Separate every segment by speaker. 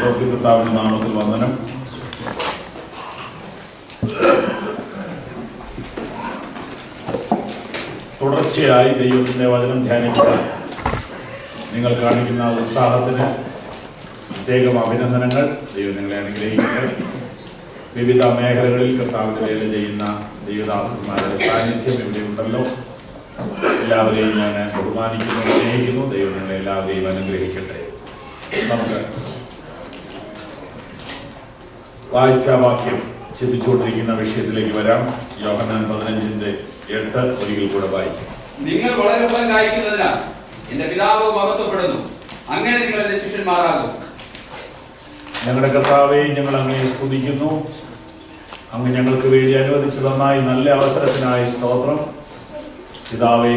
Speaker 1: കർത്താവിന്റെ നാമത്തിൽ വന്ദനം. തുടർച്ചയായി ദൈവത്തിന്റെ വചനം ധ്യാനിക്കാൻ നിങ്ങൾ കാണിക്കുന്ന ഉത്സാഹത്തിന് പ്രത്യേകം അഭിനന്ദനങ്ങൾ. ദൈവം നിങ്ങളെ അനുഗ്രഹിക്കട്ടെ. വിവിധ മേഖലകളിൽ കർത്താവിന്റെ വേല ചെയ്യുന്ന ദൈവദാസന്മാരുടെ സാന്നിധ്യം ഇവിടെ ഉണ്ടല്ലോ. എല്ലാവരെയും ഞാൻ ബഹുമാനിക്കുന്നു, സ്നേഹിക്കുന്നു. ദൈവം നിങ്ങളെ എല്ലാവരെയും അനുഗ്രഹിക്കട്ടെ. നമുക്ക് വായിച്ച വാക്യം ചിന്തിച്ചുകൊണ്ടിരിക്കുന്ന വിഷയത്തിലേക്ക് വരാം. യോഹന്നാൻ 15:8 ഒരിക്കൽ കൂടെ വായിക്കും.
Speaker 2: നിങ്ങൾ വളരെ ഫലം കായ്ക്കുന്നതിനാൽ എന്റെ പിതാവ് മഹത്വപ്പെടുന്നു. അങ്ങനെ നിങ്ങൾ എന്റെ ശിഷ്യന്മാരാകും.
Speaker 1: ഞങ്ങളുടെ കർത്താവേ, ഞങ്ങൾ അങ്ങയെ സ്തുതിക്കുന്നു. അങ്ങ് ഞങ്ങൾക്ക് വേണ്ടി അനുവദിച്ചു തന്നായി നല്ല അവസരത്തിനായി സ്തോത്രം. പിതാവേ,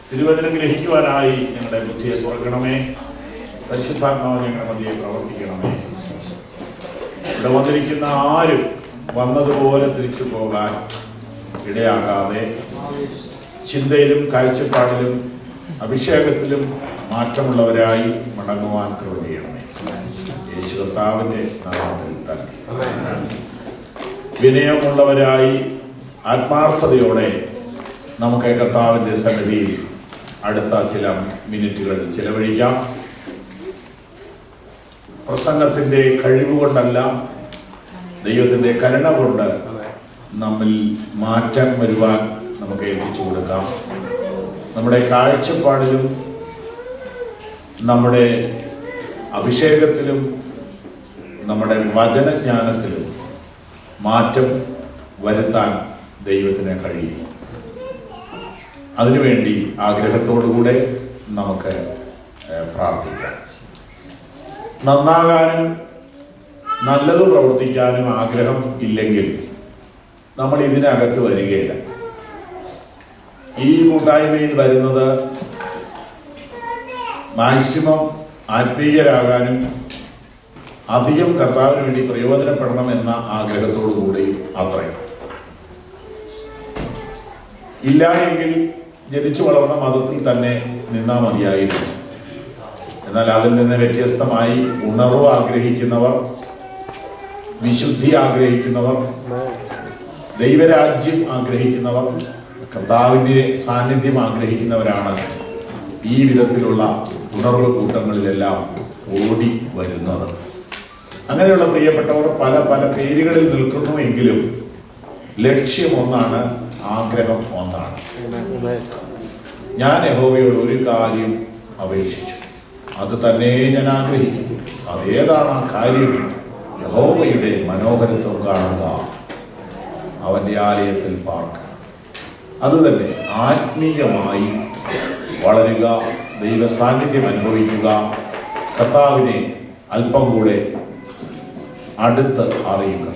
Speaker 1: തിരുവചനം ഗ്രഹിക്കുവാനായി ഞങ്ങളുടെ ബുദ്ധിയെ തുറക്കണമേ. പരിശുദ്ധാത്മാവ് ഞങ്ങളുടെ മധ്യയെ പ്രവർത്തിക്കണമേ. ഇവിടെ വന്നിരിക്കുന്ന ആരും വന്നതുപോലെ തിരിച്ചു പോകാൻ ഇടയാകാതെ ചിന്തയിലും കാഴ്ചപ്പാടിലും അഭിഷേകത്തിലും മാറ്റമുള്ളവരായി മടങ്ങുവാൻ കൃപ ചെയ്യണമേ. യേശു കർത്താവിന്റെ നാമത്തിൽ തന്നെ. വിനയമുള്ളവരായി ആത്മാർത്ഥതയോടെ നമുക്ക് കർത്താവിന്റെ സന്നിധിയിൽ അടുത്ത ചില മിനിറ്റുകൾ ചിലവഴിക്കാം. പ്രസംഗത്തിന്റെ കഴിവുകൊണ്ടല്ല, ദൈവത്തിന്റെ കരുണ കൊണ്ട് നമ്മിൽ മാറ്റം വരുവാൻ നമുക്ക് ഏൽപ്പിച്ചു കൊടുക്കാം. നമ്മുടെ കാഴ്ചപ്പാടിലും നമ്മുടെ അഭിഷേകത്തിലും നമ്മുടെ വചനജ്ഞാനത്തിലും മാറ്റം വരുത്താൻ ദൈവത്തിന് കഴിയും. അതിനുവേണ്ടി ആഗ്രഹത്തോടുകൂടെ നമുക്ക് പ്രാർത്ഥിക്കാം. നന്നാകാനും നല്ലത് പ്രവർത്തിക്കാനും ആഗ്രഹം ഇല്ലെങ്കിൽ നമ്മൾ ഇതിനകത്ത് വരികയില്ല. ഈ കൂട്ടായ്മയിൽ വരുന്നത് മാക്സിമം ആത്മീയരാകാനും അധികം കർത്താവിന് വേണ്ടി പ്രയോജനപ്പെടണമെന്ന ആഗ്രഹത്തോടു കൂടി അത്രയും. ഇല്ല എങ്കിൽ ജനിച്ചു വളർന്ന മതത്തിൽ തന്നെ നിന്നാ മതിയായിരുന്നു. എന്നാൽ അതിൽ നിന്ന് വ്യത്യസ്തമായി ഉണർവ് ആഗ്രഹിക്കുന്നവർ, വിശുദ്ധി ആഗ്രഹിക്കുന്നവർ, ദൈവരാജ്യം ആഗ്രഹിക്കുന്നവർ, കർത്താവിൻ്റെ സാന്നിധ്യം ആഗ്രഹിക്കുന്നവരാണ് ഈ വിധത്തിലുള്ള ഉണർവ് കൂട്ടങ്ങളിലെല്ലാം ഓടി വരുന്നത്. അങ്ങനെയുള്ള പ്രിയപ്പെട്ടവർ പല പല പേരുകളിൽ നിൽക്കുന്നുവെങ്കിലും ലക്ഷ്യം ഒന്നാണ്, ആഗ്രഹം ഒന്നാണ്. ഞാൻ യഹോവയോട് ഒരു കാര്യം അപേക്ഷിച്ചു, അത് തന്നെ ഞാൻ ആഗ്രഹിക്കുന്നു. അതേതാണ് ആ കാര്യം? യഹോവയുടെ മനോഹരത്വം കാണുക, അവന്റെ ആലയത്തിൽ പാർക്കുക. അത് തന്നെ ആത്മീയമായി വളരുക, ദൈവ സാന്നിധ്യം അനുഭവിക്കുക, കർത്താവിനെ അല്പം കൂടെ അടുത്ത് അറിയുക.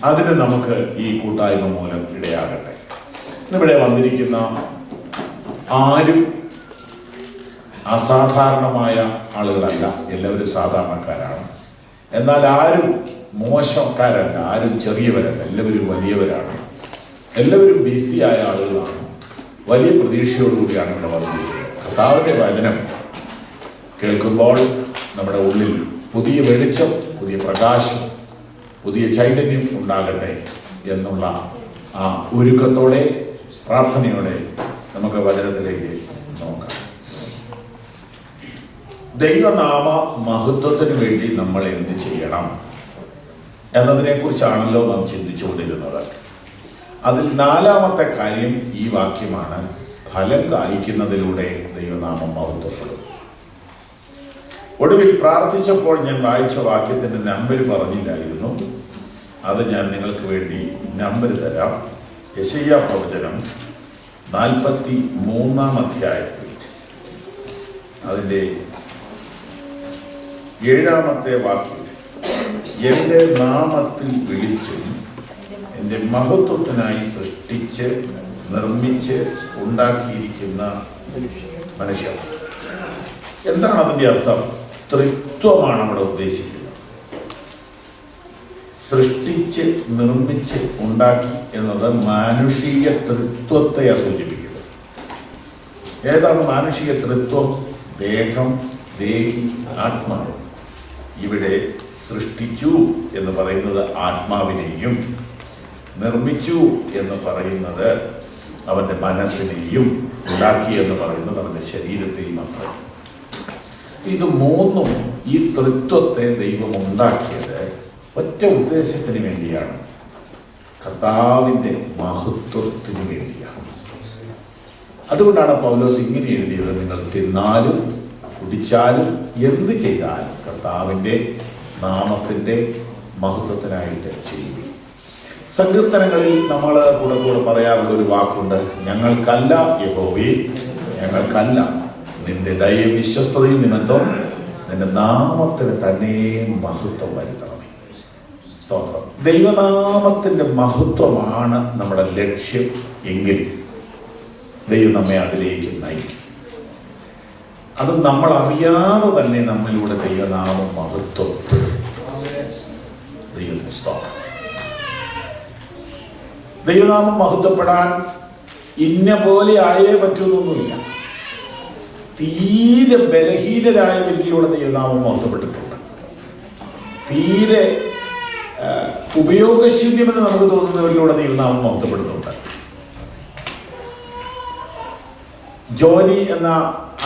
Speaker 1: അതിന് നമുക്ക് ഈ കൂട്ടായ്മ മൂലം ഇടയാകട്ടെ. ഇന്നിവിടെ വന്നിരിക്കുന്ന ആരും അസാധാരണമായ ആളുകളല്ല, എല്ലാവരും സാധാരണക്കാരാണ്. എന്നാൽ ആരും മോശക്കാരല്ല, ആരും ചെറിയവരല്ല, എല്ലാവരും വലിയവരാണ്. എല്ലാവരും ബിസിയായ ആളുകളാണ്. വലിയ പ്രതീക്ഷയോടുകൂടിയാണ് ഇവിടെ വന്നിരിക്കുന്നത്. കർത്താവിന്റെ വചനം കേൾക്കുമ്പോൾ നമ്മുടെ ഉള്ളിൽ പുതിയ വെളിച്ചം, പുതിയ പ്രകാശം, പുതിയ ചൈതന്യം ഉണ്ടാകട്ടെ എന്നുള്ള ആ ഒരുക്കത്തോടെ, പ്രാർത്ഥനയോടെ നമുക്ക് വചനത്തിലേക്ക് നോക്കാം. ദൈവനാമ മഹത്വത്തിന് വേണ്ടി നമ്മൾ എന്ത് ചെയ്യണം എന്നതിനെ കുറിച്ചാണല്ലോ നാം ചിന്തിച്ചുകൊണ്ടിരുന്നത്. അതിൽ 4-ാമത്തെ കാര്യം ഈ വാക്യമാണ്: ഫലം കായ്ക്കുന്നതിലൂടെ ദൈവനാമം മഹത്വപ്പെടും. ഒടുവിൽ പ്രാർത്ഥിച്ചപ്പോൾ ഞാൻ വായിച്ച വാക്യത്തിന്റെ നമ്പർ പറഞ്ഞില്ലായിരുന്നു. അത് ഞാൻ നിങ്ങൾക്ക് വേണ്ടി നമ്പർ തരാം. യെശയ്യാ പ്രവചനം 43-ാം അധ്യായത്തിൽ അതിൻ്റെ 7-ാമത്തെ വാക്യം: എന്റെ നാമത്തിൽ വിളിച്ചും എന്റെ മഹത്വത്തിനായി സൃഷ്ടിച്ച് നിർമ്മിച്ച് ഉണ്ടാക്കിയിരിക്കുന്ന മനുഷ്യർ. എന്താണ് അതിന്റെ അർത്ഥം? ത്രിത്വമാണ് അവിടെ ഉദ്ദേശിക്കുന്നത്. സൃഷ്ടിച്ച് നിർമ്മിച്ച് ഉണ്ടാക്കി എന്നത് മാനുഷിക ത്രിത്വത്തെയാണ് സൂചിപ്പിക്കുന്നത്. ഏതാണ് മാനുഷിക ത്രിത്വം? ദേഹം, ദേഹി, ആത്മാവ്. ഇവിടെ സൃഷ്ടിച്ചു എന്ന് പറയുന്നത് ആത്മാവിനെയും നിർമ്മിച്ചു എന്ന് പറയുന്നത് അവൻ്റെ മനസ്സിനെയും ഉണ്ടാക്കി എന്ന് പറയുന്നത് അവൻ്റെ ശരീരത്തെയും അത്ര. ഇത് മൂന്നും ഈ ത്രിത്വത്തെ ദൈവം ഉണ്ടാക്കിയത് ഒറ്റ ഉദ്ദേശത്തിന് വേണ്ടിയാണ്, കർത്താവിൻ്റെ മഹത്വത്തിന് വേണ്ടിയാണ്. അതുകൊണ്ടാണ് പൗലോസ് ഇങ്ങനെ എഴുതിയത്, നിങ്ങൾ തിന്നാലും കുടിച്ചാലും എന്ത് ചെയ്താലും കർത്താവിൻ്റെ നാമത്തിൻ്റെ മഹത്വത്തിനായിട്ട് ചെയ്യുക. സങ്കീർത്തനങ്ങളിൽ നമ്മൾ കൂടെ പറയാറുള്ള ഒരു വാക്കുണ്ട്, ഞങ്ങൾക്കല്ല യഹോവേ, ഞങ്ങൾക്കല്ല, നിന്റെ ദയയും വിശ്വസ്തതയും നിമിത്തം നിന്റെ നാമത്തിന് തന്നെ മഹത്വം വരുത്തണമേ. സ്തോത്രം. ദൈവനാമത്തിൻ്റെ മഹത്വമാണ് നമ്മുടെ ലക്ഷ്യം എങ്കിൽ ദൈവം നമ്മെ അതിലേക്ക് നയിക്കും. അത് നമ്മൾ അറിയാതെ തന്നെ നമ്മളിലൂടെ ദൈവനാമം മഹത്വപ്പെടും. ദൈവത്തിന് സ്തോത്രം. ദൈവനാമം മഹത്വപ്പെടാൻ ഇന്ന പോലെ ആയേ പറ്റുന്നൊന്നുമില്ല. തീരെ ബലഹീനരായ വ്യക്തിയിലൂടെ ദൈവനാമം മഹത്വപ്പെട്ടിട്ടുണ്ട്. തീരെ ഉപയോഗശൂന്യമെന്ന് നമുക്ക് തോന്നുന്നവരിലൂടെ ദൈവനാമം മഹത്വപ്പെടുന്നുണ്ട്. ജോലി എന്ന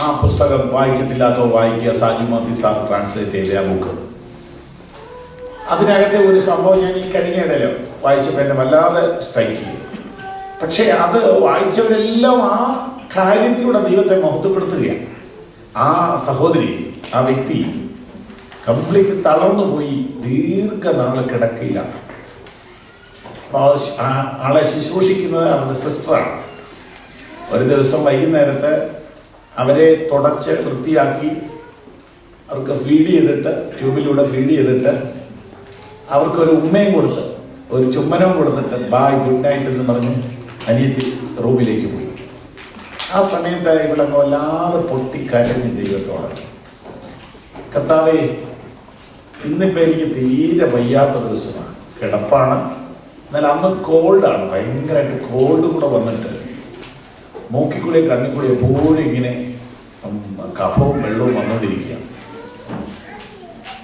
Speaker 1: ആ പുസ്തകം വായിച്ചിട്ടില്ലാത്തോ വായിക്കുക. സാജു മാത്യു സാർ ട്രാൻസ്ലേറ്റ് ചെയ്ത ആ ബുക്ക്, അതിനകത്തെ ഒരു സംഭവം ഞാൻ ഈ കഴിഞ്ഞ ഇടയിൽ വായിച്ചപ്പോൾ എന്നെ വല്ലാതെ സ്ട്രൈക്ക് ചെയ്തു. പക്ഷേ അത് വായിച്ചവരെല്ലാം ആ കാര്യത്തിലൂടെ ദൈവത്തെ മഹത്വപ്പെടുത്തുകയാണ്. ആ സഹോദരി, ആ വ്യക്തി കംപ്ലീറ്റ് തളർന്നുപോയി ദീർഘനാള് കിടക്കയിലാണ്. ആളെ ശുശ്രൂഷിക്കുന്നത് അവരുടെ സിസ്റ്ററാണ്. ഒരു ദിവസം വൈകുന്നേരത്ത് അവരെ തുടച്ച് വൃത്തിയാക്കി അവർക്ക് ഫീഡ് ചെയ്തിട്ട്, ട്യൂബിലൂടെ ഫീഡ് ചെയ്തിട്ട് അവർക്കൊരു ഉമ്മയും കൊടുത്ത് ഒരു ചുമ്മനവും കൊടുത്തിട്ട് ബായ് ഗുഡ് നൈറ്റ് എന്ന് പറഞ്ഞ് അനിയത്തി റൂമിലേക്ക് പോയി. ആ സമയത്ത് ഇവിടെ വല്ലാതെ പൊട്ടിക്കരഞ്ഞ് ദൈവത്തോടെ, കർത്താവേ, ഇന്നിപ്പോൾ എനിക്ക് തീരെ വയ്യാത്ത ദിവസമാണ്, കിടപ്പാണ്. എന്നാൽ അന്ന് കോൾഡാണ്, ഭയങ്കരമായിട്ട് കോൾഡ് കൂടെ വന്നിട്ട് മൂക്കിക്കൂടെ കണ്ണിക്കൂടെ എപ്പോഴും ഇങ്ങനെ കഫവും വെള്ളവും വന്നുകൊണ്ടിരിക്കുക.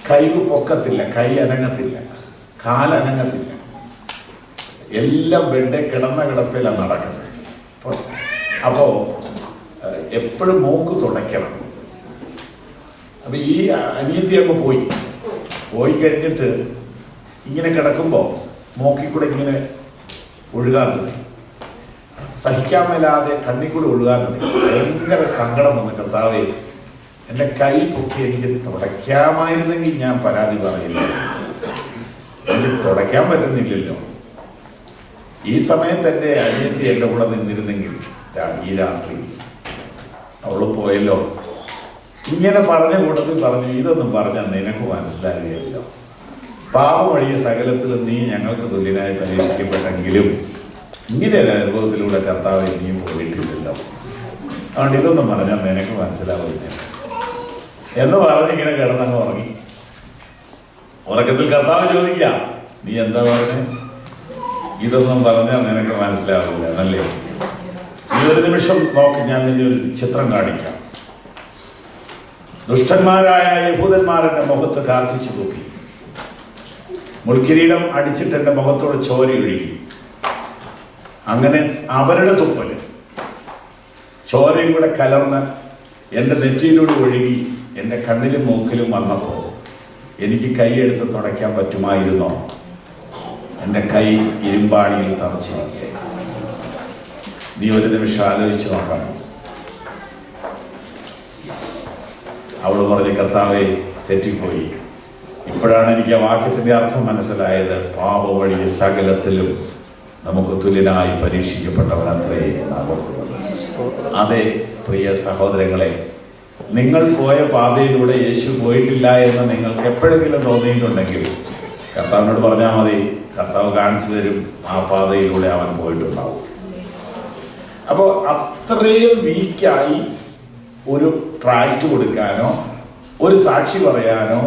Speaker 1: കൈ പൊക്കത്തില്ല, കൈ അനങ്ങത്തില്ല, കാലനങ്ങത്തില്ല, എല്ലാം ബെഡേ കിടന്ന കിടപ്പിലാണ് നടക്കുന്നത്. അപ്പോൾ എപ്പോഴും മൂക്ക് തുടയ്ക്കണം. അപ്പം ഈ അനിയത്തി അങ്ങ് പോയി കഴിഞ്ഞിട്ട് ഇങ്ങനെ കിടക്കുമ്പോൾ മൂക്കിക്കൂടെ ഇങ്ങനെ ഒഴുകാൻ തുടങ്ങി. സഹിക്കാൻ മേലാതെ കണ്ണിക്കൂടെ ഒഴുകാൻ തുടങ്ങി. ഭയങ്കര സങ്കടം വന്ന്, കർത്താവേ, എൻ്റെ കൈ പൊക്കി എനിക്ക് തുടയ്ക്കാമായിരുന്നെങ്കിൽ ഞാൻ പരാതി പറയില്ല, എനിക്ക് തുടയ്ക്കാൻ പറ്റുന്നില്ലല്ലോ. ഈ സമയത്ത് എൻ്റെ അനിയത്തി എൻ്റെ കൂടെ നിന്നിരുന്നെങ്കിൽ ഈ രാത്രി അവള് പോയല്ലോ. ഇങ്ങനെ പറഞ്ഞ കൂട്ടത്തിൽ പറഞ്ഞു, ഇതൊന്നും പറഞ്ഞാൽ നിനക്ക് മനസ്സിലാകുകയല്ലോ, പാപം വഴിയ സകലത്തിൽ നീ ഞങ്ങൾക്ക് തുല്യനായി പരീക്ഷിക്കപ്പെട്ടെങ്കിലും ഇങ്ങനെ ഒരു അനുഭവത്തിലൂടെ കർത്താവ് ഇനിയും പോയിട്ടില്ലല്ലോ, അതുകൊണ്ട് ഇതൊന്നും പറഞ്ഞാൽ നിനക്ക് മനസ്സിലാവില്ല എന്ന് പറഞ്ഞിങ്ങനെ കിടന്നങ്ങ് ഉറങ്ങി. ഉറക്കത്തിൽ കർത്താവ് ചോദിക്കുക, നീ എന്താ പറഞ്ഞേ? ഇതൊന്നും പറഞ്ഞാൽ നിനക്ക് മനസ്സിലാവില്ല എന്നല്ലേ? ഈ ഒരു നിമിഷം നോക്കി, ഞാൻ നിന്റെ ഒരു ചിത്രം കാണിക്കാം. ദുഷ്ടന്മാരായ യഹൂദന്മാർ എൻ്റെ മുഖത്ത് കാർക്കിച്ചു തൂക്കി, മുൾക്കിരീടം അടിച്ചിട്ട് എൻ്റെ മുഖത്തോട് ചോര ഒഴുകി. അങ്ങനെ അവരുടെ തുപ്പല് ചോരയും കൂടെ കലർന്ന് എൻ്റെ നെറ്റിയിലൂടെ ഒഴുകി എൻ്റെ കണ്ണിലും മൂക്കിലും വന്നപ്പോൾ എനിക്ക് കൈയെടുത്ത് തുടയ്ക്കാൻ പറ്റുമായിരുന്നോ? എൻ്റെ കൈ ഇരുമ്പാണിയിൽ തറച്ചിരിക്കുകയായിരുന്നു. നീ ഒരു നിമിഷം ആലോചിച്ച് നോക്കണം. അവൾ പറഞ്ഞ, കർത്താവേ, തെറ്റിപ്പോയി. ഇപ്പോഴാണ് എനിക്ക് ആ വാക്യത്തിൻ്റെ അർത്ഥം മനസ്സിലായത്. പാപവഴിയ സകലത്തിലും നമുക്ക് തുല്യനായി പരീക്ഷിക്കപ്പെട്ടവരത്രേ നാകുന്നത്. അതെ പ്രിയ സഹോദരങ്ങളെ, നിങ്ങൾ പോയ പാതയിലൂടെ യേശു പോയിട്ടില്ല എന്ന് നിങ്ങൾക്ക് എപ്പോഴെങ്കിലും തോന്നിയിട്ടുണ്ടെങ്കിൽ കർത്താവിനോട് പറഞ്ഞാൽ മതി, കർത്താവ് കാണിച്ചു തരും ആ പാതയിലൂടെ അവൻ പോയിട്ടുണ്ടാവും. അപ്പോൾ അത്രയും വീക്കായി ഒരു ട്രാക്ട് കൊടുക്കാനോ ഒരു സാക്ഷി പറയാനോ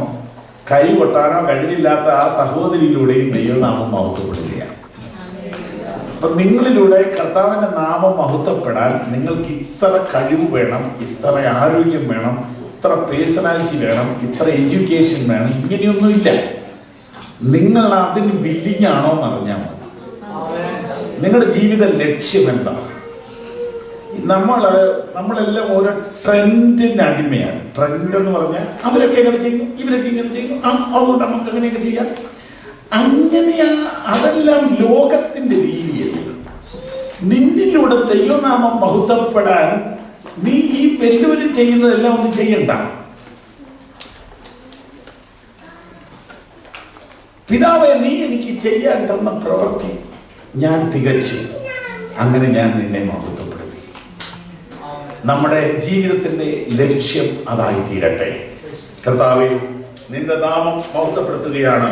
Speaker 1: കൈ കൊട്ടാനോ കഴിവില്ലാത്ത ആ സഹോദരിയിലൂടെയും ദൈവനാമം മഹത്വപ്പെടുകയാണ്. അപ്പം നിങ്ങളിലൂടെ കർത്താവിൻ്റെ നാമം മഹത്വപ്പെടാൻ നിങ്ങൾക്ക് ഇത്ര കഴിവ് വേണം, ഇത്ര ആരോഗ്യം വേണം, ഇത്ര പേഴ്സണാലിറ്റി വേണം, ഇത്ര എഡ്യൂക്കേഷൻ വേണം, ഇങ്ങനെയൊന്നുമില്ല. നിങ്ങൾ അതിന് വില്ലിങ്ങാണോ എന്ന് അറിഞ്ഞാൽ മതി. നിങ്ങളുടെ ജീവിത ലക്ഷ്യം എന്താ? നമ്മളെല്ലാം ഓരോ ട്രെൻഡിന് അടിമയാണ്. ട്രെൻഡ് എന്ന് പറഞ്ഞാൽ അവരൊക്കെ എങ്ങനെ ചെയ്യുന്നു, ഇവരൊക്കെ ഇങ്ങനെ ചെയ്യുന്നു, അതുകൊണ്ട് നമുക്ക് അങ്ങനെയൊക്കെ ചെയ്യാം. അങ്ങനെയാ, അതെല്ലാം ലോകത്തിന്റെ രീതിയല്ലേ. നിന്നിലൂടെ ദൈവനാമം മഹത്വപ്പെടാൻ നീ ഈ എല്ലാവരും ചെയ്യുന്നതെല്ലാം ഒന്നും ചെയ്യണ്ട. പിതാവേ, നീ എനിക്ക് ചെയ്യാൻ തന്ന പ്രവൃത്തി ഞാൻ തികച്ചു, അങ്ങനെ ഞാൻ നിന്നെ മഹത്വപ്പെടുത്തി. നമ്മുടെ ജീവിതത്തിന്റെ ലക്ഷ്യം അതായി തീരട്ടെ. കർത്താവേ, നിന്റെ നാമം മഹത്വപ്പെടുത്തുകയാണ്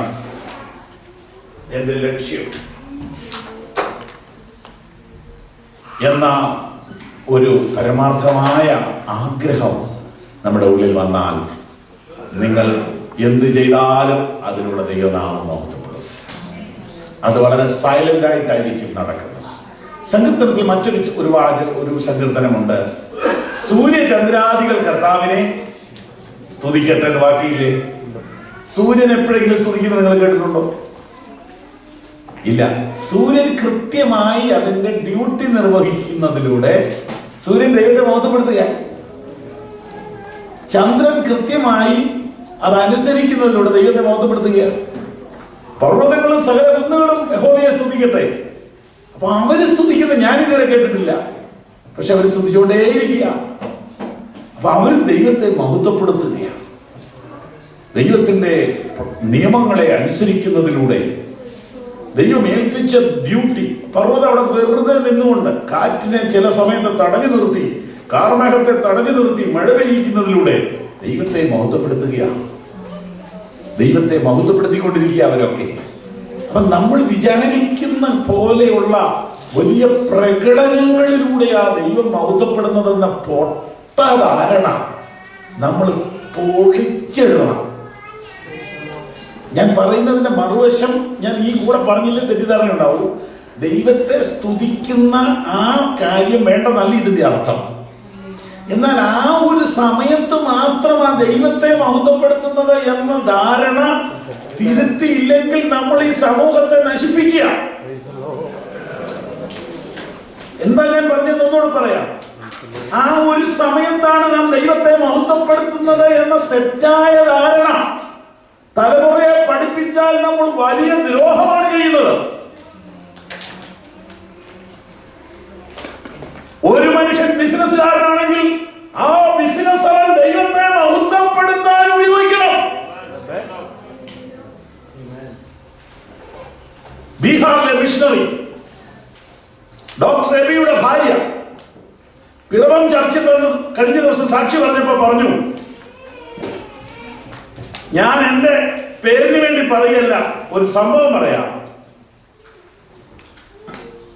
Speaker 1: എന്റെ ലക്ഷ്യം എന്ന ഒരു പരമാർത്ഥമായ ആഗ്രഹം നമ്മുടെ ഉള്ളിൽ വന്നാൽ നിങ്ങൾ എന്ത് ചെയ്താലും അതിനുള്ള ദൈവനാമം മഹത്വപ്പെടും. അത് വളരെ സൈലന്റ് ആയിട്ടായിരിക്കും നടക്കുന്നത്. സങ്കീർത്തനത്തിൽ ഒരു സങ്കീർത്തനമുണ്ട്. സൂര്യചന്ദ്രാദികൾ കർത്താവിനെ സ്തുതിക്കട്ടെ എന്ന് വാക്കിയില്ലേ? സൂര്യൻ എപ്പോഴെങ്കിലും സ്തുതിക്കുന്നത് നിങ്ങൾ കേട്ടിട്ടുണ്ടോ? ഇല്ല. സൂര്യൻ കൃത്യമായി അതിന്റെ ഡ്യൂട്ടി നിർവഹിക്കുന്നതിലൂടെ സൂര്യൻ ദൈവത്തെ മഹത്വപ്പെടുത്തുക. ചന്ദ്രൻ കൃത്യമായി അതനുസരിക്കുന്നതിലൂടെ ദൈവത്തെ മഹത്വപ്പെടുത്തുക. പർവ്വതങ്ങളും സകല കുന്നുകളും യഹോവയെ സ്തുതിക്കട്ടെ. അപ്പൊ അവര് സ്തുതിക്കുന്നത് ഞാൻ ഇതുവരെ കേട്ടിട്ടില്ല, പക്ഷെ അവർ സ്തുതിച്ചുകൊണ്ടേയിരിക്കുക. അപ്പൊ അവർ ദൈവത്തെ മഹത്വപ്പെടുത്തുകയാണ്. ദൈവത്തിന്റെ നിയമങ്ങളെ അനുസരിക്കുന്നതിലൂടെ ദൈവം ഏൽപ്പിച്ച ഡ്യൂട്ടി. പർവ്വതം അവിടെ വെറുതെ നിന്നുകൊണ്ട് കാറ്റിനെ ചില സമയത്ത് തടഞ്ഞു നിർത്തി, കാർമേഘത്തെ തടഞ്ഞു നിർത്തി മഴ പെയ്യിക്കുന്നതിലൂടെ ദൈവത്തെ മഹത്വപ്പെടുത്തുകയാണ്. ദൈവത്തെ മഹത്വപ്പെടുത്തിക്കൊണ്ടിരിക്കുക അവരൊക്കെ. അപ്പൊ നമ്മൾ വിചാരിക്കുന്ന പോലെയുള്ള വലിയ പ്രകടനങ്ങളിലൂടെയാ ദൈവം മഹത്വപ്പെടുന്നതെന്ന പൊട്ട ധാരണ നമ്മൾ പൊളിച്ചെഴുതണം. ഞാൻ പറയുന്നതിന്റെ മറുവശം ഞാൻ ഈ കൂടെ പറഞ്ഞില്ലേ, തെറ്റിദ്ധാരണ ഉണ്ടാവും. ദൈവത്തെ സ്തുതിക്കുന്ന ആ കാര്യം വേണ്ടെന്നല്ല ഇതിന്റെ അർത്ഥം. എന്നാൽ ആ ഒരു സമയത്ത് മാത്രം ആ ദൈവത്തെ മഹത്വപ്പെടുത്തുന്നത് എന്ന ധാരണ തിരുത്തിയില്ലെങ്കിൽ നമ്മൾ ഈ സമൂഹത്തെ നശിപ്പിക്കുക. എന്താ ഞാൻ പറഞ്ഞത് ഒന്നുകൂടെ പറയാം. ആ ഒരു സമയത്താണ് നാം ദൈവത്തെ മഹത്വപ്പെടുത്തുന്നത് എന്ന തെറ്റായ ധാരണ തലമുറയെ പഠിപ്പിച്ചാൽ നമ്മൾ വലിയ ദ്രോഹമാണ് ചെയ്യുന്നത്. ഒരു മനുഷ്യൻ ബിസിനസ്സുകാരനാണെങ്കിൽ ആ ബിസിനസ് അവൻ ദൈവത്തെ മഹത്വപ്പെടുത്താൻ ഉപയോഗിക്കണം. ബീഹാറിലെ മിഷണറി ഡോക്ടർ രവിയുടെ ഭാര്യ പിറവം ചർച്ചിൽ നിന്ന് കഴിഞ്ഞ ദിവസം സാക്ഷി പറഞ്ഞപ്പോ പറഞ്ഞു, ഞാൻ എന്റെ പേരിന് വേണ്ടി പറയല്ല, ഒരു സംഭവം പറയാം.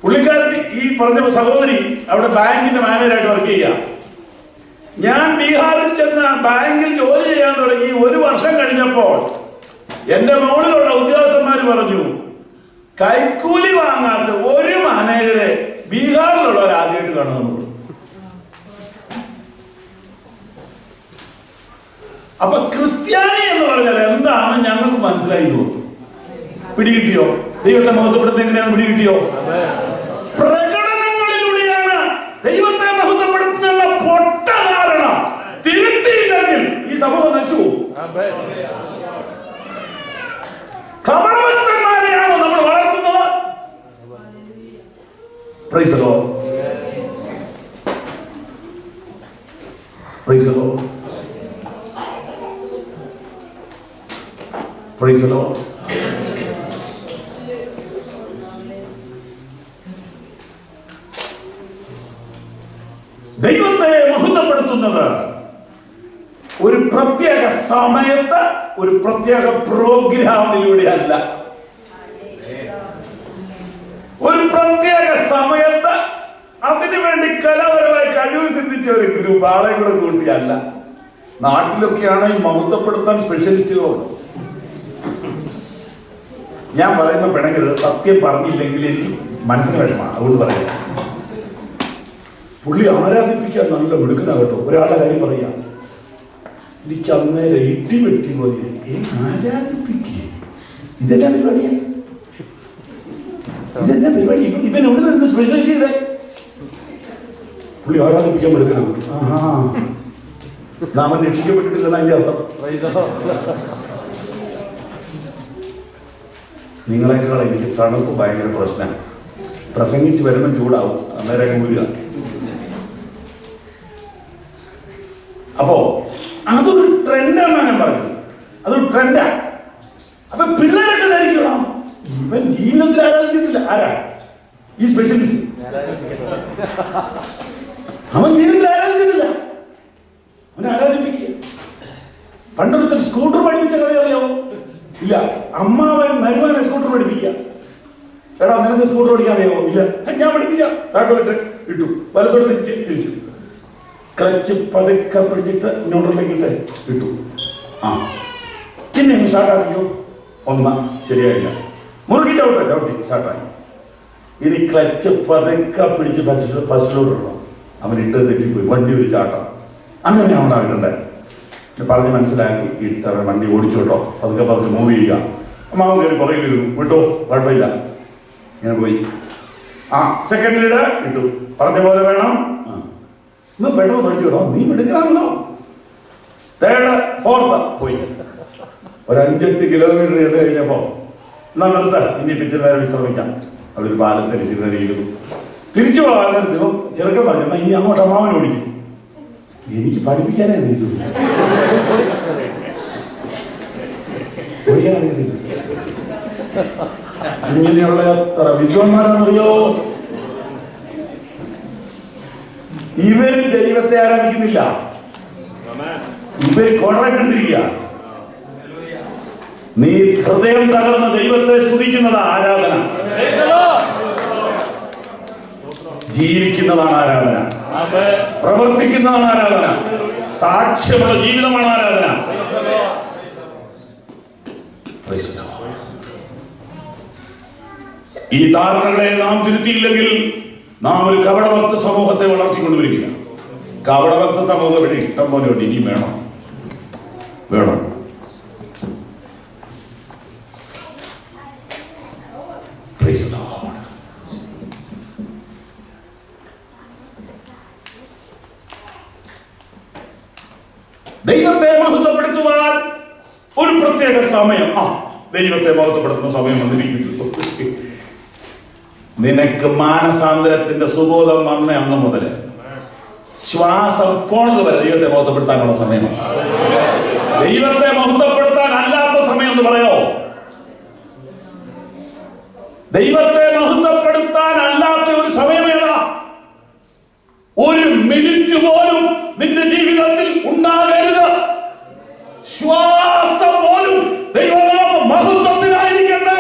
Speaker 1: പുള്ളിക്കാരത്തി, ഈ പറഞ്ഞ സഹോദരി അവിടെ ബാങ്കിന്റെ മാനേജറായിട്ട് വർക്ക് ചെയ്യുക. ഞാൻ ബീഹാറിൽ ചെന്ന് ബാങ്കിൽ ജോലി ചെയ്യാൻ തുടങ്ങി 1 വർഷം കഴിഞ്ഞപ്പോൾ എന്റെ മുകളിലുള്ള ഉദ്യോഗസ്ഥന്മാർ പറഞ്ഞു, കൈക്കൂലി വാങ്ങാത്ത ഒരു മാനേജരെ ബീഹാറിലുള്ളവർ ആദ്യമായിട്ട് കാണുന്നു. അപ്പൊ ക്രിസ്ത്യാനി എന്ന് പറഞ്ഞാൽ എന്താണ് ഞങ്ങൾക്ക് മനസ്സിലായില്ലോ? പിടികിട്ടിയോ? ദൈവത്തെ മഹത്വപ്പെടുത്തുന്നത് എങ്ങനെയാണ് പിടികിട്ടിയോ? പ്രകടനങ്ങളിലൂടെയാണ് ദൈവത്തെ മഹത്വപ്പെടുത്തുന്ന പൊട്ട ധാരണ തിരുത്തിയില്ലെങ്കിൽ ഈ സമൂഹം നശിച്ചു പോകും. കപടഭക്തന്മാരെയാണോ നമ്മൾ വളർത്തുന്നത്? Praise the Lord. Praise the Lord. Praise the Lord. ദൈവത്തെ മഹത്വപ്പെടുത്തുന്നത് ഒരു പ്രത്യേക സമയത്ത് ഒരു പ്രത്യേക പ്രോഗ്രാമിലൂടെ അല്ല. ഒരു പ്രത്യേക സമയത്ത് അതിനുവേണ്ടി കലാപരമായി കഴിവ് സിദ്ധിച്ച ഒരു ഗ്രൂപ്പ് ആളെ കൂടെ കൂട്ടിയല്ല. നാട്ടിലൊക്കെയാണ് ഈ മഹത്വപ്പെടുത്താൻ സ്പെഷ്യലിസ്റ്റുകളുണ്ട്. ഞാൻ പറയുന്ന പിണങ്ങരുത്, സത്യം പറഞ്ഞില്ലെങ്കിൽ എനിക്ക് മനസ്സിന് വിഷമാണ്, അതുകൊണ്ട് പറയാം. പുള്ളി ആരാധിപ്പിക്കാൻ നല്ല മിടുക്കനാകട്ടോ. ഒരാളുടെ കാര്യം പറയാം,
Speaker 3: എനിക്ക് അന്നേരം ഇടിവെട്ടി പോലെ ആരാധിപ്പിക്കുക. ഇതെല്ലാം പരിപാടിയാണ്. ഇതെല്ലാം പരിപാടി. ഇവൻ എവിടെ നിന്ന് സ്പെഷ്യലൈസ് ചെയ്തേ? പുള്ളി ആരാധിപ്പിക്കാൻ എടുക്കണം. ആഹാ, നാമൻ രക്ഷിക്കപ്പെട്ടിട്ടില്ലെന്ന് അതിന്റെ അർത്ഥം. നിങ്ങളെക്കാൾ എനിക്ക് തണുപ്പ് ഭയങ്കര പ്രശ്നമാണ്. പ്രസംഗിച്ച് വരുമ്പോൾ ചൂടാവും, അന്നേരം വീഴുക. അപ്പോ അതൊരു ട്രെൻഡാണെന്നാണ് ഞാൻ പറഞ്ഞത്. അതൊരു ട്രെൻഡാണ്. അപ്പൊ പിള്ളേരൊക്കെ ധരിക്കണം ഇവൻ ജീവിതത്തിൽ ആരാധിച്ചിട്ടില്ല. ആരാ ഈ സ്പെഷ്യലിസ്റ്റ്? അവൻ ജീവിതത്തിൽ ആരാധിച്ചിട്ടില്ല. അവൻ ആരാധിപ്പിക്കുക. പണ്ടൊരുത്തർ സ്കൂട്ടർ പഠിപ്പിച്ച കഥ അറിയാവോ? ഇല്ല. അമ്മാവൻ മരുമാനെ സ്കൂട്ടർ പഠിപ്പിക്കുക. എടാ നിനക്ക് സ്കൂട്ടർ പഠിക്കാൻ അറിയാവോ? ഇല്ല. ഞാൻ പഠിപ്പിക്കാം. താക്കോലിട്ട് ഇട്ടു, വലത്തോട്ട് തിരിച്ചു, ക്ലച്ച് പതുക്കെ പിടിച്ചിട്ട് ന്യൂട്രലിലേക്ക് ഇട്ട് ഇട്ടു. ആ പിന്നെ സ്റ്റാർട്ടാക്കിയോ? ഒന്നാ ശരിയായില്ല. മുറുക്കി ചവിട്ടി സ്റ്റാർട്ടായി. ഇനി ക്ലച്ച് പതുക്കെ പിടിച്ച് ഫസ്റ്റിലോട്ട് ഇടണം. അവൻ ഇട്ട് തെറ്റിപ്പോയി, വണ്ടി ഒരു ചാട്ടം. അങ്ങനെ അവൻ ആകണ്ടേ പറഞ്ഞ് മനസ്സിലാക്കി ഇട്ട വണ്ടി ഓടിച്ചു കേട്ടോ, പതുക്കെ മൂവ് ചെയ്യുക. അമ്മാവൻ കയറി പുറകിൽ വരും, വിട്ടോ കുഴപ്പമില്ല. ഇങ്ങനെ പോയി. ആ സെക്കൻഡിലിട ഇട്ടു, പറഞ്ഞ പോലെ വേണം. ഇന്ന് പെട്ടെന്ന് പഠിച്ചു കേട്ടോ, നീ മിടുക്കനാണല്ലോ. തേർഡ് ഫോർത്ത് പോയി. ഒരു 5-8 കിലോമീറ്റർ ചെയ്ത് കഴിഞ്ഞപ്പോ എന്നാ നിർത്ത, ഇനി ഇച്ചിരി നേരം വിശ്രമിക്കാം. അവിടെ ഒരു പാലത്തിൽ ഇച്ചിരി നേരം ഇരുന്നു. തിരിച്ചു പോകാൻ നേരത്തെ ചെറുക്കൻ പറഞ്ഞു, എന്നാ ഇനി അങ്ങോട്ട് അമ്മാവൻ ഓടിക്കും. എനിക്ക് പഠിപ്പിക്കാനേ അറിയത്തില്ല, ഓടിക്കാൻ അറിയത്തില്ല. ഇങ്ങനെയുള്ള എത്ര വിദ്വാന്മാരാണെന്നറിയോ? ഇവരും ദൈവത്തെ ആരാധിക്കുന്നില്ല, ഇവർ കൊടറക്കെടുത്തിരിക്കുക. നീ ഹൃദയം തകർന്ന് ദൈവത്തെ സ്തുതിക്കുന്നത് ആരാധന, ജീവിക്കുന്നതാണ് ആരാധന, പ്രവർത്തിക്കുന്നതാണ് ആരാധന, സാക്ഷ്യമുള്ള ജീവിതമാണ് ആരാധന. ഈ ധാരണകളെ നാം തിരുത്തിയില്ലെങ്കിൽ നാം ഒരു കപടഭക്ത സമൂഹത്തെ വളർത്തിക്കൊണ്ടുവരിക. കപടഭക്ത സമൂഹം ഇവിടെ ഇഷ്ടം പോലെ ഉണ്ട്, ഇനിയും വേണം. ദൈവത്തെ മഹത്വപ്പെടുത്തുവാൻ ഒരു പ്രത്യേക സമയം, ദൈവത്തെ മഹത്വപ്പെടുത്തുന്ന സമയം വന്നിരിക്കുന്നു. നിനക്ക് മാനസാന്തരത്തിന്റെ സുബോധം വന്ന അന്ന് മുതൽ ശ്വാസം പോണത് വരെ ദൈവത്തെ മഹത്വപ്പെടുത്താനുള്ള സമയമാണ്. ദൈവത്തെ മഹത്വപ്പെടുത്താൻ അല്ലാത്ത സമയം എന്ന് പറയോ? ദൈവത്തെ മഹത്വപ്പെടുത്താൻ അല്ലാത്ത ഒരു സമയമേതാ? ഒരു മിനിറ്റ് പോലും നിന്റെ ജീവിതത്തിൽ ഉണ്ടാകരുത്. ശ്വാസം പോലും ദൈവനാമ മഹത്വത്തിനായിരിക്കട്ടെ.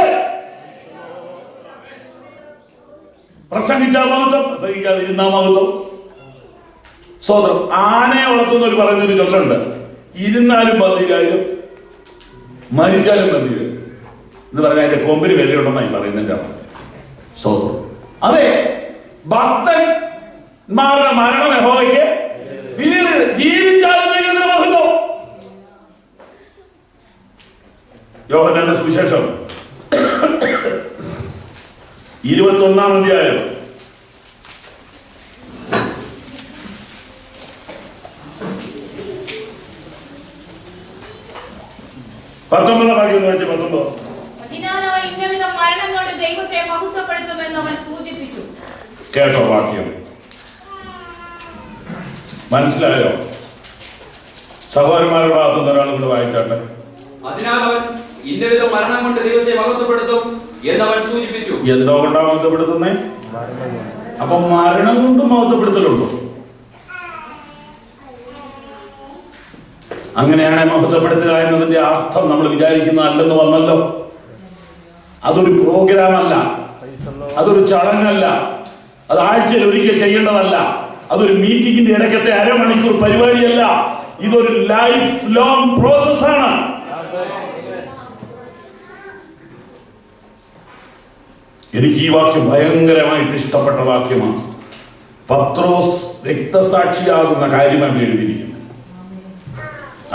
Speaker 3: പ്രസംഗിച്ചാൽ മഹത്വം, പ്രസംഗിക്കാതിരുന്നാ മഹത്വം. സ്വതന്ത്രം. ആനയെ വളർത്തുന്നവർ പറയുന്നൊരു ചൊല്ലുണ്ട്, ഇരുന്നാലും പന്തിരായാലും മരിച്ചാലും പന്തിരും എന്ന് പറഞ്ഞാൽ അതിന്റെ കൊമ്പിന് വിലയുണ്ടെന്നായി പറയുന്നതിന്റെ സ്വതന്ത്രം. അതെ, ഭക്തന്മാരുടെ മരണം യഹോവയ്ക്ക് വിലയിരുത്, ജീവിച്ചാലും ദൈവത്തിന്റെ മഹത്വം. യോഹന്നാന്റെ സുവിശേഷം 21-ാം അധ്യായം 19 വാക്യം വായിച്ച് 19. കേട്ടോ വാക്യം? മനസ്സിലായോ? സഹോദരന്മാരുടെ ഭാഗത്തുനിന്ന് ഒരാൾ കൂടെ വായിച്ചാട്ടെ.
Speaker 2: അതിനാൽ അവൻ ഇന്നവിധം മരണം കൊണ്ട് ദൈവത്തെ മഹത്വപ്പെടുത്തും എന്നവൻ സൂചിപ്പിച്ചു.
Speaker 3: എന്തോ കൊണ്ടാ മഹത്വപ്പെടുത്തുന്നേ? അപ്പൊ മരണം കൊണ്ട് മഹത്വപ്പെടുത്തലുണ്ടോ? അങ്ങനെയാണ് മഹത്വപ്പെടുത്തുക എന്നതിന്റെ അർത്ഥം നമ്മൾ വിചാരിക്കുന്ന അല്ലെന്ന് വന്നല്ലോ. അതൊരു പ്രോഗ്രാം അല്ല, അതൊരു ചടങ്ങല്ല, അത് ആഴ്ചയിൽ ഒരിക്കൽ ചെയ്യേണ്ടതല്ല, അതൊരു മീറ്റിംഗിന്റെ ഇടയ്ക്കത്തെ അരമണിക്കൂർ പരിപാടിയല്ല. ഇതൊരു ലൈഫ് ലോങ് പ്രോസസ്സാണ്. എനിക്ക് ഈ വാക്യം ഭയങ്കരമായിട്ട് ഇഷ്ടപ്പെട്ട വാക്യമാണ്. പത്രോസ് രക്തസാക്ഷിയാകുന്ന കാര്യമാണ് എഴുതിയിരിക്കുന്നത്.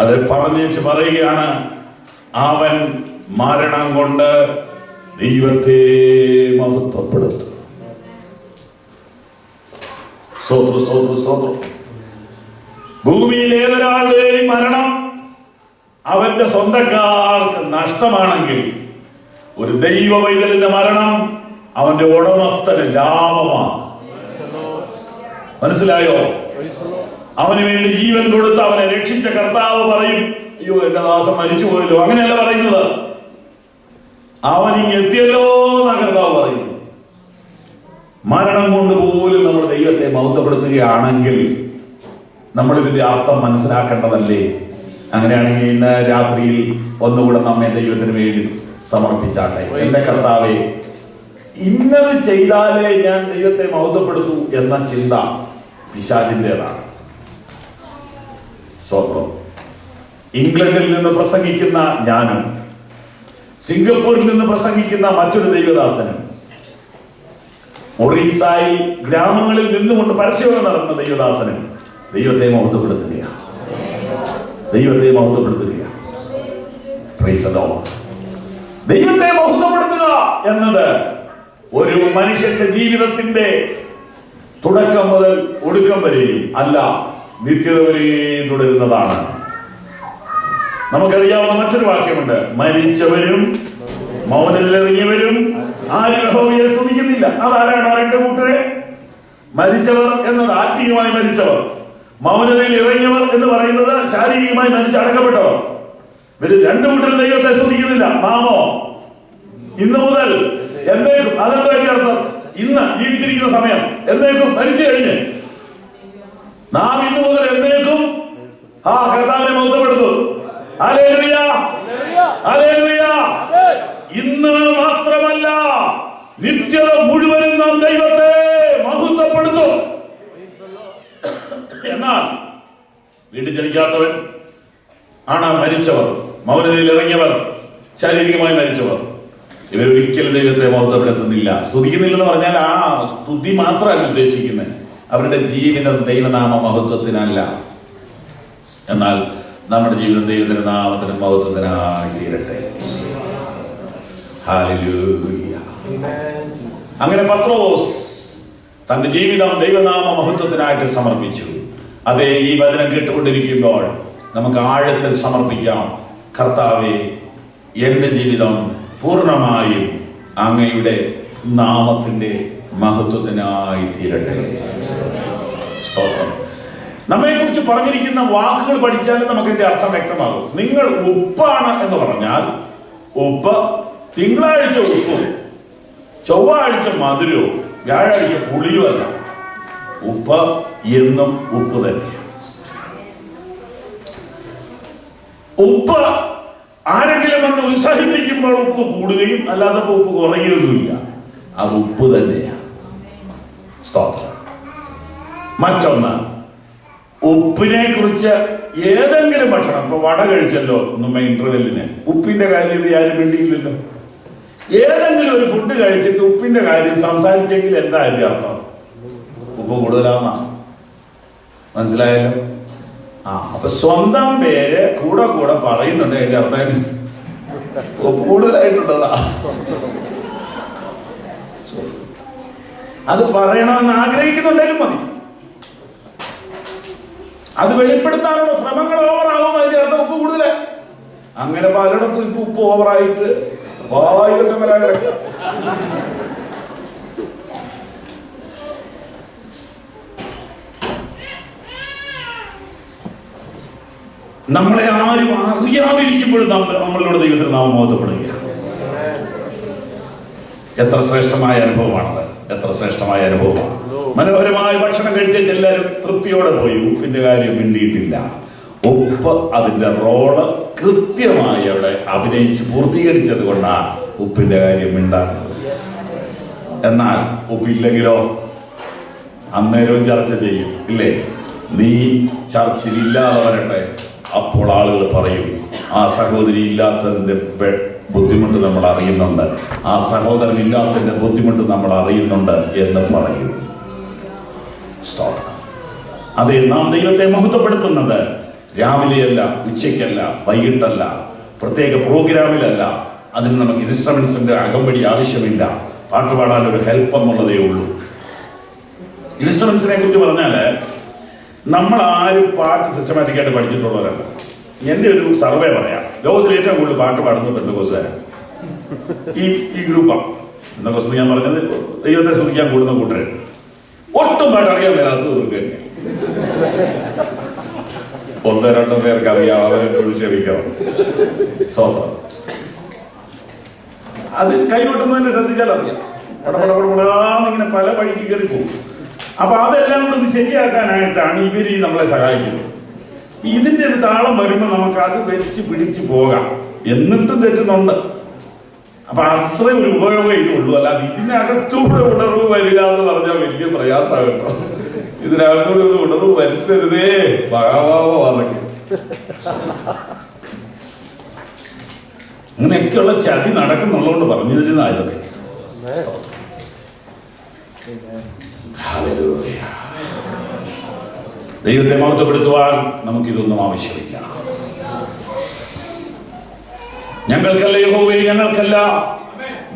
Speaker 3: അത് പറഞ്ഞേച്ച് പറയുകയാണ്, അവൻ മരണം കൊണ്ട് ദൈവത്തെ മഹത്വപ്പെടുത്തും. സ്തോത്രം, സ്തോത്രം, സ്തോത്രം. ഭൂമിയിൽ ഏതൊരാളുടെയും മരണം അവന്റെ സ്വന്തക്കാർക്ക് നഷ്ടമാണെങ്കിൽ, ഒരു ദൈവ പൈതലിന്റെ മരണം അവന്റെ ഉടമസ്ഥന് ലാഭമാണ്. മനസ്സിലായോ? അവന് വേണ്ടി ജീവൻ കൊടുത്ത് അവനെ രക്ഷിച്ച കർത്താവ് പറയും, അയ്യോ എന്റെ ദാസൻ മരിച്ചു പോയല്ലോ. അങ്ങനെയല്ല പറയുന്നത്, അവനിങ് എത്തിയല്ലോ എന്നാ കർത്താവ് പറയുന്നു. മരണം കൊണ്ട് പോലും നമ്മൾ ദൈവത്തെ മഹത്വപ്പെടുത്തുകയാണെങ്കിൽ നമ്മൾ ഇതിന്റെ അർത്ഥം മനസ്സിലാക്കേണ്ടതല്ലേ? അങ്ങനെയാണെങ്കിൽ ഇന്ന് രാത്രിയിൽ ഒന്നുകൂടെ നമ്മെ ദൈവത്തിന് വേണ്ടി സമർപ്പിച്ചാട്ടെ. എന്റെ കർത്താവേ, ഇന്നത് ചെയ്താലേ ഞാൻ ദൈവത്തെ മഹത്വപ്പെടുത്തൂ എന്ന ചിന്ത പിശാചിന്റേതാണ്. സ്വത്രം. ഇംഗ്ലണ്ടിൽ നിന്ന് പ്രസംഗിക്കുന്ന ഞാനും സിംഗപ്പൂരിൽ നിന്ന് പ്രസംഗിക്കുന്ന മറ്റൊരു ദൈവദാസനും ഒറീസായിൽ ഗ്രാമങ്ങളിൽ നിന്നുകൊണ്ട് പരസ്യവും നടന്ന ദൈവദാസനും ദൈവത്തെ മഹത്വപ്പെടുത്തുകയാണ്. ദൈവത്തെ മഹത്വപ്പെടുത്തുകയാണ്. Praise the Lord. ദൈവത്തെ മഹത്വപ്പെടുത്തുക എന്നത് ഒരു മനുഷ്യന്റെ ജീവിതത്തിന്റെ തുടക്കം മുതൽ ഒടുക്കം വരെയും അല്ല, നിത്യത വരെയും തുടരുന്നതാണ്. നമുക്കറിയാവുന്ന മറ്റൊരു വാക്യമുണ്ട്, മരിച്ചവരും മൗനത്തിലിറങ്ങിയവരും ആരും യഹോവയെ സ്തുതിക്കുന്നില്ല. അതാരാണ് ആ രണ്ട് കൂട്ടരെ? മരിച്ചവർ എന്നത് ആത്മീയമായി മരിച്ചവർ, മൗനതയിൽ ഇറങ്ങിയവർ എന്ന് പറയുന്നത് ശാരീരികമായി മരിച്ചടക്കപ്പെട്ടവർ. ഇവര് രണ്ടു കൂട്ടരും ദൈവത്തെ സ്തുതിക്കുന്നില്ല. നാമോ ഇന്നു മുതൽ എന്നേക്കും, അതെന്താ അതിന്റെ അർത്ഥം? ഇന്ന് ജീവിച്ചിരിക്കുന്ന സമയം എന്നേക്കും മരിച്ചു കഴിഞ്ഞ് നാം ഇന്നു മുതൽ എന്നേക്കും ആ കർത്താവിനെ മഹത്വപ്പെടുത്തും. Hallelujah, hallelujah. ഇന്ന് മാത്രമല്ല, നിത്യത മുഴുവനും നാം ദൈവത്തെ മഹത്വപ്പെടുത്തും. എന്നാൽ വീണ്ടും ജനിക്കാത്തവൻ ആണ് മരിച്ചവർ, മൗനതയിൽ ഇറങ്ങിയവർ, ശാരീരികമായി മരിച്ചവർ. ഇവരൊരിക്കലും ദൈവത്തെ മഹത്വപ്പെടുത്തുന്നില്ല, സ്തുതിക്കുന്നില്ലെന്ന് പറഞ്ഞാൽ ആ സ്തുതി മാത്രമല്ല ഉദ്ദേശിക്കുന്നത്, അവരുടെ ജീവിതം ദൈവനാമ മഹത്വത്തിനല്ല. എന്നാൽ നമ്മുടെ ജീവിതം ദൈവത്തിന്റെ നാമത്തിന് മഹത്വത്തിനായി തീരട്ടെ. ഹല്ലേലൂയ. അങ്ങനെ പത്രോസ് തന്റെ ജീവിതം ദൈവനാമ മഹത്വത്തിനായിട്ട് സമർപ്പിച്ചു. അതേ, ഈ വചനം കേട്ടുകൊണ്ടിരിക്കുമ്പോൾ നമുക്ക് ആഴത്തിൽ സമർപ്പിക്കാം. കർത്താവേ, എന്റെ ജീവിതം പൂർണ്ണമായും അങ്ങയുടെ നാമത്തിന്റെ മഹത്വത്തിനായി തീരട്ടെ. സ്തോത്രം. നമ്മെ കുറിച്ച് പറഞ്ഞിരിക്കുന്ന വാക്കുകൾ പഠിച്ചാലും നമുക്ക് ഇതിന്റെ അർത്ഥം വ്യക്തമാകും. നിങ്ങൾ ഉപ്പാണ് എന്ന് പറഞ്ഞാൽ ഉപ്പ് തിങ്കളാഴ്ച ഉപ്പും ചൊവ്വാഴ്ച മധുരവും വ്യാഴാഴ്ച പുളിയുമല്ല. ഉപ്പ് എന്നും ഉപ്പ് തന്നെയാണ്. ഉപ്പ് ആരെങ്കിലും വന്ന് ഉത്സാഹിപ്പിക്കുമ്പോൾ ഉപ്പ് കൂടുകയും അല്ലാത്തപ്പോൾ ഉപ്പ് കുറയുകയുമില്ല. അത് ഉപ്പ് തന്നെയാണ്. സ്തോത്രം. മറ്റൊന്ന്, ഉപ്പിനെ കുറിച്ച് ഏതെങ്കിലും ഭക്ഷണം, ഇപ്പൊ വട കഴിച്ചല്ലോ മുമ്പ് ഇന്റർവെല്ലിന്, ഉപ്പിന്റെ കാര്യം ആരും വേണ്ടിയില്ലല്ലോ. ഏതെങ്കിലും ഒരു ഫുഡ് കഴിച്ചിട്ട് ഉപ്പിന്റെ കാര്യം സംസാരിച്ചെങ്കിൽ എന്താ അതിന്റെ അർത്ഥം? ഉപ്പ് കൂടുതലാന്നാ. മനസ്സിലായല്ലോ? അപ്പൊ സ്വന്തം പേര് കൂടെ കൂടെ പറയുന്നുണ്ട്, അതിന്റെ അർത്ഥം ഉപ്പ് കൂടുതലായിട്ടുള്ളതാ. അത് പറയണമെന്ന് ആഗ്രഹിക്കുന്നുണ്ടെങ്കിലും മതി. അത് വെളിപ്പെടുത്താനുള്ള ശ്രമങ്ങൾ ഓവറാകും, അതിന്റെ അർത്ഥം ഉപ്പ് കൂടുതൽ. അങ്ങനെ പലയിടത്തും ഇപ്പൊ ഉപ്പ് ഓവറായിട്ട് വായുവൊക്കെ വരാൻ കിടക്കുക. നമ്മളെ ആരും അറിയാതിരിക്കുമ്പോഴും നമ്മളിലൂടെ ദൈവത്തിന് നാമം മഹത്വപ്പെടുകയാണ്. എത്ര ശ്രേഷ്ഠമായ അനുഭവമാണത്! എത്ര ശ്രേഷ്ഠമായ അനുഭവമാണ്! മനോഹരമായ ഭക്ഷണം കഴിച്ച എല്ലാവരും തൃപ്തിയോടെ പോയി. ഉപ്പിന്റെ കാര്യം മിണ്ടിയിട്ടില്ല. ഉപ്പ് അതിന്റെ റോള് കൃത്യമായി അവിടെ അഭിനയിച്ച് പൂർത്തീകരിച്ചത് കൊണ്ടാണ് ഉപ്പിന്റെ കാര്യം മിണ്ടാറുള്ളത്. എന്നാൽ ഉപ്പില്ലെങ്കിലോ അന്നേരവും ചർച്ച ചെയ്യും, ഇല്ലേ? നീ ചർച്ചയിലില്ലാതെ വരട്ടെ, അപ്പോൾ ആളുകൾ പറയും ആ സഹോദരി ഇല്ലാത്തതിന്റെ ബുദ്ധിമുട്ട് നമ്മൾ അറിയുന്നുണ്ട്, ആ സഹോദരൻ ഇല്ലാത്തതിന്റെ ബുദ്ധിമുട്ട് നമ്മൾ അറിയുന്നുണ്ട് എന്ന് പറയും. അതെ, നാം ദൈവത്തെ മഹത്വപ്പെടുത്തുന്നത് രാവിലെയല്ല, ഉച്ചയ്ക്കല്ല, വൈകിട്ടല്ല, പ്രത്യേക പ്രോഗ്രാമിലല്ല. അതിന് നമുക്ക് ഇൻസ്ട്രുമെന്റ്സിന്റെ അകമ്പടി ആവശ്യമില്ല. പാട്ടുപാടാൻ ഒരു ഹെൽപ്പ് എന്നുള്ളതേ ഉള്ളൂ. ഇൻസ്ട്രുമെന്റ്സിനെ കുറിച്ച് പറഞ്ഞാല് നമ്മൾ ആരും പാട്ട് സിസ്റ്റമാറ്റിക് ആയിട്ട് പഠിച്ചിട്ടുള്ളവരല്ല. എന്റെ ഒരു സർവേ പറയാം, ലോകത്തിൽ ഏറ്റവും കൂടുതൽ പാട്ട് പാടുന്നത് പെന്തക്കോസ്തുകാരാണ്. ഈ ഗ്രൂപ്പാണ് പെന്തക്കോസ്ത്. ഞാൻ പറഞ്ഞത് ദൈവത്തെ സ്തുതിക്കാൻ കൂടുന്ന കൂട്ടര്. ഒട്ടും പാട്ട് അറിയാൻ മേലാത്തത് ഇവർക്ക് തന്നെ. 1-2 പേർക്ക് അറിയാം, അവരെന്നോട് ക്ഷമിക്കണം. സ്വന്തം അത് കൈകൊട്ടുന്നതിനെ ശ്രദ്ധിച്ചാൽ അറിയാം. പടപടപടാന്നിങ്ങനെ പല വഴിക്ക് കയറി പോകും. അപ്പൊ അതെല്ലാം കൂടെ ഒന്ന് ശരിയാക്കാനായിട്ടാണ് ഇവര് നമ്മളെ സഹായിക്കുന്നത്. ഇതിന്റെ ഒരു താളം വരുമ്പോൾ നമുക്ക് അത് വെച്ച് പിടിച്ചു പോകാം. എന്നിട്ടും തെറ്റുന്നുണ്ട്. അപ്പൊ അത്ര ഒരു ഉപയോഗം ഇതുള്ളൂ. അല്ലാതെ ഇതിനകത്തൂടെ ഉണർവ് വരിക എന്ന് പറഞ്ഞാൽ വലിയ പ്രയാസമാണ് കേട്ടോ. ഇതിനകത്തൂടെ ഒരു ഉണർവ് വരുത്തരുതേ ഭഗവാവോ അതൊക്കെ. അങ്ങനെയൊക്കെയുള്ള ചതി നടക്കുന്നുള്ളതുകൊണ്ട് പറഞ്ഞു തരുന്ന ഇതൊക്കെ. ദൈവത്തെ മഹത്വപ്പെടുത്തുവാൻ നമുക്കിതൊന്നും ആവശ്യമില്ല. ഞങ്ങൾക്കല്ല യഹോവേ, ഞങ്ങൾക്കല്ല,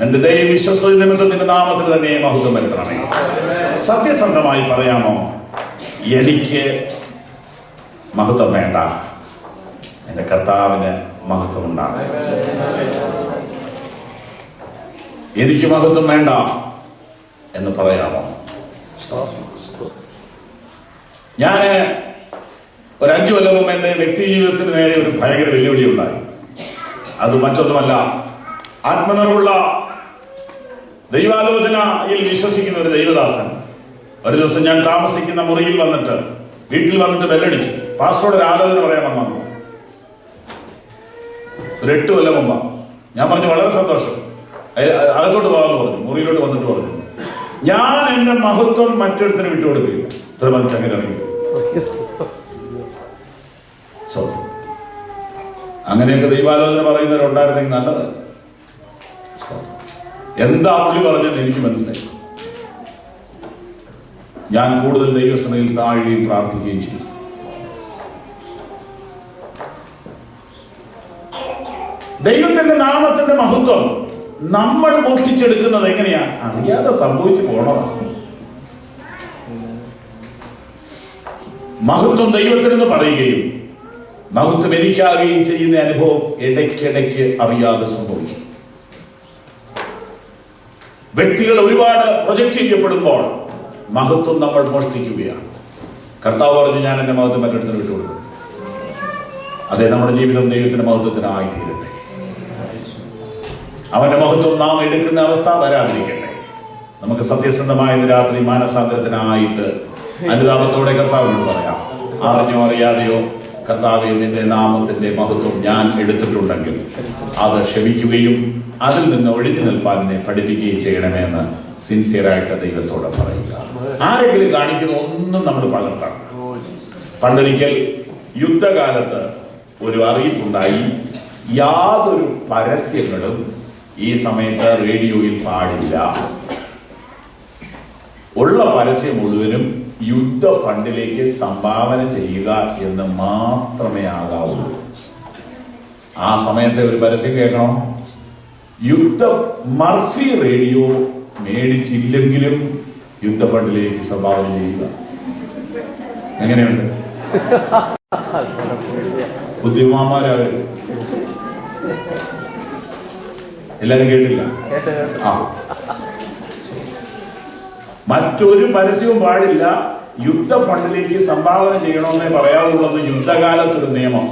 Speaker 3: നിന്റെ ദൈവ വിശ്വസ്ത നിമിത്തത്തിന്റെ നാമത്തിൽ തന്നെ മഹത്വം വരുത്തണമേ. സത്യസന്ധമായി പറയാമോ, എനിക്ക് മഹത്വം വേണ്ട, എന്റെ കർത്താവിന് മഹത്വം ഉണ്ടാകും. എനിക്ക് മഹത്വം വേണ്ട എന്ന് പറയാമോ? ഞാന് ഒരു 5 കൊല്ലം മുമ്പ് എന്റെ വ്യക്തി ജീവിതത്തിന് നേരെ ഒരു ഭയങ്കര വെല്ലുവിളി ഉണ്ടായി. അത് മറ്റൊന്നുമല്ല, ആത്മനിർഭുള്ള ദൈവാലോചനയിൽ വിശ്വസിക്കുന്ന ഒരു ദൈവദാസൻ ഒരു ദിവസം ഞാൻ താമസിക്കുന്ന മുറിയിൽ വന്നിട്ട്, വീട്ടിൽ വന്നിട്ട് ബെല്ലടിച്ചു. പാസ്റ്ററോട് ഒരു ആലോചന പറയാൻ വന്നു. ഒരു 8 കൊല്ലം മുമ്പ്. ഞാൻ പറഞ്ഞു വളരെ സന്തോഷം, അകത്തോട്ട് പോകാമെന്ന് പറഞ്ഞു. മുറിയിലോട്ട് വന്നിട്ട് പറഞ്ഞു, ഞാൻ എന്റെ മഹത്വം മറ്റൊരുത്തിന് വിട്ടുകൊടുക്കുകയില്ല. ഇത്ര മതിക്ക് അങ്ങനെ അറിയില്ല. അങ്ങനെയൊക്കെ ദൈവാലോചന പറയുന്നവരുണ്ടായിരുന്നെങ്കിൽ നല്ലത്. എന്താ പുള്ളി പറഞ്ഞതെന്ന് എനിക്ക് മനസ്സിലായി. ഞാൻ കൂടുതൽ ദൈവസനയിൽ താഴുകയും പ്രാർത്ഥിക്കുകയും ചെയ്തു. ദൈവത്തിന്റെ നാമത്തിന്റെ മഹത്വം നമ്മൾ മോഷ്ടിച്ചെടുക്കുന്നത് എങ്ങനെയാണ്? അറിയാതെ സംഭവിച്ചു പോണതാണ്. മഹത്വം ദൈവത്തിനെന്ന് പറയുകയും മഹത്വം എനിക്കാകുകയും ചെയ്യുന്ന അനുഭവം ഇടയ്ക്കിടയ്ക്ക് അറിയാതെ സംഭവിക്കും. വ്യക്തികൾ ഒരുപാട് പ്രൊജക്ട് ചെയ്യപ്പെടുമ്പോൾ മഹത്വം നമ്മൾ മോഷ്ടിക്കുകയാണ്. കർത്താവ് പറഞ്ഞു, ഞാൻ എന്റെ മഹത്വം മറ്റൊരുത്തിന് വിട്ടുകൊടുക്കും. അതെ, നമ്മുടെ ജീവിതം ദൈവത്തിന്റെ മഹത്വത്തിനായി തീരട്ടെ. അവന്റെ മഹത്വം നാം എടുക്കുന്ന അവസ്ഥ വരാതിരിക്കട്ടെ. നമുക്ക് സത്യസന്ധമായ രാത്രി മാനസാന്തരത്തിനായിട്ട് അനുതാപത്തോടെ കർത്താവിനോട് പറയാം. അറിഞ്ഞോ അറിയാതെയോ കർത്താവേ, നിന്റെ നാമത്തിന്റെ മഹത്വം ഞാൻ എടുത്തിട്ടുണ്ടെങ്കിൽ അത് ക്ഷമിക്കുകയും അതിൽ നിന്ന് ഒഴിഞ്ഞു നിൽപ്പാൻ എന്നെ പഠിപ്പിക്കുകയും ചെയ്യണമെന്ന് സിൻസിയറായിട്ട് ദൈവത്തോട് പറയുക. ആരെങ്കിലും കാണിക്കുന്ന ഒന്നും നമ്മൾ പകർത്തണം. പണ്ടൊരിക്കൽ യുദ്ധകാലത്ത് ഒരു അറിയിപ്പുണ്ടായി, യാതൊരു പരസ്യങ്ങളും ഈ സമയത്ത് റേഡിയോയിൽ പാടില്ല. ഉള്ള പരസ്യം മുഴുവനും യുദ്ധ ഫണ്ടിലേക്ക് സംഭാവന ചെയ്യുക എന്ന് മാത്രമേ ആകാവുള്ളൂ. ആ സമയത്തെ ഒരു പരസ്യം കേൾക്കണം, യുദ്ധ മർഫി റേഡിയോ മേടിച്ചില്ലെങ്കിലും യുദ്ധ ഫണ്ടിലേക്ക് സംഭാവന ചെയ്യുക. എങ്ങനെയുണ്ട്? ബുദ്ധിമാന്മാരവര്. എല്ലാരും കേട്ടില്ല? ആ, മറ്റൊരു പരസ്യവും പാടില്ല, യുദ്ധ ഫണ്ടിലേക്ക് സംഭാവന ചെയ്യണമെന്നേ പറയാവുള്ളൂ. യുദ്ധകാലത്തൊരു നിയമം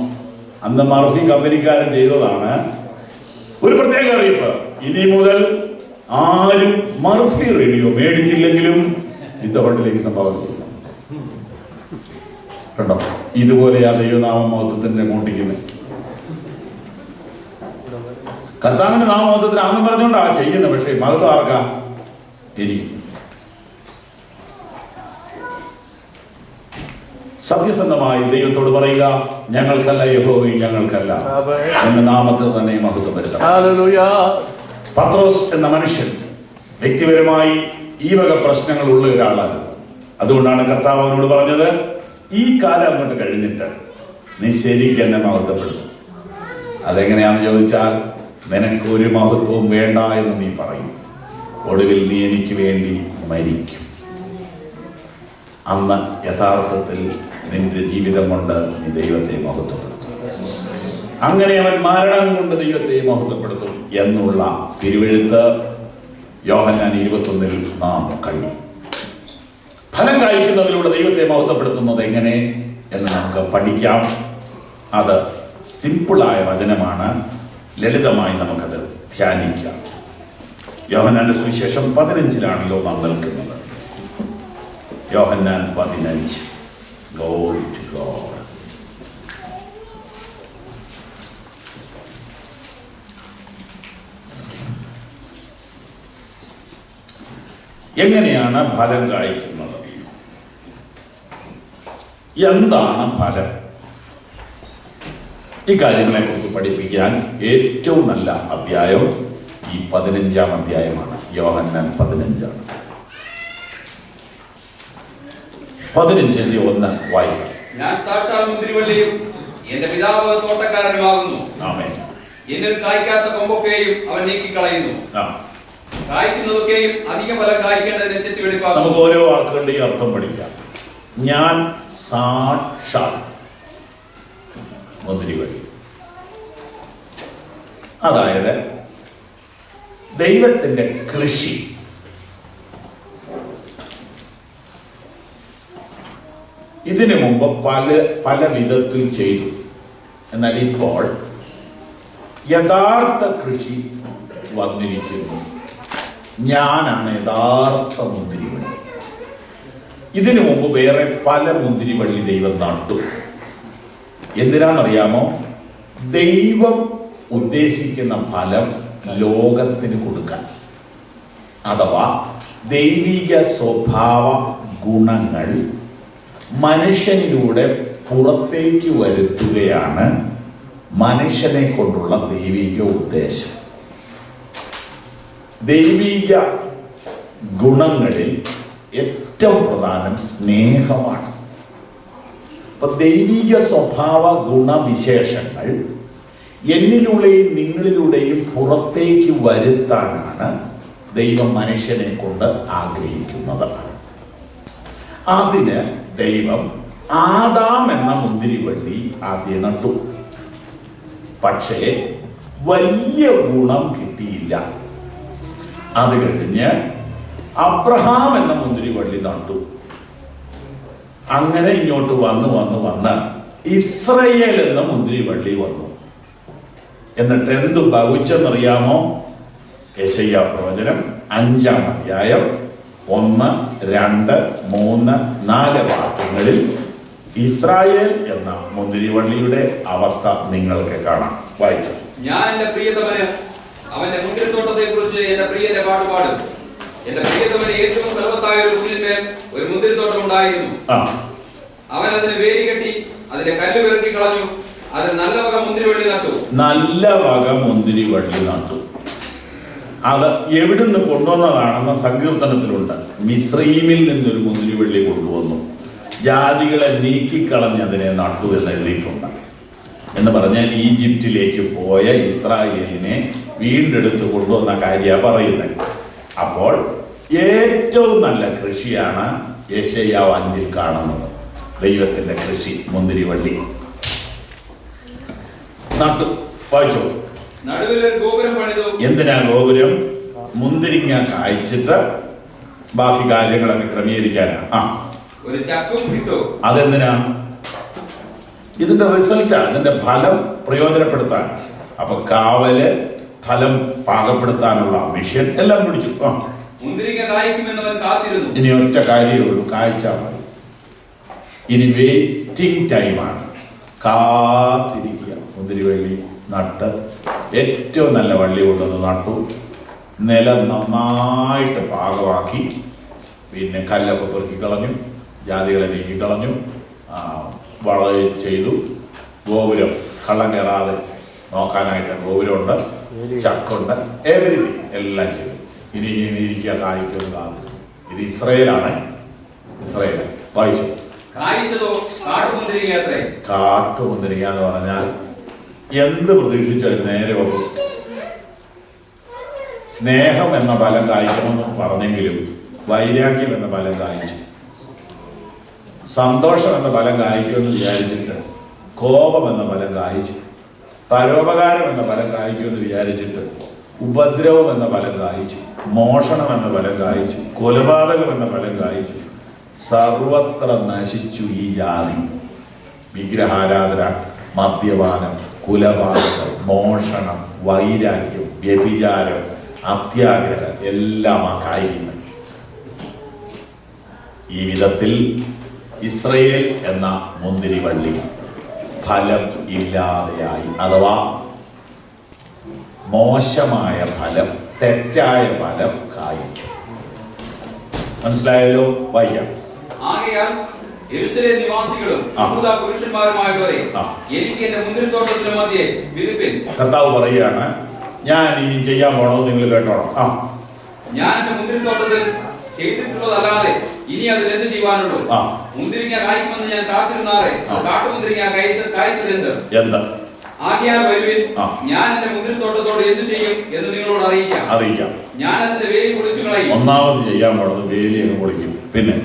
Speaker 3: അന്ന് മർഫി കമ്പനിക്കാരൻ ചെയ്തതാണ്. ഒരു പ്രത്യേക അറിയിപ്പ്, ഇനി മുതൽ ആരും മർഫി റേഡിയോ മേടിച്ചില്ലെങ്കിലും യുദ്ധ ഫണ്ടിലേക്ക് സംഭാവന ചെയ്യണം. കണ്ടോ, ഇതുപോലെയാ ദൈവനാമ മഹത്വത്തിന്റെ മോട്ടിക്കുന്നത്. കർത്താവിന്റെ നാമമഹത്വത്തിന് ആണെന്ന് പറഞ്ഞുകൊണ്ടാ ചെയ്യുന്നത്. പക്ഷേ മഹത്വം ആർക്കാ? എനിക്ക്. സത്യസന്ധമായി ദൈവത്തോട് പറയുക, ഞങ്ങൾക്കല്ല യഹോവേ, ഞങ്ങൾക്കല്ല, എന്ന നാമത്തിൽ തന്നെ മഹത്വം വരുത്തണം. പത്രോസ് എന്ന മനുഷ്യൻ വ്യക്തിപരമായി ഈ വക പ്രശ്നങ്ങൾ ഉള്ള ഒരാളാണ്. അതുകൊണ്ടാണ് കർത്താവ് അവനോട് പറഞ്ഞത്, ഈ കാലം അങ്ങോട്ട് കഴിഞ്ഞിട്ട്
Speaker 1: നീ ശരിക്കും എന്നെ മഹത്വപ്പെടുത്തും. അതെങ്ങനെയാണെന്ന് ചോദിച്ചാൽ, നിനക്കൊരു മഹത്വവും വേണ്ട എന്ന് നീ പറയും. ഒടുവിൽ നീ എനിക്ക് വേണ്ടി മരിക്കും. അന്ന് യഥാർത്ഥത്തിൽ നിന്റെ ജീവിതം കൊണ്ട് നീ ദൈവത്തെ മഹത്വപ്പെടുത്തും. അങ്ങനെ അവൻ മരണം കൊണ്ട് ദൈവത്തെ മഹത്വപ്പെടുത്തും എന്നുള്ള തിരുവെഴുത്ത് യോഹന്നാൻ 21 നാം കണ്ടു. ഫലം കായ്ക്കുന്നതിലൂടെ ദൈവത്തെ മഹത്വപ്പെടുത്തുന്നത് എങ്ങനെ എന്ന് നമുക്ക് പഠിക്കാം. അത് സിമ്പിളായ വചനമാണ്. ലളിതമായി നമുക്കത് ധ്യാനിക്കാം. യോഹന്നാന്റെ സുവിശേഷം 15 നാം നിൽക്കുന്നത്. യോഹന്നാൻ 15. Glory to God. എങ്ങനെയാണ് ഫലം കായ്ക്കുന്നത്? എന്താണ് ഫലം? ഈ കാര്യങ്ങളെ കുറിച്ച് പഠിപ്പിക്കാൻ ഏറ്റവും നല്ല അധ്യായം ഈ 15 അധ്യായമാണ്. യോഹന്നാൻ 15. 15:1 വായിക്കാം.
Speaker 2: ഞാൻ സാക്ഷാൽ മുന്തിരിവള്ളിയും എന്റെ പിതാവ് തോട്ടക്കാരനുമാകുന്നു.
Speaker 1: ആമേൻ.
Speaker 2: എന്നിൽ കായ്ക്കാത്ത കൊമ്പൊക്കെയും അവൻ നീക്കിക്കളയുന്നു. കായ്ക്കുന്നതൊക്കെയും അധിക ഫലം കായ്ക്കേണ്ടതിനെ ചെത്തിവെടിപ്പാക്കുന്നു.
Speaker 1: നമുക്ക് ഓരോ വാക്കുകളുടെയും അർത്ഥം പഠിക്കാം. ഞാൻ സാക്ഷാൽ മുന്തിരിവള്ളി, അതായത് ദൈവത്തിന്റെ കൃഷി. ഇതിനു മുമ്പ് പല വിധത്തിൽ ചെയ്തു. എന്നാൽ ഇപ്പോൾ യഥാർത്ഥ കൃഷി വന്നിരിക്കുന്നു. ഞാനാണ് യഥാർത്ഥ മുന്തിരിവള്ളി. ഇതിനു മുമ്പ് വേറെ പല മുന്തിരിവള്ളി ദൈവം നട്ടു. എന്തിനാണെന്നറിയാമോ? ദൈവം ഉദ്ദേശിക്കുന്ന ഫലം ലോകത്തിന് കൊടുക്കാൻ. അഥവാ ദൈവിക സ്വഭാവ ഗുണങ്ങൾ മനുഷ്യനിലൂടെ പുറത്തേക്ക് വരുത്തുകയാണ് മനുഷ്യനെ കൊണ്ടുള്ള ദൈവിക ഉദ്ദേശം. ദൈവിക ഗുണങ്ങളിൽ ഏറ്റവും പ്രധാനം സ്നേഹമാണ്. അപ്പൊ ദൈവിക സ്വഭാവ ഗുണവിശേഷങ്ങൾ എന്നിലൂടെയും നിങ്ങളിലൂടെയും പുറത്തേക്ക് വരുത്താനാണ് ദൈവം മനുഷ്യനെ കൊണ്ട് ആഗ്രഹിക്കുന്നത്. അതിന് ദൈവം ആദാം എന്ന മുന്തിരിവള്ളി ആദ്യം നട്ടു. പക്ഷേ വലിയ ഗുണം കിട്ടിയില്ല. അത് കഴിഞ്ഞ് അബ്രഹാം എന്ന മുന്തിരിവള്ളി നട്ടു. അങ്ങനെ ഇങ്ങോട്ട് വന്ന് ഇസ്രയേൽ എന്ന മുന്തിരിവള്ളി വന്നു. എന്നിട്ട് എന്തു ഭവിച്ചെന്നറിയാമോ? യെശയ്യാ പ്രവചനം 5 അധ്യായം 1, 2, 3, 4 വാക്യങ്ങളിൽ ഇസ്രായേൽ എന്ന മുന്തിരിവള്ളിയുടെ അവസ്ഥ നിങ്ങൾക്ക് കാണാം. വായിച്ചു.
Speaker 2: ഞാൻ എന്റെ പ്രിയതമന് അവന്റെ മുന്തിരിത്തോട്ടത്തെ കുറിച്ച് എന്റെ പ്രിയന്റെ പാട്ടുപാടും. എന്റെ പ്രിയതമന് ഏറ്റവും ഫലവത്തായ ഒരു കുന്നിന്മേൽ ഒരു മുന്തിരിത്തോട്ടം ഉണ്ടായിരുന്നു. അവൻ അതിന് വേലി കെട്ടി അതിന്റെ കല്ല് പെറുക്കി കളഞ്ഞു. അത് നല്ല വക മുന്തിരിവള്ളി നട്ടു.
Speaker 1: നല്ല വക മുന്തിരിവള്ളി നട്ടു. അത് എവിടുന്ന് കൊണ്ടുവന്നതാണെന്ന് സങ്കീർത്തനത്തിലുണ്ട്. മിസ്രയീമിൽ നിന്നൊരു മുന്തിരിവള്ളി കൊണ്ടുവന്നു, ജാതികളെ നീക്കിക്കളഞ്ഞ് അതിനെ നട്ടു എന്ന് എഴുതിയിട്ടുണ്ട്. എന്ന് പറഞ്ഞാൽ ഈജിപ്തിലേക്ക് പോയ ഇസ്രായേലിനെ വീണ്ടെടുത്ത് കൊണ്ടുവന്ന കാര്യമാണ് പറയുന്നത്. അപ്പോൾ ഏറ്റവും നല്ല കൃഷിയാണ് യെശയ്യാ 5 കാണുന്നത്. ദൈവത്തിന്റെ കൃഷി മുന്തിരിവള്ളി നട്ടു. വായിച്ചോ.
Speaker 2: നടുവിലൊരു ഗോപുരം പണിതു. എന്തിനാ
Speaker 1: ഗോപുരം? മുന്തിരിങ്ങ കായ്ച്ചിട്ട് ബാക്കി കാര്യങ്ങളൊക്കെ ക്രമീകരിക്കാനാ.
Speaker 2: ഒരു ചക്കും ഇട്ടു.
Speaker 1: അതെന്തിനാ? ഇതിന്റെ റിസൾട്ടാണ്, ഇതിന്റെ ഫലം പ്രയോജനപ്പെടുത്താൻ. അപ്പൊ കാവല്, ഫലം പാകപ്പെടുത്താനുള്ള മിഷൻ എല്ലാം പിടിച്ചു.
Speaker 2: മുന്തിരിങ്ങ കായ്ക്കുമെന്നവൻ കാത്തിരുന്നു.
Speaker 1: ഇനി ഒറ്റ കാര്യമേ ഉള്ളൂ, കായ്ച്ചാൽ മതി. ഇനി വെയിറ്റിംഗ് ടൈമാണ്, കാത്തിരിക്കുക. മുന്തിരിവള്ളി നട്ട് ഏറ്റവും നല്ല വള്ളി കൊണ്ടുവന്ന് നട്ടു. നിലം നന്നായിട്ട് പാകമാക്കി, പിന്നെ കല്ലൊക്കെ പെറുക്കി കളഞ്ഞു, ജാതികളെ നീക്കിക്കളഞ്ഞു, വളയും ചെയ്തു. ഗോപുരം കള്ളം കയറാതെ നോക്കാനായിട്ട് ഗോപുരമുണ്ട്, ചക്കുണ്ട്, എവരിതിങ് എല്ലാം ചെയ്തു. ഇനി ഇരിക്കുക, കായ്ക്കൊന്ന് കാത്തിരുന്നു. ഇത് ഇസ്രയേലാണ്. ഇസ്രയേൽ വായിച്ചു.
Speaker 2: കായ്ച്ചതോ കാട്ടുമുന്തിരിങ്ങ അത്രേ.
Speaker 1: കാട്ടുമുന്തിരിങ്ങ എന്ന് പറഞ്ഞാൽ എന്ത് പ്രതീക്ഷിച്ചാലും നേരെ ഓപ്പോസിറ്റ്. സ്നേഹം എന്ന ഫലം കായ്ക്കണമെന്ന് പറഞ്ഞെങ്കിലും വൈരാഗ്യം എന്ന ഫലം കായ്ച്ചു. സന്തോഷം എന്ന ഫലം കായ്ക്കുമെന്ന് വിചാരിച്ചിട്ട് കോപം എന്ന ഫലം കായ്ച്ചു. പരോപകാരം എന്ന ഫലം കായ്ക്കുമെന്ന് വിചാരിച്ചിട്ട് ഉപദ്രവം എന്ന ഫലം കായ്ച്ചു. മോഷണം എന്ന ഫലം കായ്ച്ചു. കൊലപാതകം എന്ന ഫലം കായ്ച്ചു. സർവത്ര നശിച്ചു ഈ ജാതി. വിഗ്രഹാരാധന, മദ്യപാനം, കുലപാതകം, മോഷണം, വൈരാഗ്യം, വ്യഭിചാരം, അത്യാഗ്രഹം എല്ലാം ആ കായ്ക്കുന്നത്. ഈ വിധത്തിൽ ഇസ്രയേൽ എന്ന മുന്തിരിവള്ളി ഫലം ഇല്ലാതെയായി. അഥവാ മോശമായ ഫലം, തെറ്റായ ഫലം കായ്ച്ചു. മനസ്സിലായല്ലോ? വായിക്കാം.
Speaker 2: ആകയാൽ യെരൂശലേം നിവാസികളും യഹൂദാ പുരുഷന്മാരുമായുള്ളവരെ, എനിക്ക് എന്റെ മുന്തിരിത്തോട്ടത്തിന്റെ മധ്യേ വിധിപ്പിൻ.
Speaker 1: കർത്താവ് പറയുകയാണ്, ഞാൻ ഇനി ചെയ്യാൻ പോണത് നിങ്ങൾ കേട്ടോണം.
Speaker 2: ഞാൻ എന്റെ മുന്തിരിത്തോട്ടത്തിൽ ചെയ്തിട്ടുള്ളതല്ലാതെ ഇനി അതിൽ എന്ത് ചെയ്യുവാനുള്ളൂ? മുന്തിരിങ്ങ കായ്ക്കുമെന്ന് ഞാൻ കാത്തിരുന്നാറേ, കാട്ടുമുന്തിരിങ്ങ കായ്ച്ചത് എന്ത്? ആകയാൽ വരുവിൻ, ഞാൻ എന്റെ മുന്തിരിത്തോട്ടത്തോട് എന്ത് ചെയ്യും എന്ന് നിങ്ങളോട് അറിയിക്കാം. ഞാൻ അതിന്റെ വേലി പൊളിച്ചു കളയും.
Speaker 1: ഒന്നാമത് ചെയ്യാൻ പോണത് വേലി അങ്ങ് പൊളിക്കും. പിന്നെ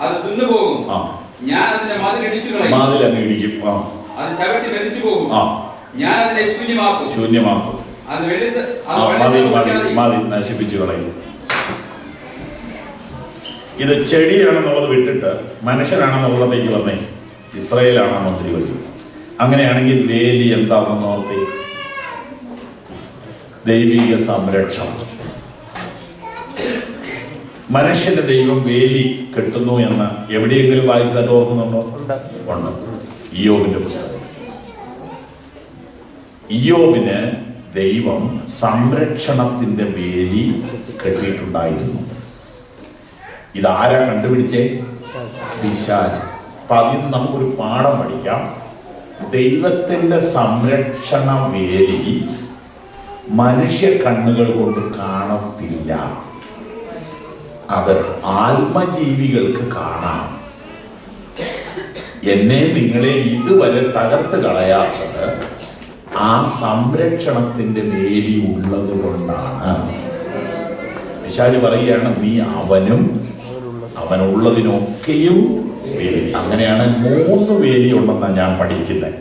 Speaker 2: അത് തിന്നുപോകും. ഞാൻ അതിന്റെ മതിൽ ഇടിച്ചു കളയും.
Speaker 1: മതിൽ അങ്ങ് ഇടിക്കും.
Speaker 2: അത് ചവിട്ടി മെതിച്ചു പോകും. ഞാൻ അതിനെ ശൂന്യമാക്കും. അത് വെളുത്ത്
Speaker 1: മതി നശിപ്പിച്ചു കളയും. ഇത് ചെടിയാണെന്നുള്ളത് വിട്ടിട്ട് മനുഷ്യനാണെന്നുള്ളതേക്ക് വന്നേ. ഇസ്രായേലാണ് മുന്തിരിവള്ളി. അങ്ങനെയാണെങ്കിൽ വേലി എന്താണെന്ന് നോക്കി. ദൈവിക സംരക്ഷണം. മനുഷ്യന്റെ ദൈവം വേലി കെട്ടുന്നു എന്ന് എവിടെയെങ്കിലും വായിച്ചതായിട്ട് ഓർക്കുന്നുണ്ടോ? ഉണ്ട്. ഇയ്യോബിന്റെ പുസ്തകം. ഇയ്യോബിന് ദൈവം സംരക്ഷണത്തിന്റെ വേലി കെട്ടിയിട്ടുണ്ടായിരുന്നു. ഇതാരാ കണ്ടുപിടിച്ചേ? പിശാച്. അപ്പൊ അതിൽ നമുക്കൊരു പാഠം പഠിക്കാം. ദൈവത്തിന്റെ സംരക്ഷണ വേലി മനുഷ്യ കണ്ണുകൾ കൊണ്ട് കാണത്തില്ല. അത് ആത്മജീവികൾക്ക് കാണാം. എന്നെ നിങ്ങളെ ഇതുവരെ തകർത്ത് കളയാത്തത് ആ സംരക്ഷണത്തിന്റെ വേലി ഉള്ളത് കൊണ്ടാണ്. പിശാച് പറയുകയാണ്, നീ അവനും അവനുള്ളതിനൊക്കെയും വേലി. അങ്ങനെയാണ് 3 വേലി ഉണ്ടെന്നാണ് ഞാൻ പഠിക്കുന്നത്.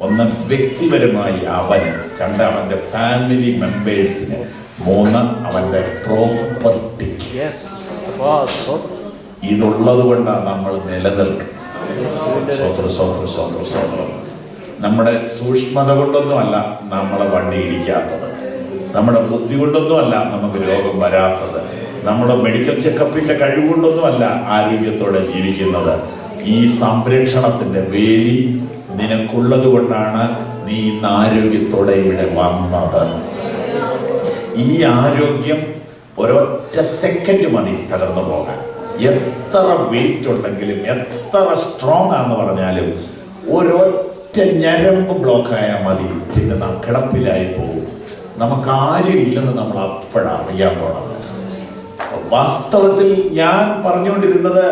Speaker 1: ഒന്ന് വ്യക്തിപരമായി അവന്, 2 അവന്റെ ഫാമിലി മെമ്പേഴ്സിന്, 3 അവന്റെ പ്രോപ്പർട്ടി. ഇതുള്ളത് കൊണ്ടാണ് നമ്മൾ നിലനിൽക്കുന്നത്. നമ്മുടെ സൂക്ഷ്മത കൊണ്ടൊന്നുമല്ല നമ്മളെ വണ്ടി ഇടിക്കാത്തത്. നമ്മുടെ ബുദ്ധി കൊണ്ടൊന്നുമല്ല നമുക്ക് രോഗം വരാത്തത്. നമ്മുടെ മെഡിക്കൽ ചെക്കപ്പിന്റെ കഴിവുകൊണ്ടൊന്നുമല്ല ആരോഗ്യത്തോടെ ജീവിക്കുന്നത്. ഈ സംരക്ഷണത്തിന്റെ വേലി നിനക്കുള്ളത് കൊണ്ടാണ് നീ ഇന്ന് ആരോഗ്യത്തോടെ ഇവിടെ വന്നത്. ഈ ആരോഗ്യം ഒരൊറ്റ സെക്കൻഡ് മതി തകർന്നു പോകാൻ. എത്ര വെയിറ്റ് ഉണ്ടെങ്കിലും, എത്ര സ്ട്രോങ് ആണെന്ന് പറഞ്ഞാലും ഒരൊറ്റ ഞരമ്പ് ബ്ലോക്കായാൽ മതി, പിന്നെ നാം കിടപ്പിലായി പോകും. നമുക്കാരും ഇല്ലെന്ന് നമ്മൾ അപ്പോഴാണ് അറിയാൻ പോണത്. വാസ്തവത്തിൽ ഞാൻ പറഞ്ഞുകൊണ്ടിരുന്നത്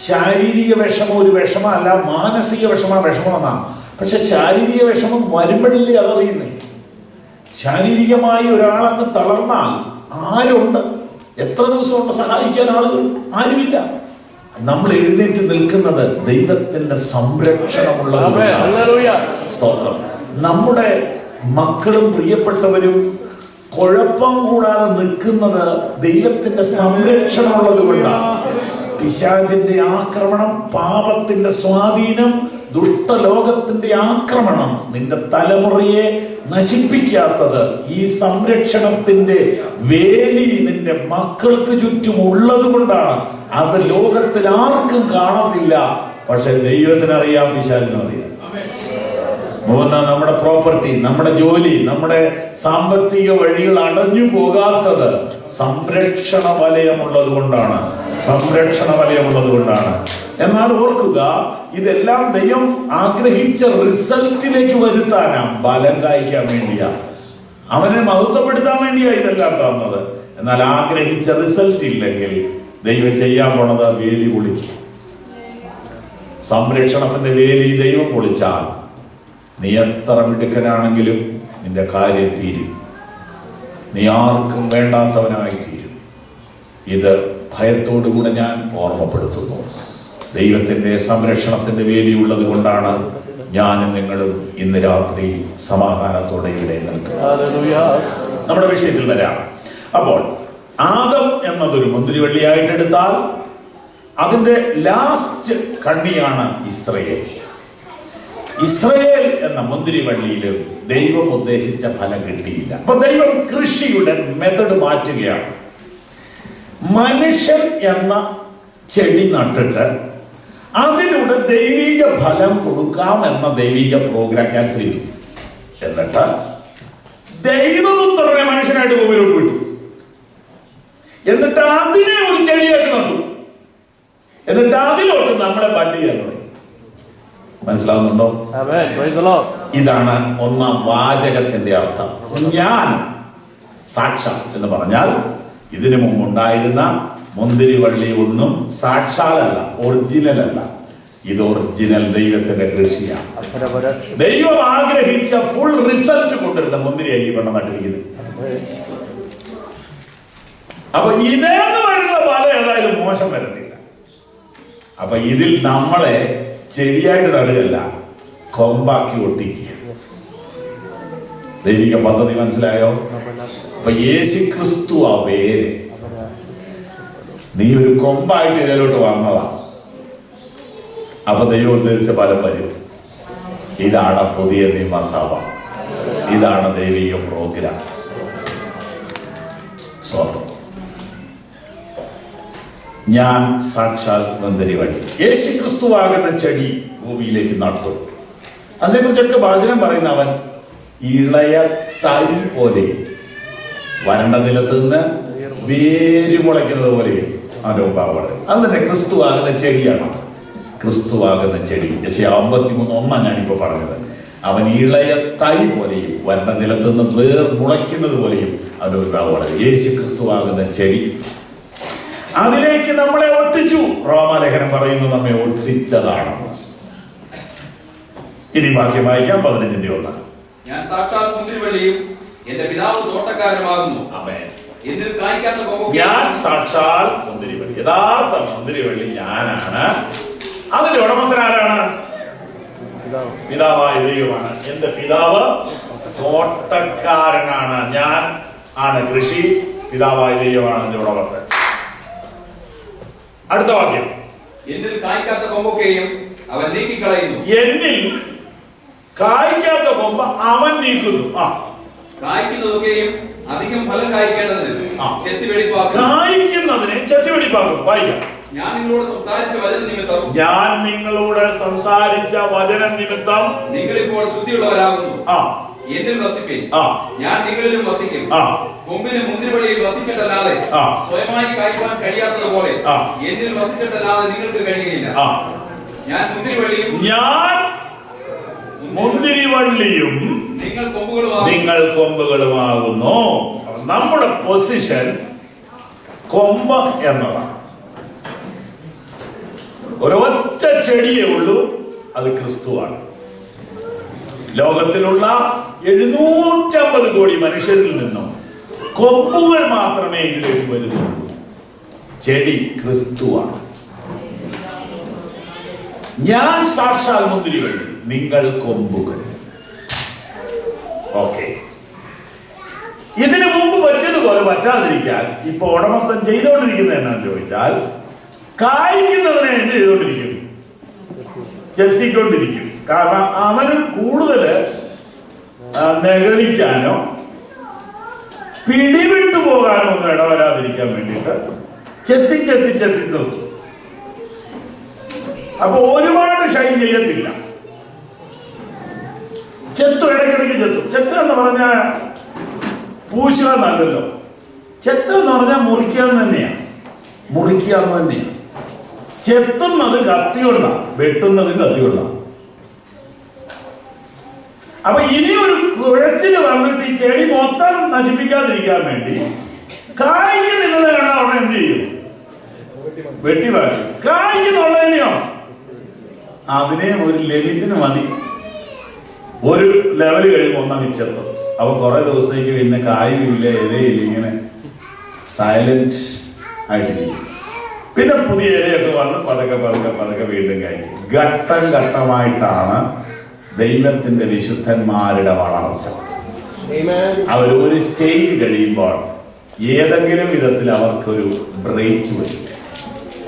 Speaker 1: ശാരീരിക വിഷമം ഒരു വിഷമമല്ല, മാനസിക വിഷമമെന്നാണ്. പക്ഷെ ശാരീരിക വിഷമം വരുമ്പോഴല്ലേ അതറിയുന്നേ. ശാരീരികമായി ഒരാളങ്ങ് തളർന്നാൽ ആരുണ്ട്? എത്ര ദിവസം കൊണ്ട് സഹായിക്കാൻ ആളുകൾ? ആരുമില്ല. നമ്മൾ എഴുന്നേറ്റ് നിൽക്കുന്നത് ദൈവത്തിന്റെ സംരക്ഷണമുള്ളത്. സ്തോത്രം. നമ്മുടെ മക്കളും പ്രിയപ്പെട്ടവരും കുഴപ്പം കൂടാതെ നിൽക്കുന്നത് ദൈവത്തിന്റെ സംരക്ഷണമുള്ളത് കൊണ്ടാണ്. പിശാചിന്റെ ആക്രമണം, പാപത്തിന്റെ സ്വാധീനം, ദുഷ്ടലോകത്തിന്റെ ആക്രമണം നിന്റെ തലമുറയെ നശിപ്പിക്കാത്തത് ഈ സംരക്ഷണത്തിന്റെ വേലി നിന്റെ മക്കൾക്ക് ചുറ്റും ഉള്ളത് കൊണ്ടാണ്. അത് ലോകത്തിൽ ആർക്കും കാണത്തില്ല, പക്ഷെ ദൈവത്തിനറിയാം, പിശാചിനറിയാം. 3 നമ്മുടെ പ്രോപ്പർട്ടി, നമ്മുടെ ജോലി, നമ്മുടെ സാമ്പത്തിക വഴികൾ അടഞ്ഞു പോകാത്തത് സംരക്ഷണ വലയമുള്ളത് കൊണ്ടാണ്. എന്നാൽ ഓർക്കുക, ഇതെല്ലാം ദൈവം ആഗ്രഹിച്ച റിസൾട്ടിലേക്ക് വരുത്താനാ, ബലം കായ്ക്കാൻ വേണ്ടിയാ, അവനെ മഹത്വപ്പെടുത്താൻ വേണ്ടിയാ ഇതെല്ലാം തന്നത്. എന്നാൽ ആഗ്രഹിച്ച റിസൾട്ട് ഇല്ലെങ്കിൽ ദൈവം ചെയ്യാൻ പോണത് വേലി പൊളിക്കും. സംരക്ഷണത്തിന്റെ വേലി ദൈവം പൊളിച്ചാൽ നീ എത്ര മിടുക്കനാണെങ്കിലും നിന്റെ കാര്യം തീരും. നീ ആർക്കും വേണ്ടാത്തവനായി തീരും. ഇത് ഭയത്തോടുകൂടെ ഞാൻ ഓർമ്മപ്പെടുത്തുന്നു. ദൈവത്തിന്റെ സംരക്ഷണത്തിന്റെ വേലിയുള്ളത് കൊണ്ടാണ് ഞാനും നിങ്ങളും ഇന്ന് രാത്രി സമാധാനത്തോടെ ഇവിടെ നിൽക്കുന്നത്. നമ്മുടെ വിഷയത്തിൽ വരാം. അപ്പോൾ ആദം എന്നതൊരു മുന്തിരിവള്ളിയായിട്ട് എടുത്താൽ അതിന്റെ ലാസ്റ്റ് കണ്ണിയാണ് ഇസ്രയേൽ. ഇസ്രയേൽ എന്ന മുന്തിരിവള്ളിയിൽ ദൈവം ഉദ്ദേശിച്ച ഫലം കിട്ടിയില്ല. അപ്പൊ ദൈവം കൃഷിയുടെ മെത്തഡ് മാറ്റുകയാണ്. മനുഷ്യൻ എന്ന ചെടി നട്ടിട്ട് അതിലൂടെ ദൈവിക ഫലം കൊടുക്കാം എന്ന ദൈവിക പ്രോഗ്രാം ക്യാൻസൽ ചെയ്തു. എന്നിട്ട് ദൈവപുത്രനെ മനുഷ്യനായിട്ട് ഭൂമിയിലോട്ട് വിട്ടു. എന്നിട്ട് അതിനെ ഒരു ചെടിയായിട്ട് നട്ടു. എന്നിട്ട് അതിലോട്ട് നമ്മളെ ബഡ് ചെയ്യാൻ തുടങ്ങി. മനസ്സിലാവുന്നുണ്ടോ? ഇതാണ് ഒന്നാം വാചകത്തിന്റെ അർത്ഥം. ഞാൻ സാക്ഷാൽ എന്ന് പറഞ്ഞാൽ ഇതിനു മുമ്പുണ്ടായിരുന്ന മുന്തിരിവള്ളി ഒന്നും സാക്ഷാലല്ല, ഒറിജിനൽ അല്ല. ഇത് ഒറിജിനൽ ദൈവത്തിന്റെ കൃഷിയാണ്. ദൈവം ആഗ്രഹിച്ച ഫുൾ റിസൾട്ട് കൊണ്ടിരുന്ന മുന്തിരിയായി ഈ പെണ്ണ നട്ടിരിക്കുന്നത്. അപ്പൊ ഇതേന്ന് വരുന്ന ഫലം ഏതായാലും മോശം വരുന്നില്ല. അപ്പൊ ഇതിൽ നമ്മളെ ചെടിയായിട്ട് നടുകയല്ല, കൊമ്പാക്കി ഒട്ടിക്കുക. ദൈവിക പദ്ധതി മനസ്സിലായോ? അപ്പൊ യേശുക്രിസ്തു ആ പേര്. നീ ഒരു കൊമ്പായിട്ട് ഇതിലോട്ട് വന്നതാ. അപ്പൊ ദൈവം ഉദ്ദേശിച്ച ഫലം വരും. ഇതാണ് പുതിയ നിയമസഭ. ഇതാണ് ദൈവിക പ്രോഗ്രാം. ഞാൻ സാക്ഷാൽ മുന്തിരിവള്ളി, യേശുക്രിസ്തുവാകുന്ന ചെടി ഭൂമിയിലേക്ക് നട്ടു. അതിനെക്കുറിച്ചൊക്കെ വചനം പറയുന്ന അവൻ ഇളയ തൈ പോലെ വരണ്ട നിലത്ത് നിന്ന് വേര് മുളയ്ക്കുന്നത് പോലെ അനുഭവമാണ്. അത് തന്നെ ക്രിസ്തുവാകുന്ന ചെടിയാണ്. ക്രിസ്തുവാകുന്ന ചെടി യെശയ്യാ 53:1 ഞാനിപ്പോ പറഞ്ഞത്. അവൻ ഇളയ തൈ പോലെയും വരണ്ട നിലത്ത് നിന്ന് വേർ മുളയ്ക്കുന്നത് പോലെയും അനുഭവമാണ്. യേശു ക്രിസ്തുവാകുന്ന ചെടി. അതിലേക്ക് നമ്മളെ ഒട്ടിച്ചു. റോമാലേഖനം പറയുന്നു നമ്മെ ഒട്ടിച്ചതാണ്. ഇനി വാക്യം വായിക്കാം. 15:1.
Speaker 2: ഞാൻ സാക്ഷാൽ മുന്തിരിവള്ളിയും എന്റെ പിതാവ് തോട്ടക്കാരനുമാകുന്നു.
Speaker 1: ആമേൻ.
Speaker 2: എന്നിൽ കായ്ക്കാത്ത കൊമ്പൊക്കെ
Speaker 1: ഞാൻ സാക്ഷാൽ മുന്തിരിവള്ളി, യഥാർത്ഥ മുന്തിരിവള്ളി ഞാനാണ്. അതിന്റെ ഉടമസ്ഥൻ ആരാണ്? പിതാവായ ദൈവമാണ്. എന്റെ പിതാവ് തോട്ടക്കാരനാണ്. ഞാൻ ആണ് കൃഷി, പിതാവായ ദൈവമാണ് എന്റെ ഉടമസ്ഥൻ. അടുത്ത വാക്യം.
Speaker 2: എന്നിൽ കായ്ക്കാത്ത കൊമ്പൊക്കെയും അവൻ നീക്കിക്കളയുന്നു.
Speaker 1: എന്നിൽ കായ്ക്കാത്ത കൊമ്പ് അവൻ നീക്കുന്നു.
Speaker 2: കായ്ക്കുന്നതൊക്കെയും അധികം ഫലം കായ്ക്കേണ്ടതിന് ചെത്തിവെടിപ്പാക്കും.
Speaker 1: കായ്ക്കുന്നതിനെ ചെത്തിവെടിപ്പാക്കും. വായിക്കാം.
Speaker 2: ഞാൻ നിങ്ങളോട് സംസാരിച്ച വചനം നിമിത്തം നിങ്ങളിപ്പോൾ ശുദ്ധിയുള്ളവരാകുന്നു. എന്നിൽ വസിപ്പീൻ, ഞാൻ നിങ്ങളിലും വസിക്കും. കൊമ്പിന് മുന്തിരിവള്ളിയിൽ വസിച്ചിട്ടല്ലാതെ സ്വയമായി കായ്പാൻ കഴിയാത്തതുപോലെ എന്നിൽ വസിച്ചിട്ടല്ലാതെ നിങ്ങൾക്ക് കഴിയുകയില്ല. ഞാൻ മുന്തിരിവള്ളിയും നിങ്ങൾ കൊമ്പുകളുമാകുന്നു. നമ്മുടെ പൊസിഷൻ കൊമ്പ് എന്നതാണ്. ഒരൊറ്റ ചെടിയേ ഉള്ളൂ, അത് ക്രിസ്തുവാണ്. ലോകത്തിലുള്ള 750 കോടി മനുഷ്യരിൽ നിന്നും കൊമ്പുകൾ മാത്രമേ ഇതിലേക്ക് വരുന്നുള്ളൂ. ചെടി ക്രിസ്തുവാണ്. ഞാൻ സാക്ഷാൽ മുന്തിരിവള്ളി, നിങ്ങൾ കൊമ്പുകൾ. ഓക്കെ. ഇതിനു മുമ്പ് പറ്റിയതുപോലെ പറ്റാതിരിക്കാൻ ഇപ്പൊ ഉടമസ്ഥൻ ചെയ്തുകൊണ്ടിരിക്കുന്നത് എന്നാന്ന് ചോദിച്ചാൽ, കായ്ക്കുന്നതിനെ എന്ത് ചെയ്തുകൊണ്ടിരിക്കും? ചെത്തിക്കൊണ്ടിരിക്കും. കാരണം അവന് കൂടുതൽ നെഗളിക്കാനോ പിടിവിട്ടു പോകാനോ ഒന്നും ഇടവരാതിരിക്കാൻ വേണ്ടിയിട്ട് ചെത്തി ചെത്തി ചെത്തി നിർത്തും. അപ്പൊ ഒരുപാട് ഷൈൻ ചെയ്യത്തില്ല. ചെത്തു, ഇടയ്ക്കിടയ്ക്ക് ചെത്തും. ചെത്ത് എന്ന് പറഞ്ഞാൽ പൂശുക എന്നല്ലല്ലോ. ചെത്ത് എന്ന് പറഞ്ഞാൽ മുറിക്കുക തന്നെയാണ്. മുറിക്കുക എന്ന് തന്നെയാണ്. ചെത്തുന്നത് കത്തി കൊണ്ടാണ്, വെട്ടുന്നത് കത്തി കൊണ്ടാണ്. അപ്പൊ ഇനി ഒരു കുഴച്ചില് വന്നിട്ട് ഈ ചെടി മൊത്തം നശിപ്പിക്കാതിരിക്കാൻ വേണ്ടി കായ്ക്ക് നിന്നത് കണ്ട അവിടെ എന്ത് ചെയ്യും? വെട്ടി മാറ്റും. കായ്ക്കുന്നുള്ളതിനെയോ
Speaker 3: അതിനെ ഒരു ലിമിറ്റിന് മതി. ഒരു ലെവൽ കഴിയുമ്പോൾ ഒന്നങ്ങ് ചെത്തും. അപ്പൊ കുറെ ദിവസത്തേക്ക് പിന്നെ കായുമില്ല, ഇലയില്ല, ഇങ്ങനെ സൈലന്റ് ആയിട്ടിരിക്കും. പിന്നെ പുതിയ ഇലയൊക്കെ വന്ന് പതുക്കെ പതുക്കെ പതുക്കെ വീണ്ടും കഴിക്കും. ഘട്ടം ഘട്ടമായിട്ടാണ് ദൈവത്തിന്റെ വിശുദ്ധന്മാരുടെ വളർച്ച. അവർ ഒരു സ്റ്റേജ് കഴിയുമ്പോൾ ഏതെങ്കിലും വിധത്തിൽ അവർക്കൊരു ബ്രേക്ക് വരും.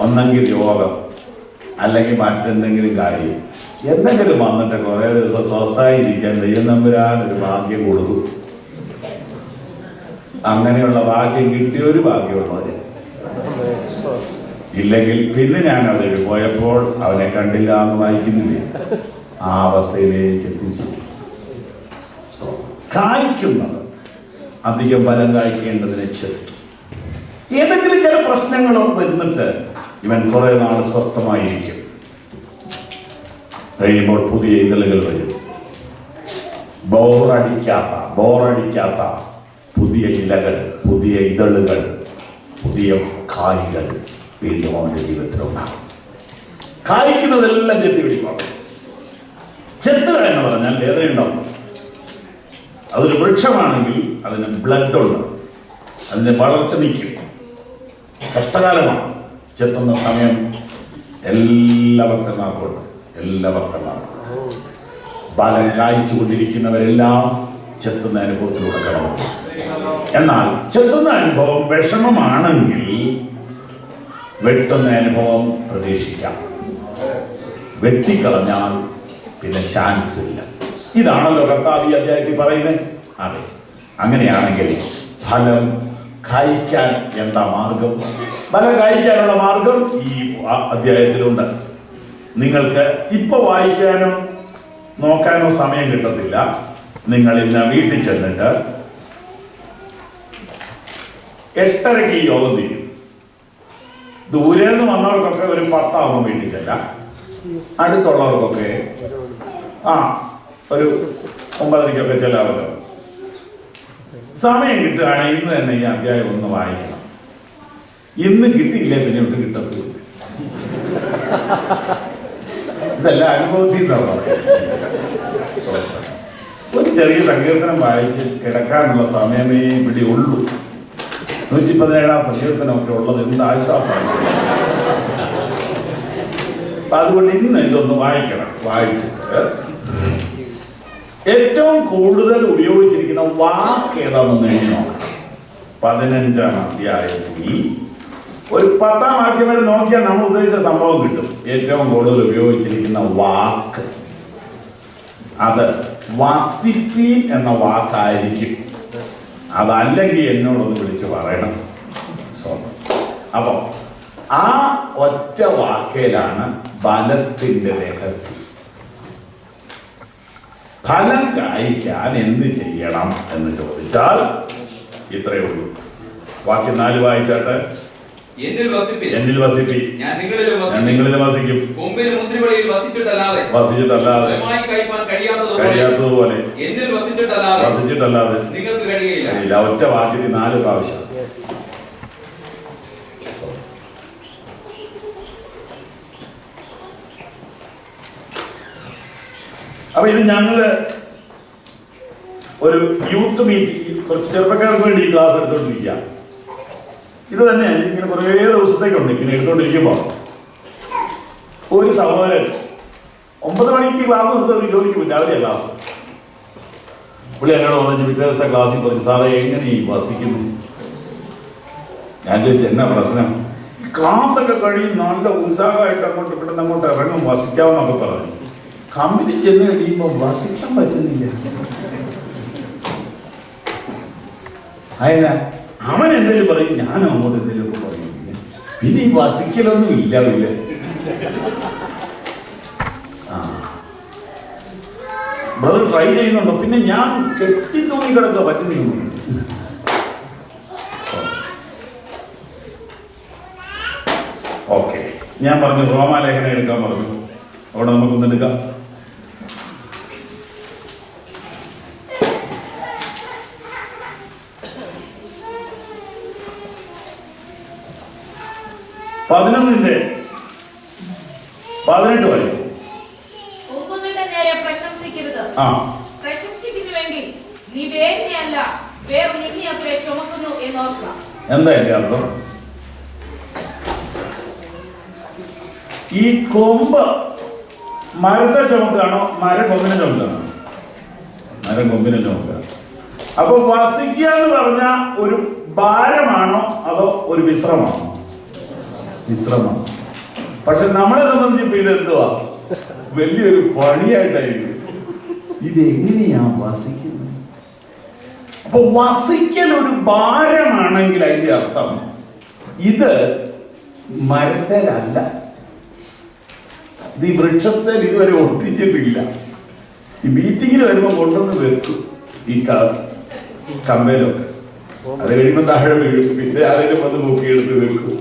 Speaker 3: ഒന്നെങ്കിൽ രോഗം, അല്ലെങ്കിൽ മറ്റെന്തെങ്കിലും കാര്യം, എന്തെങ്കിലും വന്നിട്ട് കുറെ ദിവസം സ്വസ്ഥായിരിക്കാൻ ദൈവം തമ്പുരാൻ ഒരു ഭാഗ്യം കൊടുത്തു. അങ്ങനെയുള്ള ഭാഗ്യം കിട്ടിയൊരു ഭാഗ്യമുള്ളവര്. ഇല്ലെങ്കിൽ പിന്നെ ഞാൻ അതിൽ പോയപ്പോൾ അവനെ കണ്ടില്ല എന്ന് വായിക്കുന്നില്ലേ, ആ അവസ്ഥയിലേക്ക് എത്തിച്ചു. കായ്ക്കുന്നത് അധികം ഫലം കായ്ക്കേണ്ടതിനെ ചെറുത്തു. ഏതെങ്കിലും ചില പ്രശ്നങ്ങളോ വരുന്നിട്ട് ഇവൻ കുറെ നാൾ സ്വസ്ഥമായിരിക്കും. കഴിയുമ്പോൾ പുതിയ ഇതളുകൾ വരും. ബോറടിക്കാത്ത പുതിയ ഇലകൾ, പുതിയ ഇതളുകൾ, പുതിയ കായ്കൾ വീണ്ടും അവന്റെ ജീവിതത്തിലുണ്ടാകും. കായ്ക്കുന്നതെല്ലാം ചെത്തി പിടിക്കണം. ചെത്തുക എന്ന് പറഞ്ഞാൽ വേദനയുണ്ടാവും. അതൊരു വൃക്ഷമാണെങ്കിൽ അതിന് ബ്ലഡ് ഉണ്ട്, അതിന്റെ വളർച്ച നിൽക്കും. കഷ്ടകാലമാണ് ചെത്തുന്ന സമയം. എല്ലാ ഭക്തന്മാർക്കുണ്ട്, എല്ലാ ഭക്തന്മാർക്കും. ബലം കായ്ച്ചു കൊണ്ടിരിക്കുന്നവരെല്ലാം ചെത്തുന്ന അനുഭവത്തിലൂടെ കടന്നു. എന്നാൽ ചെത്തുന്ന അനുഭവം വിഷമമാണെങ്കിൽ വെട്ടുന്ന അനുഭവം പ്രതീക്ഷിക്കാം. വെട്ടിക്കളഞ്ഞാൽ പിന്നെ ചാൻസ് ഇല്ല. ഇതാണല്ലോ കർത്താവ് ഈ അധ്യായത്തിൽ പറയുന്നത്. അതെ, അങ്ങനെയാണെങ്കിൽ ഫലം കായ്ക്കാൻ എന്താ മാർഗം? ഫലം കായ്ക്കാനുള്ള മാർഗം ഈ അധ്യായത്തിലുണ്ട്. നിങ്ങൾക്ക് ഇപ്പൊ വായിക്കാനോ നോക്കാനോ സമയം കിട്ടത്തില്ല. നിങ്ങൾ ഇന്ന് വീട്ടിൽ ചെന്നിട്ട് 8:30 ഈ യോഗം തീരും. ദൂരെ നിന്ന് വന്നവർക്കൊക്കെ ഒരു 10 ആവുമ്പോൾ വീട്ടിൽ ചെല്ലാം. അടുത്തുള്ളവർക്കൊക്കെ ഒരു 9:30 ചെല്ലാമല്ലോ. സമയം കിട്ടുകയാണെങ്കിൽ ഇന്ന് തന്നെ ഈ അധ്യായം ഒന്ന് വായിക്കണം. ഇന്ന് കിട്ടിയില്ലേ പിന്നെ ഒട്ട് കിട്ടത്തില്ല. ഇതെല്ലാം അനുഭവത്തിൽ നിന്നാണ് പറയുന്നത്. ഒരു ചെറിയ സങ്കീർത്തനം വായിച്ച് കിടക്കാനുള്ള സമയമേ ഇവിടെ ഉള്ളൂ. 117 സങ്കീർത്തനമൊക്കെ ഉള്ളത് എന്ത് ആശ്വാസമാണ്. അതുകൊണ്ട് ഇന്ന് ഇതൊന്ന് വായിക്കണം. വായിച്ചിട്ട് ഏറ്റവും കൂടുതൽ ഉപയോഗിച്ചിരിക്കുന്ന വാക്ക് ഏതാണെന്ന് എഴുതി നോക്കണം. 15-ാം അധ്യായത്തിൽ ഒരു 10-ാം വാക്യം വരെ നോക്കിയാൽ നമ്മൾ ഉദ്ദേശിച്ച സംഭവം കിട്ടും. ഏറ്റവും കൂടുതൽ ഉപയോഗിച്ചിരിക്കുന്ന വാക്ക് അത് വസിപ്പീൻ എന്ന വാക്കായിരിക്കും. അതല്ലെങ്കിൽ എന്നോടൊന്ന് വിളിച്ച് പറയണം. അപ്പൊ ആ ഒറ്റ വാക്കയിലാണ് ബലത്തിന്റെ രഹസ്യം. ഫലം കായ്ക്കാൻ എന്ത് ചെയ്യണം എന്ന് ചോദിച്ചാൽ ഇത്രയേ ഉള്ളൂ. വാക്യം 4 വായിച്ചാട്ടെ.
Speaker 2: എന്നിൽ
Speaker 3: വസിപ്പി,
Speaker 2: ഞാൻ
Speaker 3: നിങ്ങളിലും വസിക്കും.
Speaker 2: കൊമ്പിൽ മുന്തിരിവള്ളിയിൽ വസിച്ചിട്ടല്ലാതെ
Speaker 3: കഴിയാത്തതുപോലെ
Speaker 2: എന്നിൽ വസിച്ചിട്ടല്ലാതെ നിങ്ങൾക്ക് കഴിയില്ല.
Speaker 3: ഒറ്റ വാക്യത്തിൽ 4 പ്രാവശ്യം. അപ്പൊ ഇത് ഞങ്ങള് ഒരു യൂത്ത് മീറ്റിംഗ് കുറച്ച് ചെറുപ്പക്കാർക്ക് വേണ്ടി ഈ ക്ലാസ് എടുത്തോണ്ടിരിക്കുക. ഇത് തന്നെ ഇങ്ങനെ കുറേ ദിവസത്തേക്കുണ്ട്. ഇങ്ങനെ എടുത്തോണ്ടിരിക്കുമ്പോ ഒരു സഹോദരൻ 9 മണിക്ക് ക്ലാസ് എടുത്ത് ഒരു ജോലിക്ക് പോയി. രാവിലെ ക്ലാസ്. പുള്ളി എന്നോട് വന്നിട്ട് പിറ്റേ ദിവസത്തെ ക്ലാസ്സിൽ പറഞ്ഞു, സാറേ എങ്ങനെ ഈ വസിക്കുന്നു? ഞാൻ ചോദിച്ചു എന്നാ പ്രശ്നം? ക്ലാസ് ഒക്കെ കഴിഞ്ഞ് നല്ല ഉത്സാഹമായിട്ട് അങ്ങോട്ട് ഇവിടുന്ന് അങ്ങോട്ട് ഇറങ്ങും, വസിക്കാമെന്നൊക്കെ പറഞ്ഞു. കമ്പനി ചെന്ന് കഴിയുമ്പോൾ വസിക്കാൻ പറ്റുന്നില്ല. അതിനാ അവൻ എന്തെങ്കിലും പറയും, ഞാനും അങ്ങോട്ട് എന്തെങ്കിലും ഒക്കെ പറയും. പിന്നെ ഈ വസിക്കലൊന്നും ഇല്ല. ബ്രദർ ട്രൈ ചെയ്യുന്നുണ്ടോ? പിന്നെ ഞാൻ കെട്ടി തൂങ്ങി കിടക്കുക, പറ്റുന്നില്ല. ഓക്കെ, ഞാൻ പറഞ്ഞു റോമാലേഖനം എടുക്കാൻ പറഞ്ഞു. അവിടെ നമുക്കൊന്ന് എടുക്കാം. (11:18) വായിച്ചു.
Speaker 4: പ്രശംസിക്കുന്നുവെങ്കിൽ നീ വേരിനെയല്ല വേറെ നിന്നെ അത്രേ ചുമക്കുന്നു എന്നോർക്കുക.
Speaker 3: എന്താ എന്റെ അർത്ഥം? ഈ കൊമ്പ് മരത്തെ ചുമക്കുകയാണോ മരം കൊമ്പിനെ ചുമക്കുകയാണോ? മരം കൊമ്പിനെ ചുമക്കുക. അപ്പൊ വസിക്കുക എന്ന് പറഞ്ഞ ഒരു ഭാരമാണോ അതോ ഒരു വിശ്രമമാണോ? വിശ്രമം. പക്ഷെ നമ്മളെ സംബന്ധിച്ച് ഇത് എന്തുവാ? വലിയൊരു പണിയായിട്ടായിരിക്കും. ഇതെങ്ങനെയാ വസിക്കുന്നത്? അപ്പൊ വസിക്കൽ ഒരു ഭാരമാണെങ്കിൽ അതിന്റെ അർത്ഥം ഇത് മരത്തേലല്ല, ഇത് ഈ വൃക്ഷത്തിൽ ഇതുവരെ ഒട്ടിച്ചിട്ടില്ല. ഈ മീറ്റിങ്ങിന് വരുമ്പോൾ കൊണ്ടുവന്ന് വെക്കും ഈ കമ്പയിലൊക്കെ. അത് കഴിയുമ്പോൾ താഴെ വീഴും. പിന്നെ ആരെങ്കിലും വന്ന് നോക്കിയെടുത്ത് വെക്കും.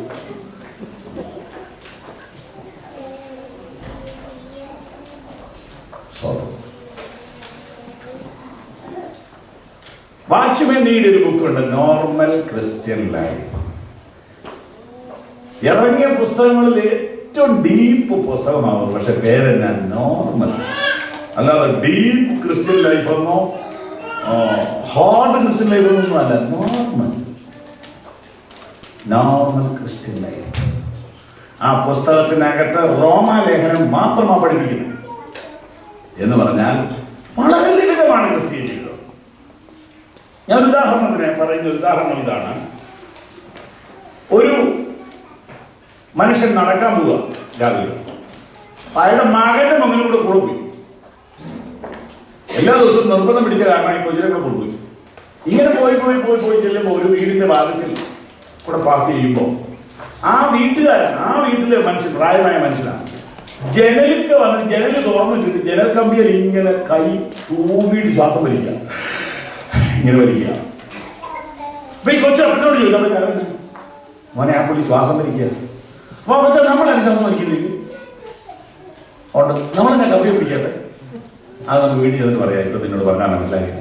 Speaker 3: വാച്ച്മാൻ നീഡ് ഒരു ബുക്കുണ്ട്, നോർമൽ ക്രിസ്ത്യൻ ലൈഫ്. ഇറങ്ങിയ പുസ്തകങ്ങളിൽ ഏറ്റവും ഡീപ്പ് പുസ്തകമാവും. പക്ഷെ പേരെന്നാ? നോർമൽ. അല്ലാതെ ഡീപ്പ് ക്രിസ്ത്യൻ ലൈഫ് എന്നോ ഹാർഡ് ക്രിസ്ത്യൻ ലൈഫ് എന്നൊന്നും അല്ല. Normal Christian life. ആ പുസ്തകത്തിനകത്ത് റോമാലേഖനം മാത്രമാണ് പഠിപ്പിക്കുന്നത്. എന്ന് പറഞ്ഞാൽ വളരെ ലളിതമാണ് ക്രിസ്ത്യൻ ജീവിതം. ഞാൻ ഉദാഹരണത്തിന് പറയുന്ന ഉദാഹരണം ഇതാണ്. ഒരു മനുഷ്യൻ നടക്കാൻ പോവുക രാവിലെ. അയാളുടെ മകന്റെ മകനും കൂടെ കൂടെ പോയി. എല്ലാ ദിവസവും നിർബന്ധം പിടിച്ച കാരണം കൊച്ചിലൊക്കെ കൊണ്ടുപോയി. ഇങ്ങനെ പോയി പോയി പോയി പോയി ചെല്ലുമ്പോൾ ഒരു വീടിന്റെ വാതിൽക്കൽ കൂടെ പാസ് ചെയ്യുമ്പോൾ ആ വീട്ടുകാരൻ, ആ വീട്ടിലെ മനുഷ്യൻ, പ്രായമായ മനുഷ്യനാണ്, ജനലിക്ക് വന്ന് ജനൽ തുറന്നിട്ടിട്ട് ജനൽ കമ്പിയിൽ ഇങ്ങനെ കൈ തൂങ്ങിയിട്ട് ശ്വാസം വലിക്കുക, ഇങ്ങനെ വലിക്കുക. അപ്പൊ ഈ കൊച്ചു അപ്പനോട് ചോദിക്കാം, അപ്പൊ അതന്നെ മോനെ ആ പുള്ളി ശ്വാസം വലിക്കുക. അപ്പൊ അപ്പോഴത്തെ നമ്മളാണ് ശ്വാസം വലിക്കുന്നില്ല ഉണ്ട്, നമ്മളെന്നെ കമ്പിയെ പിടിക്കാതെ. അത് നമുക്ക് വീട്ടിൽ ചെന്നിട്ട് പറയാം. ഇപ്പൊ നിന്നോട് പറഞ്ഞാൽ മനസ്സിലാക്കി.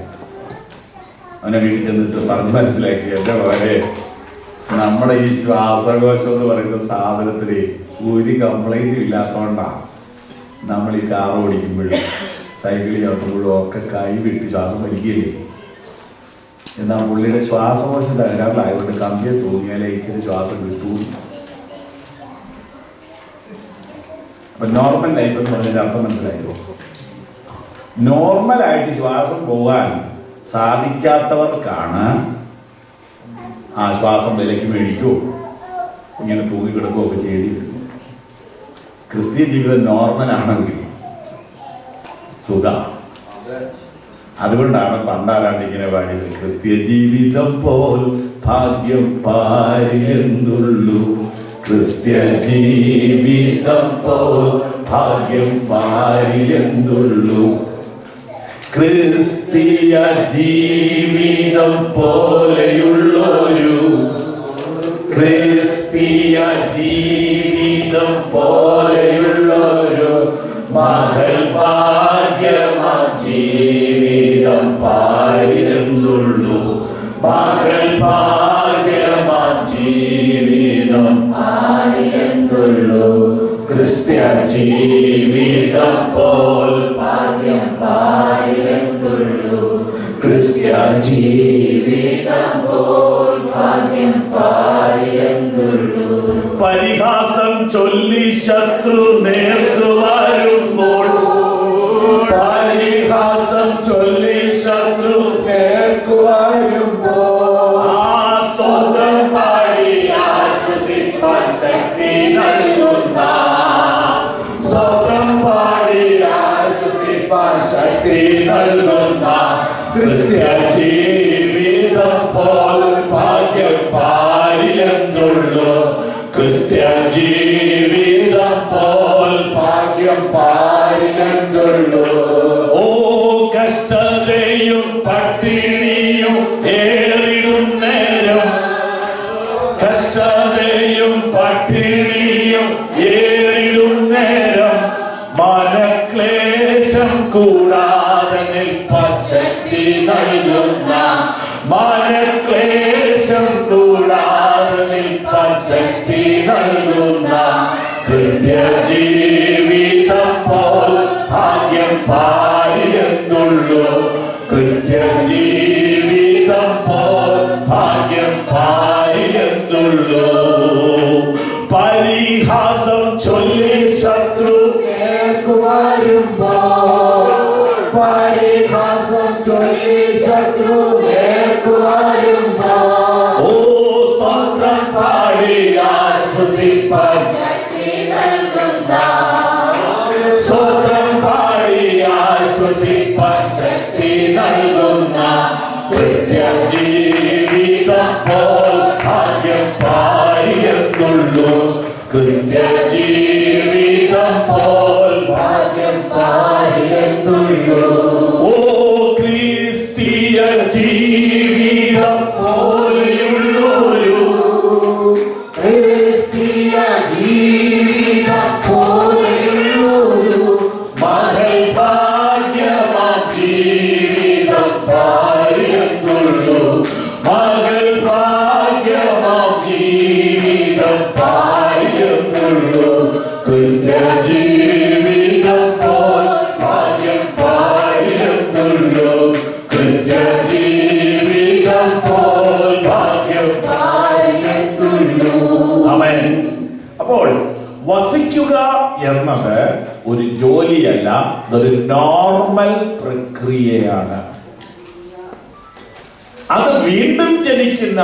Speaker 3: അവനെ വീട്ടിൽ ചെന്നിട്ട് പറഞ്ഞ് മനസ്സിലാക്കി, എന്റെ വളരെ നമ്മുടെ ഈ ശ്വാസകോശം എന്ന് പറയുന്ന സാധനത്തിന് ഒരു കംപ്ലൈന്റും ഇല്ലാത്തതുകൊണ്ടാണ് നമ്മൾ ഈ കാർ ഓടിക്കുമ്പോഴും സൈക്കിൾ ചവിട്ടുമ്പോഴും ഒക്കെ കൈ വിട്ട് ശ്വാസം വലിക്കുകയില്ലേ. എന്നാൽ പുള്ളിയുടെ ശ്വാസകോശം തകരാറിലായതുകൊണ്ട് കമ്പിയെ തൂങ്ങിയാലേ ഇച്ചിരി ശ്വാസം കിട്ടൂ. അപ്പൊ നോർമൽ ലൈഫ് എന്ന് പറഞ്ഞതിന്റെ അർത്ഥം മനസ്സിലായോ? നോർമലായിട്ട് ശ്വാസം പോകാൻ സാധിക്കാത്തവർക്കാണ് ആ ശ്വാസം വിലക്ക് മേടിക്കോ ഇങ്ങനെ തൂങ്ങിക്കിടക്കുകയോ ഒക്കെ ചെയ്യേണ്ടി വരും. ക്രിസ്ത്യൻ ജീവിതം നോർമൽ ആണെങ്കിൽ സുഖ. അതുകൊണ്ടാണ് പണ്ടാരാണ്ട് ഇങ്ങനെ പാടിയത്, ക്രിസ്ത്യ ജീവിതം പോൽ ഭാഗ്യം പാരിലെന്തുള്ളൂ, ക്രിസ്ത്യ ജീവിതം പോൽ ഭാഗ്യം പാരിലെന്തുള്ളൂ, ക്രിസ്തീയ ജീവിതം പോലെയുള്ളൊരു, ക്രിസ്തീയ ജീവിതം പോലെയുള്ളൊരു മഹൽ ഭാഗ്യമാ ജീവിതം പാരിലെന്തുള്ളൂ, മഹൽ ഭാഗ്യമാ ജീവിതം പാരിലെന്തുള്ളൂ, ക്രിസ്ത്യ ജീവിതം പോൽ ഭാഗ്യം പാരിലെന്തുള്ളൂ, ക്രിസ്ത്യ ജീവിതം പോൽ ഭാഗ്യം പാരിലെന്തുള്ളൂ. പരിഹാസം ചൊല്ലി ശത്രു നേർത്തു വരുമ്പോൾ, പരിഹാസം ചൊല്ലി ശത്രു നേർത്തു വരുമ്പോൾ, ആ സ്തോത്രം പാടി ആശ്വസിപ്പാൻ ശക്തി നൽകുന്ന, സ്തോത്രം പാടി ആശ്വസിപ്പാൻ ശക്തി നൽകുന്ന, ക്രിസ്ത്യ ജീവിതം പോൽ ഭാഗ്യം പാരിലെന്തുള്ളൂ, ക്രിസ്ത്യ ജീവിതം പോൽ ഭാഗ്യം പാരിലെന്തുള്ളൂ. ഓ കഷ്ടതയും പട്ടിണിയും ഏറിടും നേരം, കഷ്ടതയും പട്ടിണിയും ഏറിടും നേരം, മനക്ലേശം കൂടാതെ നിൽപ്പാൻ ശക്തി നൽകുന്ന, മനക്ലേശം കൂടാതെ നിൽപ്പാൻ ശക്തി നൽകുന്ന, ക്രിസ്ത്യ ജീവിതം പോൽ ഭാഗ്യം പാരിലെന്തുള്ളൂ,
Speaker 1: ക്രിസ്ത്യജീവിതം പോൽ ഭാഗ്യം പാരിയെന്നുള്ളൂ. ക്രിസ്ത്യജീവിതം പോൽ ഭാഗ്യം പാരിയെന്നുള്ളൂ. ഓ ക്രിസ്തീയ ജീവിതം പോലെയുള്ളൊരു ക്രിസ്തീയ ജീവിതം പോലെയുള്ളൊരു മഹൽ ഭാഗ്യമാം ജീവിതം പാരിയെന്നുള്ളൂ. മകൾ ഭാഗ്യമാം ജീവിതം പാരിയെന്നുള്ളൂ. ക്രിസ്ത്യ ജീവിതം പോൽ ഭാഗ്യം പാരിയെന്നുള്ളൂ. ക്രിസ്ത്യ ജീവിതം പോൽ ഭാഗ്യം പാരിയെന്നുള്ളൂ. ആമേൻ. അപ്പോൾ വസിക്കുക എന്നത് ഒരു ജോലിയല്ല, അതൊരു നോർമൽ പ്രക്രിയയാണ്. അത് വീണ്ടും ജനിക്കുന്ന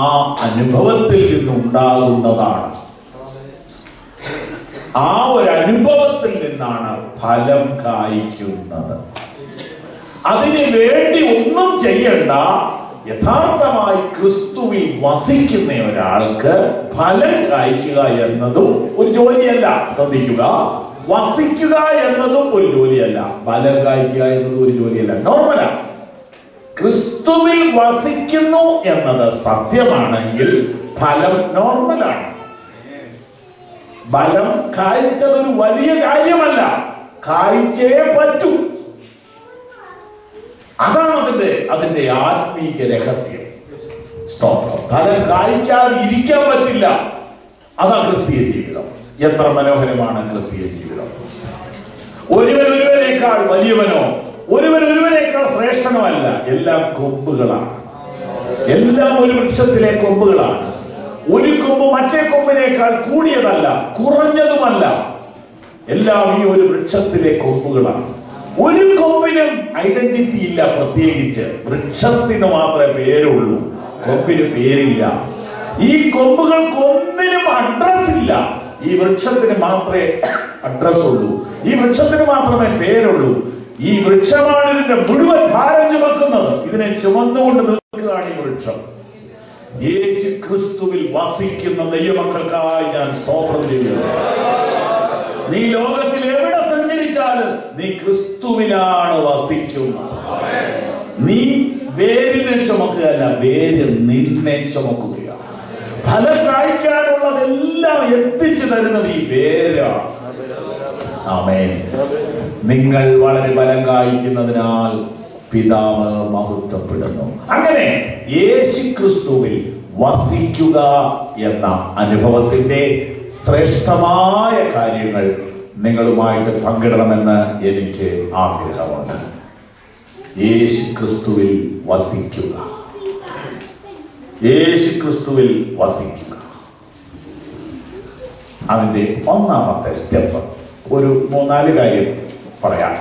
Speaker 1: ആ അനുഭവത്തിൽ നിന്നുണ്ടാകുന്നതാണ്. ആ ഒരു അനുഭവത്തിൽ നിന്നാണ് ഫലം കായ്ക്കുന്നത്. അതിനു വേണ്ടി ഒന്നും ചെയ്യണ്ട. യഥാർത്ഥമായി ക്രിസ്തുവിൽ വസിക്കുന്ന ഒരാൾക്ക് ഫലം കായ്ക്കുക എന്നതും ഒരു ജോലിയല്ല. ശ്രദ്ധിക്കുക, വസിക്കുക എന്നതും ഒരു ജോലിയല്ല, ഫലം കായ്ക്കുക എന്നതും ഒരു ജോലിയല്ല. നോർമലാ. ക്രിസ്തുവിൽ വസിക്കുന്നു എന്നത് സത്യമാണെങ്കിൽ ഫലം നോർമലാണ്. ഫലം കായ്ച്ചതൊരു വലിയ കാര്യമല്ല, കായ്ച്ചേ പറ്റൂ. അതാണ് അതിന്റെ ആത്മീക രഹസ്യം. സ്തോത്രം. ഫലം കായ്ക്കാതെ ഇരിക്കാൻ പറ്റില്ല. അതാ ക്രിസ്തീയ ജീവിതം. എത്ര മനോഹരമാണ് ക്രിസ്തീയ ജീവിതം. ഒരുവൻ ഒരുവനേക്കാൾ വലിയവനോ ഒരുവൻ ഒരുവനേക്കാൾ ശ്രേഷ്ഠനോ അല്ല. എല്ലാം കൊമ്പുകളാണ്. എല്ലാം ഒരു വൃക്ഷത്തിലെ കൊമ്പുകളാണ്. ഒരു കൊമ്പ് മറ്റേ കൊമ്പിനേക്കാൾ കൂടിയതല്ല, കുറഞ്ഞതുമല്ല. എല്ലാം ഈ ഒരു വൃക്ഷത്തിലെ കൊമ്പുകളാണ്. ഒരു കൊമ്പിനും ഐഡന്റിറ്റി ഇല്ല. പ്രത്യേകിച്ച് വൃക്ഷത്തിന് മാത്രമേ പേരുള്ളൂ, കൊമ്പിന് പേരില്ല. ഈ കൊമ്പുകൾക്ക് ഒന്നിനും അഡ്രസ് ഇല്ല. ഈ വൃക്ഷത്തിന് മാത്രമേ അഡ്രസ് ഉള്ളൂ. ഈ വൃക്ഷത്തിന് മാത്രമേ പേരുള്ളൂ. ഈ വൃക്ഷമാണ് ഇതിന്റെ മുഴുവൻ ഭാരം ചുമക്കുന്നത്. ഇതിനെ ചുമന്നുകൊണ്ട് നിൽക്കുകയാണ് ഈ വൃക്ഷം. യേശു ക്രിസ്തുവിൽ വസിക്കുന്ന ദൈവമക്കൾക്കായി ഞാൻ സ്തോത്രം ചെയ്യുന്നു. നീ ലോകത്തിൽ എവിടെ സഞ്ചരിച്ചാലും നീ ക്രിസ്തുവിലാണ് വസിക്കുന്നത്. നീ വേരിനെ ചുമക്കുകയല്ല, വേര് നിന്നെ ചുമക്കുകയാണ്. ഫലം കായ്ക്കാനുള്ളതെല്ലാം എത്തിച്ചു തരുന്നത് ഈ വേരാണ്. ആമേൻ. നിങ്ങൾ വളരെ ഫലം കായ്ക്കുന്നതിനാൽ പിതാവ് മഹത്വപ്പെടുന്നു. അങ്ങനെ യേശു ക്രിസ്തുവിൽ വസിക്കുക എന്ന അനുഭവത്തിന്റെ ശ്രേഷ്ഠമായ കാര്യങ്ങൾ നിങ്ങളുമായിട്ട് പങ്കിടണമെന്ന് എനിക്ക് ആഗ്രഹമുണ്ട്. യേശു ക്രിസ്തുവിൽ വസിക്കുക. യേശു ക്രിസ്തുവിൽ വസിക്കുക. അതിന്റെ ഒന്നാമത്തെ സ്റ്റെപ്പ് ഒരു 3-4 കാര്യം പറയാം.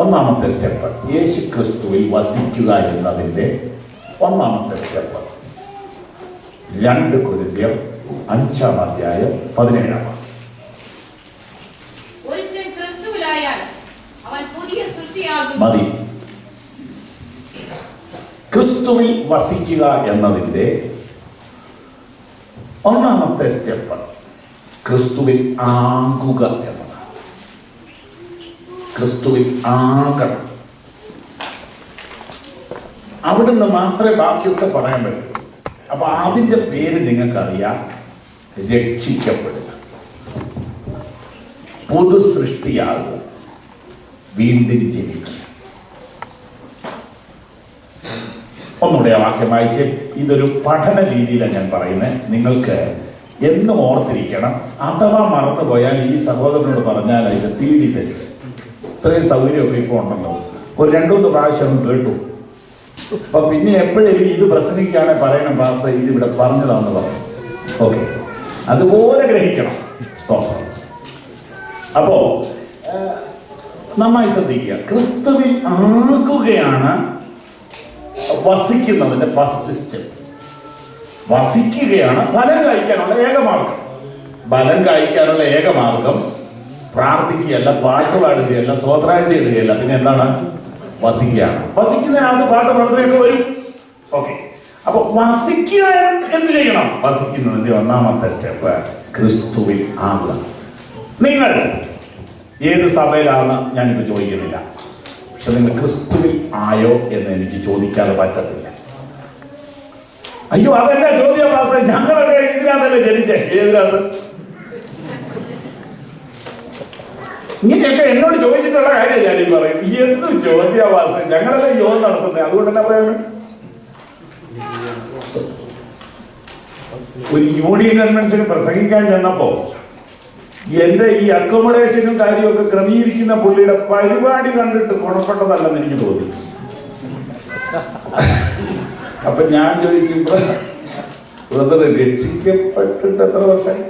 Speaker 1: ഒന്നാമത്തെ സ്റ്റെപ്പ് യേശു ക്രിസ്തുവിൽ വസിക്കുക എന്നതിന്റെ ഒന്നാമത്തെ സ്റ്റെപ്പ് 2 കൊരിന്ത്യർ 5-ാം അധ്യായം 17-ാം വാക്യം.
Speaker 4: ഒരുത്തൻ ക്രിസ്തുവിലായാൽ അവൻ പുതിയ സൃഷ്ടിയാകുന്നു.
Speaker 1: മതി. ക്രിസ്തുവിൽ വസിക്കുക എന്നതിന്റെ ഒന്നാമത്തെ സ്റ്റെപ്പ് ക്രിസ്തുവിൽ ആകുക എന്നതാണ്. ക്രിസ്തുവിൽ ആകണം. അവിടുന്ന് മാത്രമേ ബാക്കിയൊക്കെ പറയാൻ പറ്റൂ. അപ്പൊ അതിന്റെ പേര് നിങ്ങൾക്കറിയാം, രക്ഷിക്കപ്പെടുക, പുതു സൃഷ്ടിയാകുക, വീണ്ടും ജനിക്കുക. ഒന്നുകൂടെ ആ വാക്യം വായിച്ച്. ഇതൊരു പഠന രീതിയിലാണ് ഞാൻ പറയുന്നത്. നിങ്ങൾക്ക് എന്നും ഓർത്തിരിക്കണം. അഥവാ മറന്നുപോയാൽ ഈ സഹോദരനോട് പറഞ്ഞാൽ അതിന്റെ CD തരും. ഇത്രയും സൗകര്യമൊക്കെ ഇപ്പോൾ ഉണ്ടല്ലോ. ഒരു 2-3 പ്രാവശ്യം കേട്ടു. അപ്പൊ പിന്നെ എപ്പോഴും ഇത് പ്രസംഗിക്കുകയാണെങ്കിൽ പറയണം, പാസ്റ്റർ ഇതിവിടെ പറഞ്ഞതാണെന്ന് പറഞ്ഞു. ഓക്കെ, അതുപോലെ ഗ്രഹിക്കണം. സ്തോത്രം. അപ്പോ നന്നായി ശ്രദ്ധിക്കുക. ക്രിസ്തുവിൽ ആകുകയാണ് വസിക്കുന്നതിന്റെ ഫസ്റ്റ് സ്റ്റെപ്പ്. വസിക്കുകയാണ് ഫലം കായ്ക്കാനുള്ള ഏകമാർഗം. ഫലം കായ്ക്കാനുള്ള ഏകമാർഗം പ്രാർത്ഥിക്കുകയല്ല, പാട്ട് പാടുകയല്ല, സ്വോത്രാഴ്ച ഇടുകയല്ല. പിന്നെ എന്താണ്?
Speaker 3: വസിക്കുകയാണ്. വസിക്കുന്നതിനകത്ത് പാട്ട് പ്രാർത്ഥനയൊക്കെ വരും. ഓക്കെ, അപ്പൊ വസിക്കുക എന്ത് ചെയ്യണം? വസിക്കുന്നതിന്റെ ഒന്നാമത്തെ സ്റ്റെപ്പ് ക്രിസ്തുവിൽ ആകുക. നിങ്ങൾ ഏത് സഭയിലാണെന്ന് ഞാനിപ്പോൾ ചോദിക്കുന്നില്ല, പക്ഷെ നിങ്ങൾ ക്രിസ്തുവിൽ ആയോ എന്ന് എനിക്ക് ചോദിക്കാതെ പറ്റത്തില്ല. അയ്യോ അതെന്നെ ചോദ്യം പാസ്റ്റർ, ഞങ്ങളൊക്കെ ഇതിനകത്തല്ലേ ജനിച്ചേ, ഏതിനകത്ത്? ഇങ്ങനെയൊക്കെ എന്നോട് ചോദിച്ചിട്ടുള്ള കാര്യം ഞാനീ പറയും. എന്ത് ചോദ്യ പാസ്റ്റർ, ഞങ്ങളല്ലേ യോഗം നടത്തുന്നത്, അതുകൊണ്ട് തന്നെ പറയാനും. ഒരു യൂണിയൻ കൺവെൻഷന് പ്രസംഗിക്കാൻ ചെന്നപ്പോ എന്റെ ഈ അക്കോമഡേഷനും കാര്യമൊക്കെ ക്രമീകരിക്കുന്ന പുള്ളിയുടെ പരിപാടി കണ്ടിട്ട് ഗുണപ്പെട്ടതല്ലെന്ന് എനിക്ക് തോന്നി. അപ്പൊ ഞാൻ ചോദിക്കും, ബ്രദർ രക്ഷിക്കപ്പെട്ടിട്ട് എത്ര വർഷമായി?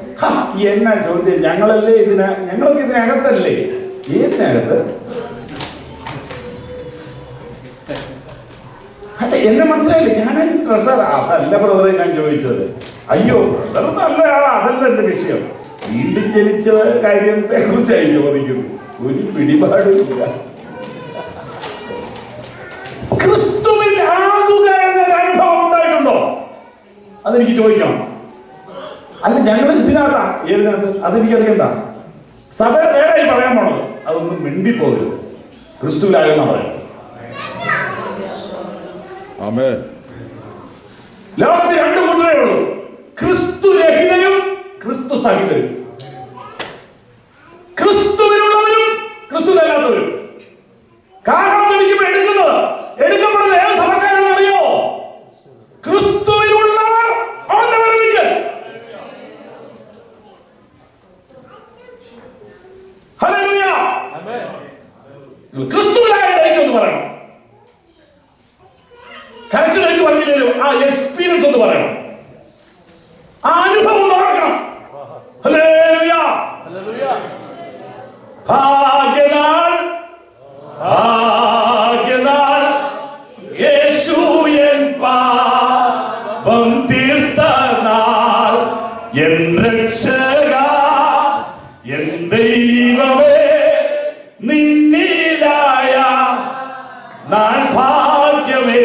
Speaker 3: എന്നാ ചോദ്യം, ഞങ്ങളല്ലേ ഞങ്ങളൊക്കെ ഇതിനകത്തല്ലേ? ഏതിനകത്ത്? അല്ല, എന്നെ മനസ്സിലായില്ലേ? ഞാൻ ട്രഷർ. അതല്ല ബ്രദറെ ഞാൻ ചോദിച്ചത്. അയ്യോ ബ്രദർ നല്ല ആളാ, അതല്ല എന്റെ വിഷയം. വീണ്ടും ജനിച്ച കാര്യത്തെ കുറിച്ചായി ചോദിക്കുന്നു. ഒരു പിടിപാടുമില്ല. ക്രിസ്തുവിൽ ആകുക എന്നൊരു അനുഭവം ഉണ്ടായിട്ടുണ്ടോ? അതെനിക്ക് ചോദിക്കണം. അല്ല, ഞങ്ങൾ ഇതിനകത്താ. ഏതിനകത്ത്? അതെനിക്കറിയണ്ട. സഭയുടെ പേരായി പറയാൻ പോണത്. അതൊന്നും മിണ്ടിപ്പോകരുത്. ക്രിസ്തുവിലാകുന്ന പറയും. ലോകത്തിൽ രണ്ടു കൂട്ടരേ ഉള്ളൂ, ക്രിസ്തു രഹിതരും ക്രിസ്തു സഹിതരും. ക്രിസ്തുവിനുള്ളവരും ക്രിസ്തുവിനല്ലാത്തവരും. കാരണം എനിക്ക് എടുക്കപ്പെടുന്നത് ഏത് സഭക്കാരാണെന്ന് അറിയോ? ക്രിസ്തുവിനുള്ളവർ അവന്റെ വരവിങ്കൽ. ഹല്ലേലൂയ. ക്രിസ്തുവിനായിട്ട് പറയണം. കറക്റ്റ് പറഞ്ഞില്ലല്ലോ, ആ എക്സ്പീരിയൻസ് ഒന്ന് പറയണം, ആ അനുഭവം നടക്കണം. ഹല്ലേലൂയ. ഭാഗ്യനാൾ, ഭാഗ്യനാൾ, യേശു എൻ പാപം തീർത്ത നാൾ, എൻ രക്ഷക, എൻ ദൈവമേ, നിന്നിലായ നാൾ ഭാഗ്യമേ.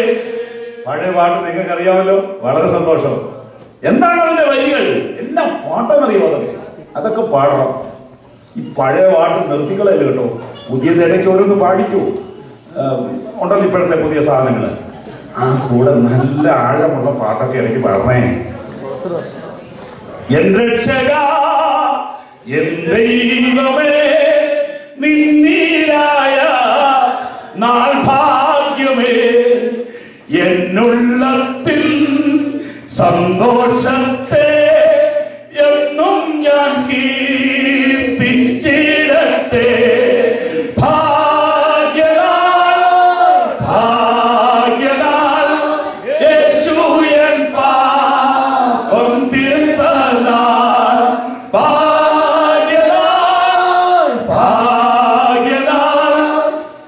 Speaker 3: പഴയ പാട്ട് നിങ്ങൾക്ക് അറിയാമല്ലോ, വളരെ സന്തോഷം. എന്താണ് അതിന്റെ വരികൾ? എന്നാ പാട്ടെന്നറിയോ? അതൊക്കെ പാടണം. ഈ പഴയ പാട്ട് നിർത്തിക്കളയല്ലോ കേട്ടോ. പുതിയത് ഇടയ്ക്ക് ഓരോന്ന് പാടിക്കൂ. ഉണ്ടല്ലോ ഇപ്പോഴത്തെ പുതിയ സാധനങ്ങൾ. ആ കൂടെ നല്ല ആഴമുള്ള പാട്ടൊക്കെ ഇടയ്ക്ക് പാടണേ. എൻ രക്ഷക, എൻ ദൈവമേ, നിന്നിലായ നാൾ ഭാഗ്യമേ, എന്നുള്ളത്തിൽ സന്തോഷത്തെ എന്നും ഞാൻ കീർത്തിച്ചിടട്ടെ. ഭാഗ്യനാൾ, ഭാഗ്യനാൾ, യേശു എൻ പാപം തീർത്ത നാൾ, ഭാഗ്യനാൾ, ഭാഗ്യനാൾ,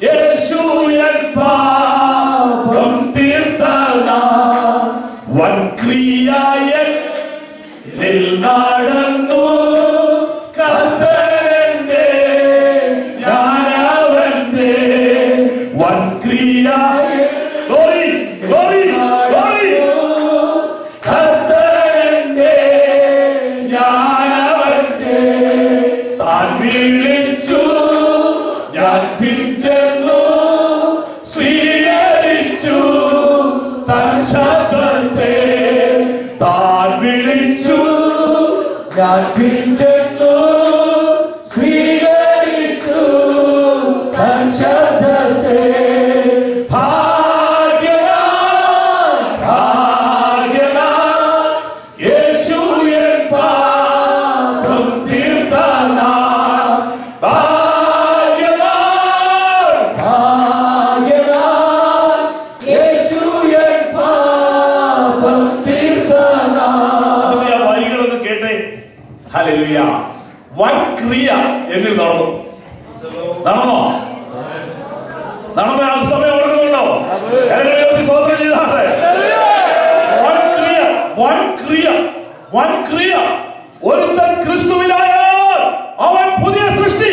Speaker 3: യേശു എൻ പാപം തീർത്ത നാൾ. വൻക്രിയായൻ നടന്നു കർത്തന്റെ, ഞാനവന്റെ വൻക്രിയായൻ കർത്തന്റെ, ഞാനവന്റെ. താൻ വിളിച്ചു, ഞാൻ പിൻചെന്നു, സ്വീകരിച്ചു തൻ ശബ്ദത്തെ. താൻ വിളിച്ചു, ഞാൻ പിൻചെന്നു, സ്വീകരിച്ചു തൻ ശബ്ദത്തെ. ഭാഗ്യനാൾ, ഭാഗ്യനാൾ, യേശു എൻ പാപം തീർത്ത നാൾ, ഭാഗ്യനാൾ, ഭാഗ്യനാൾ, യേശു എൻ പാപം തീർത്ത നാൾ. വരികളൊന്ന് കേട്ടേ. ഹല്ലേലൂയ. വൻ ക്രിയ എന്നിൽ നടന്നു. നടന്നോ? നടന്ന ആ സമയം ഓർക്കുന്നുണ്ടോ? സ്വതന്ത്രം ചെയ്താട്ടെ. വൻ ക്രിയ, വൻ ക്രിയ, വൻ ക്രിയ. ഒരുത്തൻ ക്രിസ്തുവിലായാൽ അവൻ പുതിയ സൃഷ്ടി.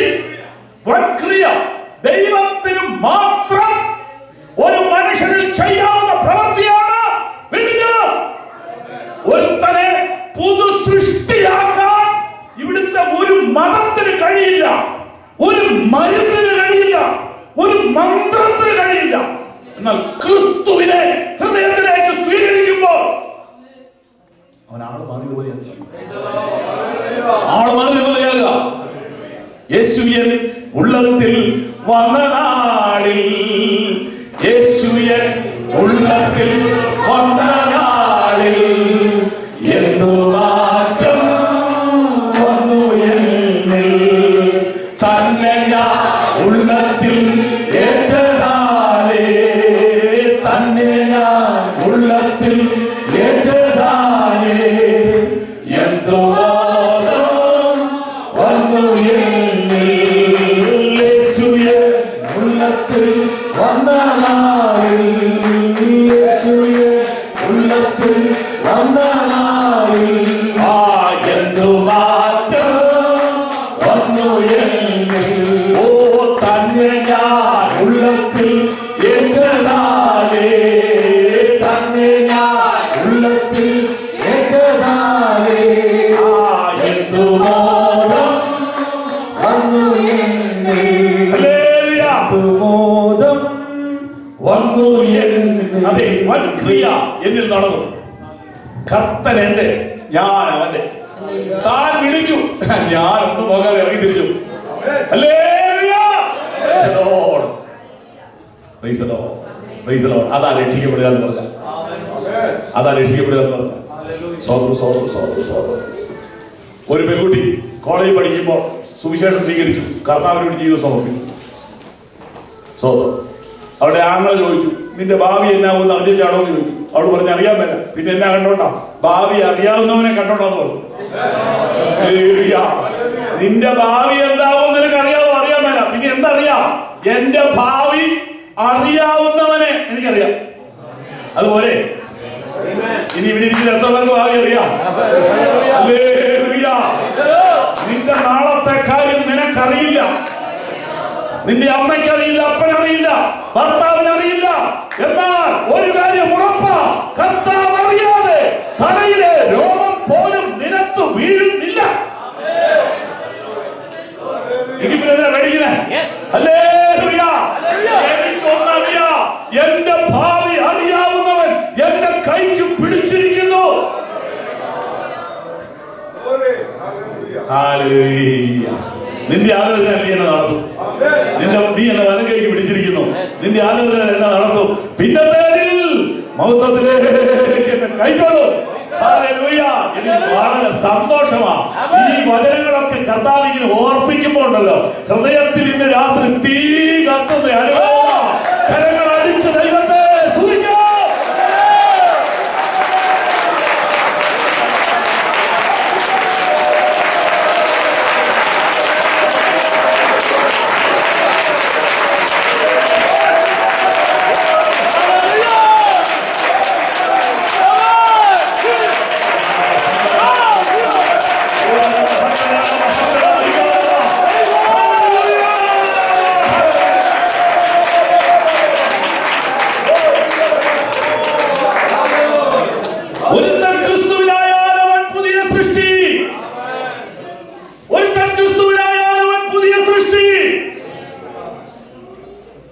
Speaker 3: വൻ ക്രിയ. ദൈവത്തിന് മാത്രം യേശുയൻ ഉള്ളത്തിൽ വന്ന നാളിൽ, യേശുയൻ ഉള്ളത്തിൽ വന്ന നാളിൽ എന്തു മാറ്റം വന്നു എന്നിൽ. തന്നെ ഞാൻ ഉള്ളത്തിൽ ഏറ്റതാലേ, തന്നെ ഞാൻ ഉള്ളത്തിൽ ഏറ്റതാലേ എന്തു ബോധം വന്നു എന്നിൽ. യേശുയൻ ഉള്ളത്തിൽ വന്ന നാളിൽ, യേശുയൻ ഉള്ളത്തിൽ വന്ന നാളിൽ എന്തു മാറ്റം വന്നു എന്നിൽ. ഓ തന്നെ ഞാൻ ഉള്ളത്തിൽ ഏറ്റതാലേ, തന്നെ ഞാൻ ഉള്ളത്തിൽ ഏറ്റതാലേ എന്തു ബോധം വന്നു എന്നിൽ. ബോധം വന്നു എന്നിൽ. അതെ, വൻ ക്രിയ എന്നിൽ നടന്നു. കർത്തൻ എന്റെ, ഞാൻ അവന്റെ. താൻ വിളിച്ചു, ഞാൻ ഒന്നും നോക്കാതെ ഇറങ്ങി തിരിച്ചു. അതാ രക്ഷിക്കപ്പെടുക എന്ന് പറഞ്ഞ, അതാ രക്ഷിക്കപ്പെടുക എന്ന് പറഞ്ഞ. ഒരു പെൺകുട്ടി കോളേജിൽ പഠിക്കുമ്പോൾ സുവിശേഷം സ്വീകരിച്ചു, കർത്താവിന് വേണ്ടി ജീവിതം സമർപ്പിച്ചു. അവിടെ ആങ്ങളെ ചോദിച്ചു, നിന്റെ ഭാവി എന്നാവുമെന്ന് അറിഞ്ഞാണോ എന്ന് ചോദിച്ചു. അവള് പറഞ്ഞ് അറിയാൻ മേല. പിന്നെ എന്നാ കണ്ടോണ്ടാ? ഭാവി അറിയാവുന്നവനെ കണ്ടോണ്ടാന്ന് പറഞ്ഞു. നിന്റെ ഭാവി എന്താവും നിനക്ക് അറിയാവോ? അറിയാൻ മേല. പിന്നെ എന്തറിയാം? എന്റെ ഭാവി അറിയാവുന്നവനെ എനിക്കറിയാം. അതുപോലെ ഇനി ഇവിടെ ഇരിക്കുന്ന എത്ര പേർക്ക് ഭാവി അറിയാം? നിന്റെ നാളത്തെ കാര്യം നിനക്കറിയില്ല. നിന്റെ അമ്മയ്ക്കറിയില്ല, അപ്പനറിയില്ല, ഭർത്താവിനറിയില്ല. എന്നാൽ ഒരു കാര്യം ഉറപ്പാ, കർത്താവ് അറിയാതെ തലയിലെ രോമം പോലും നിലത്ത് വീഴുന്നില്ല. എനിക്കൊന്നറിയാം, എന്റെ ഭാവി അറിയാവുന്നവൻ എന്റെ കൈക്ക് പിടിച്ചിരിക്കുന്നു. നിന്റെ ആലോചന നീ എന്നെ നടത്തും. നീ എന്നെ വലം കൈക്ക് പിടിച്ചിരിക്കുന്നു. നിന്റെ ആലോചന എന്നെ നടത്തും. പിന്നെ മഹത്വത്തിലേക്ക് എന്നെ കൈക്കൊള്ളും. എനിക്ക് വളരെ സന്തോഷമാണ്. ഈ വചനങ്ങളൊക്കെ കർത്താവ് ഇങ്ങനെ ഓർപ്പിക്കുമ്പോൾ ഉണ്ടല്ലോ, ഹൃദയത്തിൽ ഇന്ന് രാത്രി തീ കത്തുന്ന അനുഭവം. കരങ്ങൾ അടിച്ച് ദൈവത്തെ സ്തുതിക്കാം.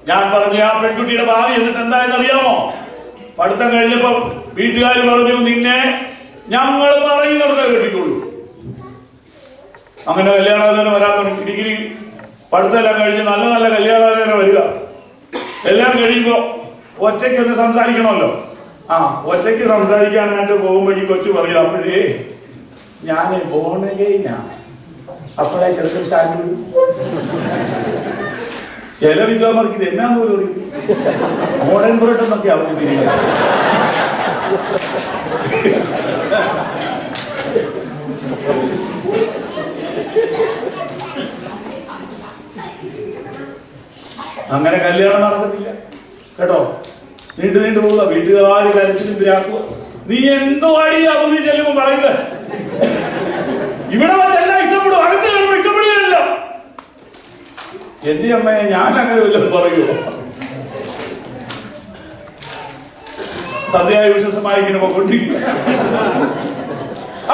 Speaker 3: ഞാൻ പറഞ്ഞു ആ പെൺകുട്ടിയുടെ ഭാവി എന്നിട്ട് എന്തായെന്ന് അറിയാമോ? പഠിത്തം കഴിഞ്ഞപ്പോ വീട്ടുകാർ പറഞ്ഞു, നിന്നെ ഞങ്ങൾ പറയുന്നിടത്ത് കെട്ടിക്കോളൂ. അങ്ങനെ കല്യാണാലോചന വരാൻ തുടങ്ങി. ഡിഗ്രി പഠിത്തമെല്ലാം കഴിഞ്ഞ് നല്ല നല്ല കല്യാണാലോചന വരിക. എല്ലാം കഴിയുമ്പോ ഒറ്റയ്ക്ക് ഒന്ന് സംസാരിക്കണമല്ലോ. ഒറ്റയ്ക്ക് സംസാരിക്കാനായിട്ട് പോകുമ്പോ ഈ കൊച്ചു പറയും, അപ്പോഴേ ഞാൻ ബോണഗൈനാ. അപ്പോഴേ ചെറുക്കൻ സ്റ്റാൻഡ് വിടും. ചില വിദ്വാന്മാർക്ക് ഇത് എന്നാന്ന് പോലും അറിയും. മോഡേൺ ബ്രെഡ് എന്നൊക്കെ അവർക്ക് തിരികെ. അങ്ങനെ കല്യാണം നടക്കത്തില്ല കേട്ടോ. നീണ്ടു പോവുക. വീട്ടുകാർ കരച്ചിലും പിരാക്കുക. നീ എന്തോ അടിയാ നീ ചെല്ലുമ്പോ പറയുന്നത്? ഇവിടെ വന്നെല്ലാം ഇഷ്ടപ്പെടും, അകത്ത് കഴിയുമ്പോ ഇഷ്ടപ്പെടുകയല്ല. എന്റെ അമ്മയെ ഞാൻ അങ്ങനെ വല്ലതും പറയുമോ? സദ്യയായ വിശ്വസമായി ഇങ്ങനെ പൊക്കൊണ്ടിരിക്കുക.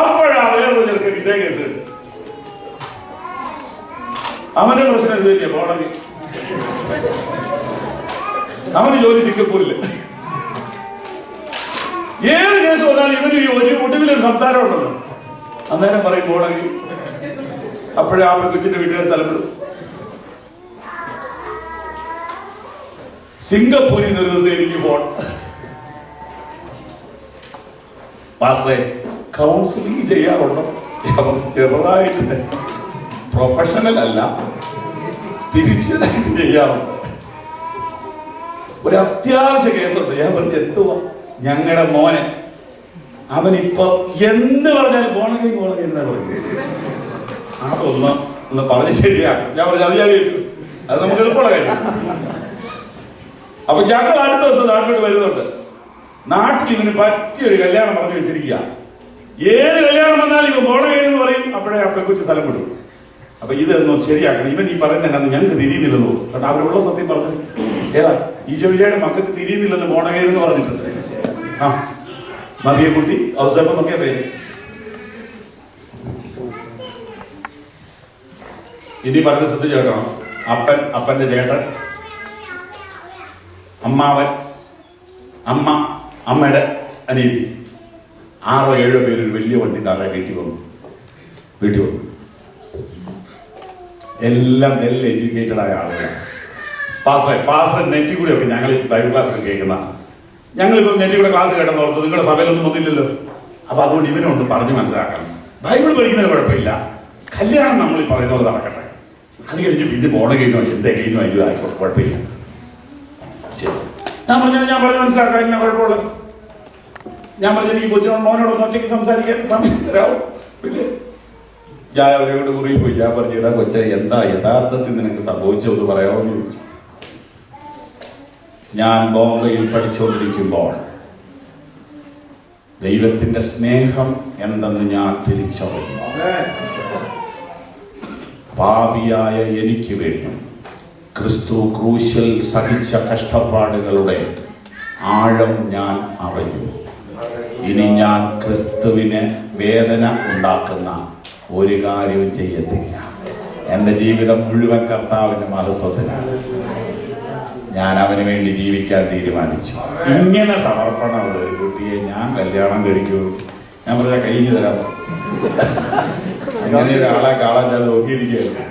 Speaker 3: അപ്പോഴാ വേറൊരു ചെറുക്കൻ ഇതേ കേസ് കിട്ടും. അവന്റെ പ്രശ്നം ഇത് തന്നെയാ. പോണെങ്കിൽ അവന് ജോലി സിംഗപ്പൂരില്. ഏത് കേസ് വന്നാലും ഇവന് ഒരു ഒടുവിലൊരു സംസാരം ഉണ്ടല്ലോ. അന്നേരം പറയും പോണെങ്കിൽ. അപ്പോഴേ ആ കൊച്ചിന്റെ വീട്ടുകാർ സ്ഥലം വിടും. സിംഗപ്പൂരിൽ നിന്ന് ഒരു ദിവസം എനിക്ക് ഫോൺ, പാസ്റ്ററെ കൗൺസിലിംഗ് ചെയ്യാറുണ്ടോ? ചെറുതായിട്ട്, പ്രൊഫഷണൽ അല്ല, സ്പിരിച്വലായിട്ട് ചെയ്യാറുണ്ട്. ഒരു അത്യാവശ്യ കേസുണ്ട്. ഞാൻ പറഞ്ഞു എന്തുവാ? ഞങ്ങളുടെ മോനെ അവനിപ്പോ എന്ത് പറഞ്ഞാലും പോണെങ്കിൽ എന്നാ പറഞ്ഞു. അതൊന്ന് പറഞ്ഞ് ശരിയാക്കും. ഞാൻ പറഞ്ഞു അത് ഞാൻ കേട്ടു, അത് നമുക്ക് എളുപ്പമുള്ള കാര്യം. അപ്പൊ ഞങ്ങൾ അടുത്ത ദിവസം നാട്ടിലോട്ട് വരുന്നുണ്ട്. നാട്ടിൽ ഇവന് പറ്റിയൊരു കല്യാണം പറഞ്ഞു വെച്ചിരിക്കുക. ഏത് കല്യാണം വന്നാലും ഇവൻ പോണകയെന്ന് പറയും. അപ്പോഴേ ആ പെൺകുട്ടി സ്ഥലം വിടും. അപ്പൊ ഇതൊന്നും ശരിയാക്കണം. ഇവൻ ഈ പറയുന്നത് ഞങ്ങൾക്ക് തിരിയുന്നില്ലെന്ന് തോന്നും. കാരണം അവരുള്ള സത്യം പറഞ്ഞു. ഏതാ ഈശോയുടെ മക്കൾക്ക് തിരിയുന്നില്ലെന്ന് പോണകയെന്ന് പറഞ്ഞിട്ടുണ്ട്. ആ മറിയ കുട്ടി ഔസേപ്പ് നോക്കിയ പേര്. ഇനി പറഞ്ഞ ശ്രദ്ധിച്ചു കേട്ടോ. അപ്പൻ, അപ്പന്റെ ചേട്ടൻ, അമ്മാവൻ, അമ്മ, അമ്മയുടെ അനിയത്തി, 6 or 7 പേര് ഒരു വലിയ വണ്ടി താഴെ വീട്ടിൽ വന്നു. എല്ലാം വെൽ എഡ്യൂക്കേറ്റഡ് ആയ ആളുകളാണ്. പാസ്റ്റർ നെറ്റിൽ കൂടെ ഒക്കെ ഞങ്ങൾ ബൈബിൾ ക്ലാസ് ഒക്കെ കേൾക്കുന്ന, ഞങ്ങളിപ്പോൾ നെറ്റിൽ കൂടെ ക്ലാസ് കേട്ടെന്ന് ഓർത്ത് നിങ്ങളുടെ സഭയിലൊന്നും വന്നില്ലല്ലോ. അപ്പൊ അതുകൊണ്ട് ഇവനൊന്ന് പറഞ്ഞു മനസ്സിലാക്കണം. ബൈബിൾ പഠിക്കുന്നതിന് കുഴപ്പമില്ല, കല്യാണം നമ്മൾ ഈ പറയുന്ന പോലെ നടക്കട്ടെ. അത് കഴിഞ്ഞ് പിന്നെ പോണകയിനോ ചിന്ത കഴിഞ്ഞോ അതിലും ആയിക്കോട്ടെ, കുഴപ്പമില്ല. ശരി, ഞാൻ പറഞ്ഞ് മനസ്സിലാക്കാൻ എന്നാ കുഴപ്പമുള്ള? ഞാൻ പറഞ്ഞു എനിക്ക് കൊച്ചിനോട് മോനോടൊന്ന് ഒറ്റയ്ക്ക് സംസാരിക്കാൻ സമയം തരാമോ? പിന്നെ ഞാൻ അവരെ കൊണ്ട് കുറി പോയി. ഞാൻ പറഞ്ഞു ഇടാ കൊച്ച, എന്താ യഥാർത്ഥത്തിൽ നിനക്ക് സംഭവിച്ചതെന്ന് പറയാമെന്ന് ചോദിച്ചു. ഞാൻ ബോംബെയിൽ പഠിച്ചുകൊണ്ടിരിക്കുമ്പോൾ ദൈവത്തിന്റെ സ്നേഹം എന്തെന്ന് ഞാൻ തിരിച്ചറിഞ്ഞു. പാപിയായ എനിക്ക് വേണ്ടി ക്രിസ്തു ക്രൂശിൽ സഹിച്ച കഷ്ടപ്പാടുകളുടെ ആഴം ഞാൻ അറിഞ്ഞു. ഇനി ഞാൻ ക്രിസ്തുവിന് വേദന ഉണ്ടാക്കുന്ന ഒരു കാര്യവും ചെയ്യത്തില്ല. എൻ്റെ ജീവിതം മുഴുവൻ കർത്താവിന്റെ മഹത്വത്തിനാണ്. ഞാൻ അവന് വേണ്ടി ജീവിക്കാൻ തീരുമാനിച്ചു. ഇങ്ങനെ സമർപ്പണമുള്ള ഒരു കുട്ടിയെ ഞാൻ കല്യാണം കഴിക്കൂ? ഞാൻ പറഞ്ഞ കഴിഞ്ഞു തരാം. അങ്ങനെ ഒരാളെ കാണാൻ ഞാൻ നോക്കിയിരിക്കുകയാണ്.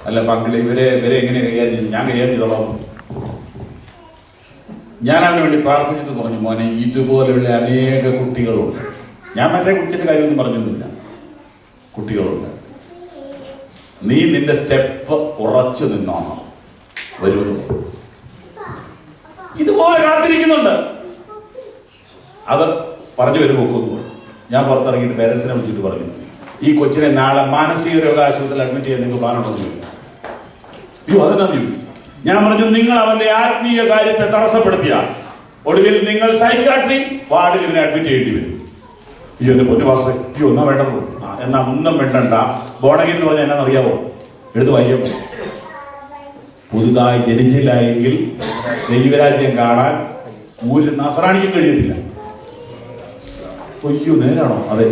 Speaker 3: അല്ല മക്കളെ, ഇവരെ എങ്ങനെ കൈകാര്യം ചെയ്തു? ഞാൻ കൈകാര്യം ചെയ്തോളാം. ഞാൻ അവന് വേണ്ടി പ്രാർത്ഥിച്ചിട്ട് പറഞ്ഞു, മോനെ ഇതുപോലെയുള്ള അനേക കുട്ടികളുണ്ട്. ഞാൻ മറ്റേ കുട്ടിയുടെ കാര്യമൊന്നും പറഞ്ഞൊന്നുമില്ല. കുട്ടികളുണ്ട്, നീ നിന്റെ സ്റ്റെപ്പ് ഉറച്ചു നിന്നോണം. വരുമല്ലോ, ഇതുപോലെ കാത്തിരിക്കുന്നുണ്ട്. അത് പറഞ്ഞു വരുമ്പോൾ ഞാൻ പുറത്തിറങ്ങിയിട്ട് പേരൻസിനെ വിളിച്ചിട്ട് പറഞ്ഞു, ഈ കൊച്ചിനെ നാളെ മാനസിക രോഗ ആശുപത്രിയിൽ അഡ്മിറ്റ് ചെയ്യാൻ നിങ്ങൾക്ക് പ്ലാനുണ്ടോ? അയ്യോ അതെന്നാ ചോദിച്ചു. ഞാൻ പറഞ്ഞു, നിങ്ങൾ അവന്റെ ആത്മീയ കാര്യത്തെ തടസ്സപ്പെടുത്തിയ ഒടുവിൽ നിങ്ങൾ സൈക്കാട്രി വാർഡിൽ ഇവനെ അഡ്മിറ്റ് ചെയ്യേണ്ടി വരും. അയ്യോ എന്റെ പൊന്നു വാസ, അയ്യോ എന്നാ വേണ്ടല്ലോ. എന്നാ ഒന്നും വേണ്ടണ്ട. ബോണഗിൻ എന്ന് പറഞ്ഞാൽ എന്നാന്നറിയാവോ? എടുത്ത് വായിക്കാം. പുതുതായി ജനിച്ചില്ല എങ്കിൽ ദൈവരാജ്യം കാണാൻ ഒരു നസ്രാണിക്കും കഴിയത്തില്ല. അയ്യോ നേരാണോ? അതെ.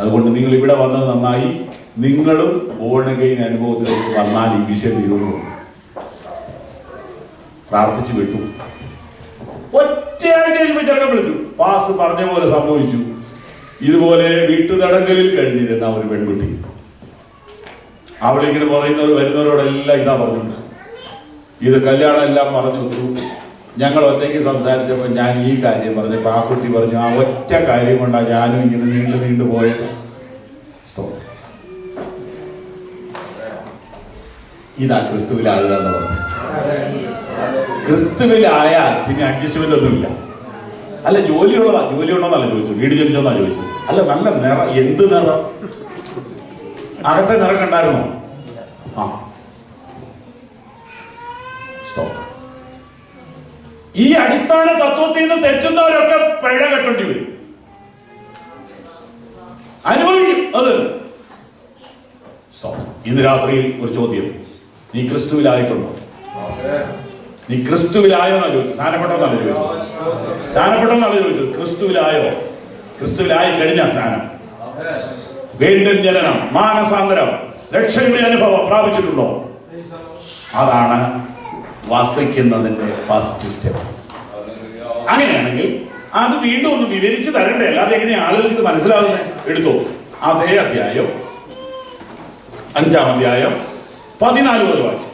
Speaker 3: അതുകൊണ്ട് നിങ്ങൾ ഇവിടെ വന്നത് നന്നായി. നിങ്ങളും ബോണഗൈൻ അനുഭവത്തിലേക്ക് വന്നാൽ ഈ വിഷയം തീരുന്നു. പ്രാർത്ഥിച്ചു വിട്ടു. ഒറ്റയാഴ്ച കഴിയുമ്പോൾ ചെറുക്കം വിളിച്ചു. പാസ് പറഞ്ഞ പോലെ സംഭവിച്ചു. ഇതുപോലെ വീട്ടുതടങ്കലിൽ കഴിഞ്ഞിരുന്ന ഒരു പെൺകുട്ടി, അവളിങ്ങനെ വരുന്നവരോടെല്ലാം ഇതാ പറഞ്ഞു. ഇത് കല്യാണം എല്ലാം പറഞ്ഞു. ഞങ്ങൾ ഒറ്റയ്ക്ക് സംസാരിച്ചപ്പോൾ ഞാൻ ഈ കാര്യം പറഞ്ഞപ്പോൾ ആ കുട്ടി പറഞ്ഞു, ആ ഒറ്റ കാര്യം കൊണ്ടാണ് ഞാനും ഇങ്ങനെ നീണ്ടു പോയത്. ഇതാ ക്രിസ്തുവിലാകുക എന്ന് പറഞ്ഞു. ക്രിസ്തുവിലായാൽ പിന്നെ അഡ്ജസ്റ്റ്മെന്റ് ഒന്നുമില്ല. അല്ല ജോലിയുള്ളതല്ല ചോദിച്ചു, വീട് ജനിച്ചോന്നാ ചോദിച്ചത്. അല്ല നല്ല നിറം, എന്ത് നിറം? അകത്തെ നിറം കണ്ടായിരുന്നോ? ആ സ്റ്റോപ്പ്. ഈ അടിസ്ഥാന തത്വത്തിൽ നിന്ന് തെറ്റുന്നവരൊക്കെ പിഴ കെട്ടേണ്ടി വരും, അനുഭവിക്കും. അത് സ്റ്റോപ്പ്. ഇന്ന് രാത്രിയിൽ ഒരു ചോദ്യം, നീ ക്രിസ്തുവിലായിട്ടുണ്ടോ? നീ ക്രിസ്തുവിലായോ എന്നാ ചോദിച്ചു. സ്നാനപ്പെട്ടോന്നല്ല ചോദിച്ചത്. സ്നാനപ്പെട്ടോന്നല്ല ചോദിച്ചത്, ക്രിസ്തുവിലായോ? ക്രിസ്തുവിലായി കഴിഞ്ഞ സ്നാനം, വീണ്ടും ജനനം, മാനസാന്തരം, രക്ഷയുടെ അനുഭവം പ്രാപിച്ചിട്ടുണ്ടോ? അതാണ് വസിക്കുന്നതിന്റെ ഫസ്റ്റ് സ്റ്റെപ്പ്. അങ്ങനെയാണെങ്കിൽ അത് വീണ്ടും ഒന്ന് വിവരിച്ച് തരണ്ടേ? അല്ലാതെ എങ്ങനെയാ ആളുകൾക്ക് ഇത് മനസ്സിലാവുന്നത്? എടുത്തോ, അതേ അധ്യായം 5-ാം അധ്യായം 14 മുതൽ വായിച്ചു.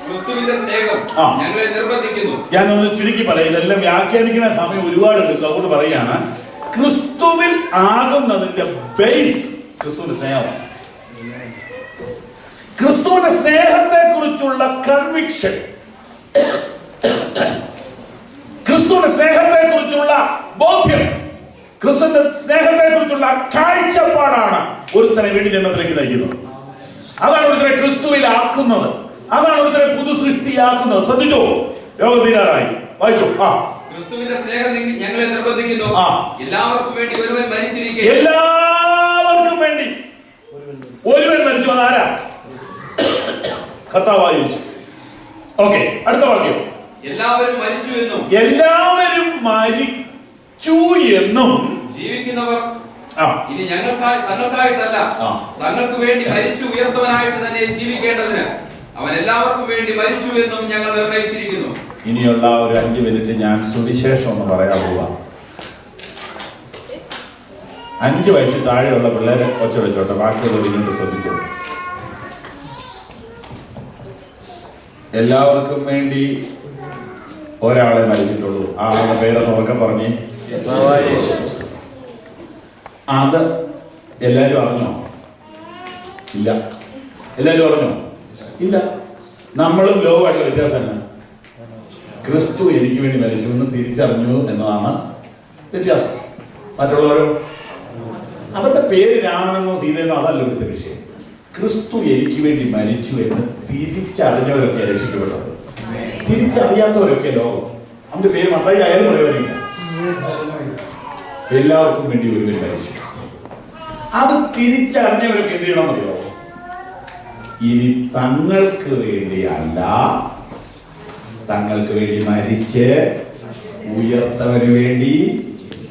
Speaker 2: ക്രിസ്തുവിന്റെ സ്നേഹം ഞങ്ങളെ നിർബന്ധിക്കുന്നു.
Speaker 3: ഞാനൊന്ന് ചുരുക്കി പറയാം, ഇതെല്ലാം വ്യാഖ്യാനിക്കുന്ന സമയം ഒരുപാട് എടുക്കും. അതുകൊണ്ട് പറയാണ്, ക്രിസ്തുവിൽ ആകുന്നതിന്റെ ബേസ് ക്രിസ്തുവിന്റെ സ്നേഹമാണ്. ക്രിസ്തുവിന്റെ സ്നേഹത്തെ കുറിച്ചുള്ള കൺവിക്ഷൻ, ക്രിസ്തുവിന്റെ സ്നേഹത്തെ കുറിച്ചുള്ള ബോധ്യം, ക്രിസ്തുവിന്റെ സ്നേഹത്തെ കുറിച്ചുള്ള കാഴ്ചപ്പാടാണ് ഒരുത്തനെ വേണ്ടി ജന്മത്തിലേക്ക് നയിക്കുന്നത്. അതാണ് ഒരുത്തനെ ക്രിസ്തുവിലാക്കുന്നത്. അതാണ് ഒരുത്തനെ പുതു സൃഷ്ടിയാക്കുന്നത്. ശ്രദ്ധിച്ചോ, യോഗം തീരാറായി, വായിച്ചോ.
Speaker 2: ക്രിസ്തുവിന്റെ സ്നേഹം ഞങ്ങളെ നിർബന്ധിക്കുന്നു. എല്ലാവർക്കും വേണ്ടി ഒരുവൻ മരിച്ചിരിക്കെ.
Speaker 3: എല്ലാവർക്കും വേണ്ടി ഒരുവൻ മരിച്ചു. അതാരാ? കർത്താവായ യേശു. ഓക്കെ, അടുത്ത വാക്യം.
Speaker 2: എല്ലാവരും മരിച്ചു എന്നും.
Speaker 3: എല്ലാവരും മരിച്ചു എന്നും
Speaker 2: ജീവിക്കുന്നവർ ഇനി തങ്ങൾക്കായിട്ടല്ല, തങ്ങൾക്ക് വേണ്ടി മരിച്ചു ഉയർത്തവനായിട്ട് തന്നെ ജീവിക്കേണ്ടതിന് അവൻ എല്ലാവർക്കും വേണ്ടി മരിച്ചു എന്നും ഞങ്ങൾ നിർണയിച്ചിരിക്കുന്നു.
Speaker 1: ഇനിയുള്ള ഒരു 5 മിനിറ്റ് ഞാൻ സുവിശേഷം ഒന്ന് പറയാൻ പോവാം. 5 വയസ്സിൽ താഴെയുള്ള പിള്ളേരെ ഒച്ച വെച്ചോട്ടെ, ബാക്കിയുള്ളവർ ഇങ്ങോട്ട് ശ്രദ്ധിച്ചു. എല്ലാവർക്കും വേണ്ടി ഒരാളെ മരിച്ചിട്ടുള്ളൂ. ആ ആളുടെ പേരെന്ന് ഉറക്കെ പറഞ്ഞേ. അത് എല്ലാരും അറിഞ്ഞോ? ഇല്ല. എല്ലാരും അറിഞ്ഞോ? ഇല്ല. നമ്മളും ലോകമായിട്ടുള്ള വ്യത്യാസം തന്നെ. ക്രിസ്തു എനിക്ക് വേണ്ടി മരിച്ചു എന്ന് തിരിച്ചറിഞ്ഞു എന്നതാണ് വ്യത്യാസം. മറ്റുള്ളവരോ അവരുടെ പേര് രാമനെന്നോ സീതയെന്നോ അതല്ല ഇവിടുത്തെ വിഷയം. ക്രിസ്തു എനിക്ക് വേണ്ടി മരിച്ചു എന്ന് തിരിച്ചറിഞ്ഞവരൊക്കെ രക്ഷിക്കപ്പെട്ടത്. തിരിച്ചറിയാത്തവരൊക്കെ ലോകം. അവന്റെ പേര് മത്തായി ആയാലും പ്രയോജനമില്ല. എല്ലാവർക്കും വേണ്ടി ഒരുവൻ മരിച്ചു. അത് തിരിച്ചറിഞ്ഞവരൊക്കെ എന്ത് ചെയ്യണമെന്നറിയോ? ഇനി തങ്ങൾക്ക് വേണ്ടിയല്ല, തങ്ങൾക്ക് വേണ്ടി മരിച്ച് ഉയർത്തവന് വേണ്ടി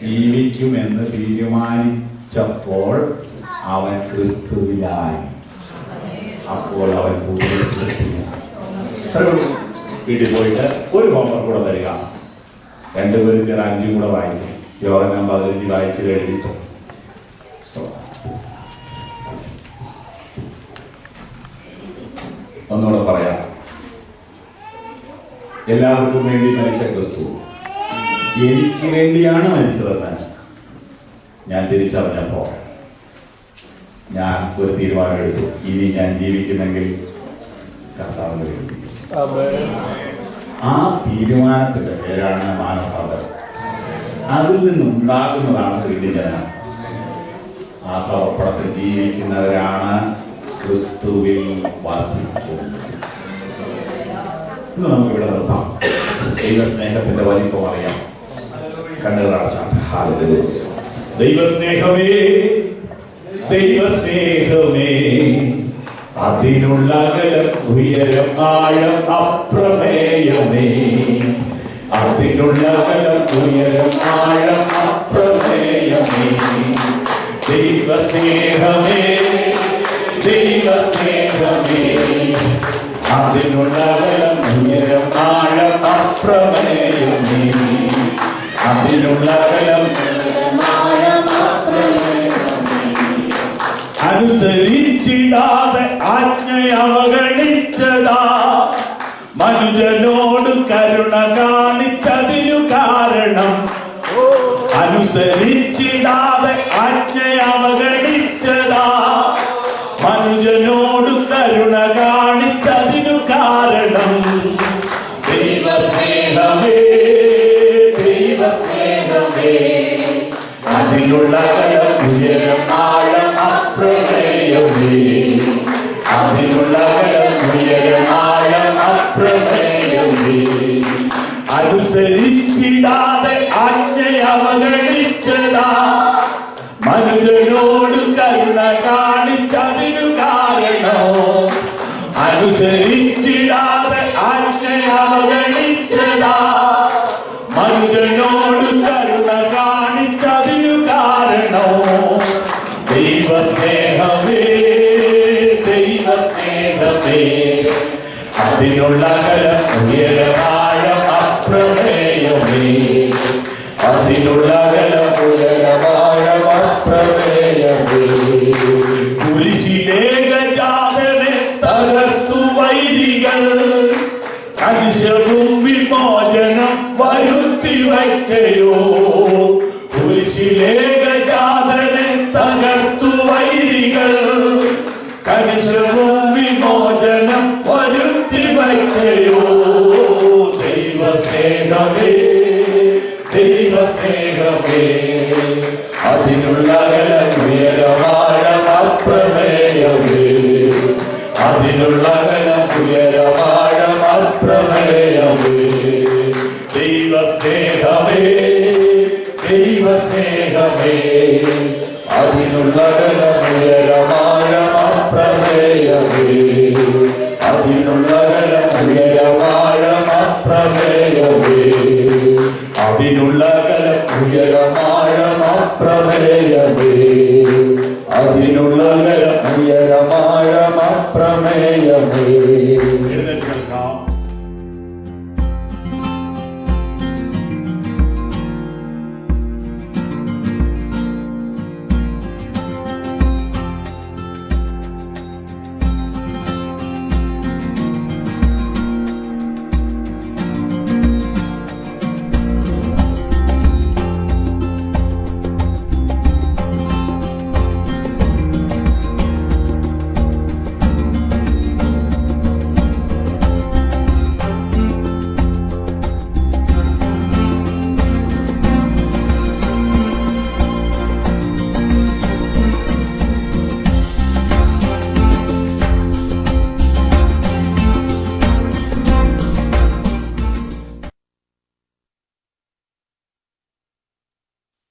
Speaker 1: ജീവിക്കുമെന്ന് തീരുമാനിച്ചപ്പോൾ അവൻ ക്രിസ്തുവിലായി. അപ്പോൾ അവൻ പുതിയ സൃഷ്ടിയായി. വീട്ടിൽ പോയിട്ട് ഒരു ഹോംവർക്ക് കൂടെ തരിക. 2 കൊരിന്ത്യർ 5 കൂടെ വായിക്കും. യോഹന്നാൻ 15 വായിച്ചു കഴിഞ്ഞിട്ട് ഒന്നുകൂടെ പറയാം. എല്ലാവർക്കും വേണ്ടി മരിച്ച ക്രിസ്തു എനിക്ക് വേണ്ടിയാണ് മരിച്ചതെന്ന് ഞാൻ തിരിച്ചറിഞ്ഞപ്പോ ഞാൻ ഒരു തീരുമാനം എടുത്തു. ഇനി ഞാൻ ജീവിക്കുന്നെങ്കിൽ കർത്താവിന് വേണ്ടി. ആ തീരുമാനത്തിന്റെ പേരാണ് മാനസാന്തരം. അതിൽ നിന്നുണ്ടാകുന്നതാണ് ക്രിസ്ത്യജനം. ആ സമർപ്പണത്തിൽ ജീവിക്കുന്നവരാണ് ക്രിസ്തുവിൽ വസിക്കുന്നത്. ഇന്ന് നമുക്ക് ഇവിടെ നിർത്താം. ദൈവസ്നേഹത്തിന്റെ വലിപ്പം അറിയാം. കണ്ണുകളടച്ചാണ്. ദൈവസ്നേഹമേ, ദൈവസ്നേഹമേ, അതിനുള്ള അകലം ഉയരം ആഴം അപ്രമേയമേ, അതിനുള്ള അകലം ഉയരം ആഴം അപ്രമേയമേ. ദൈവസ്നേഹമേ, ദൈവസ്നേഹമേ, അതിനുള്ള അകലം ഉയരം ആഴം അപ്രമേയമേ, അതിനുള്ള അകലം അനുസരിച്ചിടാതെ ആജ്ഞയെ അവഗണിച്ചതാ, മനുജനോട് കരുണ കാണിച്ചതിനു കാരണം. അനുസരിച്ചിടാതെ ആജ്ഞയെ അവഗണിച്ചതാ, മനുജനോട് കരുണ കാണിച്ചതിനു കാരണം. ദൈവസ്നേഹമേ, ദൈവസ്നേഹമേ, അതിനുള്ള അകലം ഉയരം ആഴം അപ്രമേയമേ, അതിനുള്ള അകലം ഉയരം ആഴം അപ്രമേയമേ. അനുസരിച്ചിടാതെ ആജ്ഞയെ അവഗണിച്ചതാ, മനുഷ്യനോട് കരുണ കാണിച്ചതിനു കാരണം. അനുസരിച്ചിടാതെ ആജ്ഞയെ അവഗണിച്ചതാ, മനുഷ്യനോട് കരുണ കാണിച്ചതിനു കാരണം. ദൈവസ്നേഹമേ, ദൈവസ്നേഹമേ, അതിനുള്ള അകലം ഉയരം ആഴം അപ്രമേയമേ, അതിനുള്ള അകലം ഉയരം ആഴം അപ്രമേയമേ. കുരിശിലെ ഗജാതനെ തകർത്തു വൈരികൾ,
Speaker 3: വയ്ക്കയോ കുരിശിലെ ഗജാതനെ തകർത്തു വൈരികൾ കനിശവും വിമോചനം വരുത്തി വയ്ക്കയോ ദൈവസ്നേഹമേ ദൈവസ്നേഹമേ അതിനുള്ള ഉയരമാഴം അപ്രമേയമേ അതിനുള്ള ഉയരമാഴം അപ്രമേയമേ ദൈവസ്നേഹമേ ദൈവസ്നേഹമേ അതിനുള്ള ഉയരമാഴം അപ്രമേയമേ അതിനുള്ള ഉയരമാഴം അപ്രമേയമേ അതിനുള്ള ഉയരമാഴം അപ്രമേയമേ അതിനുള്ള ഉയരമാഴം അപ്രമേയമേ.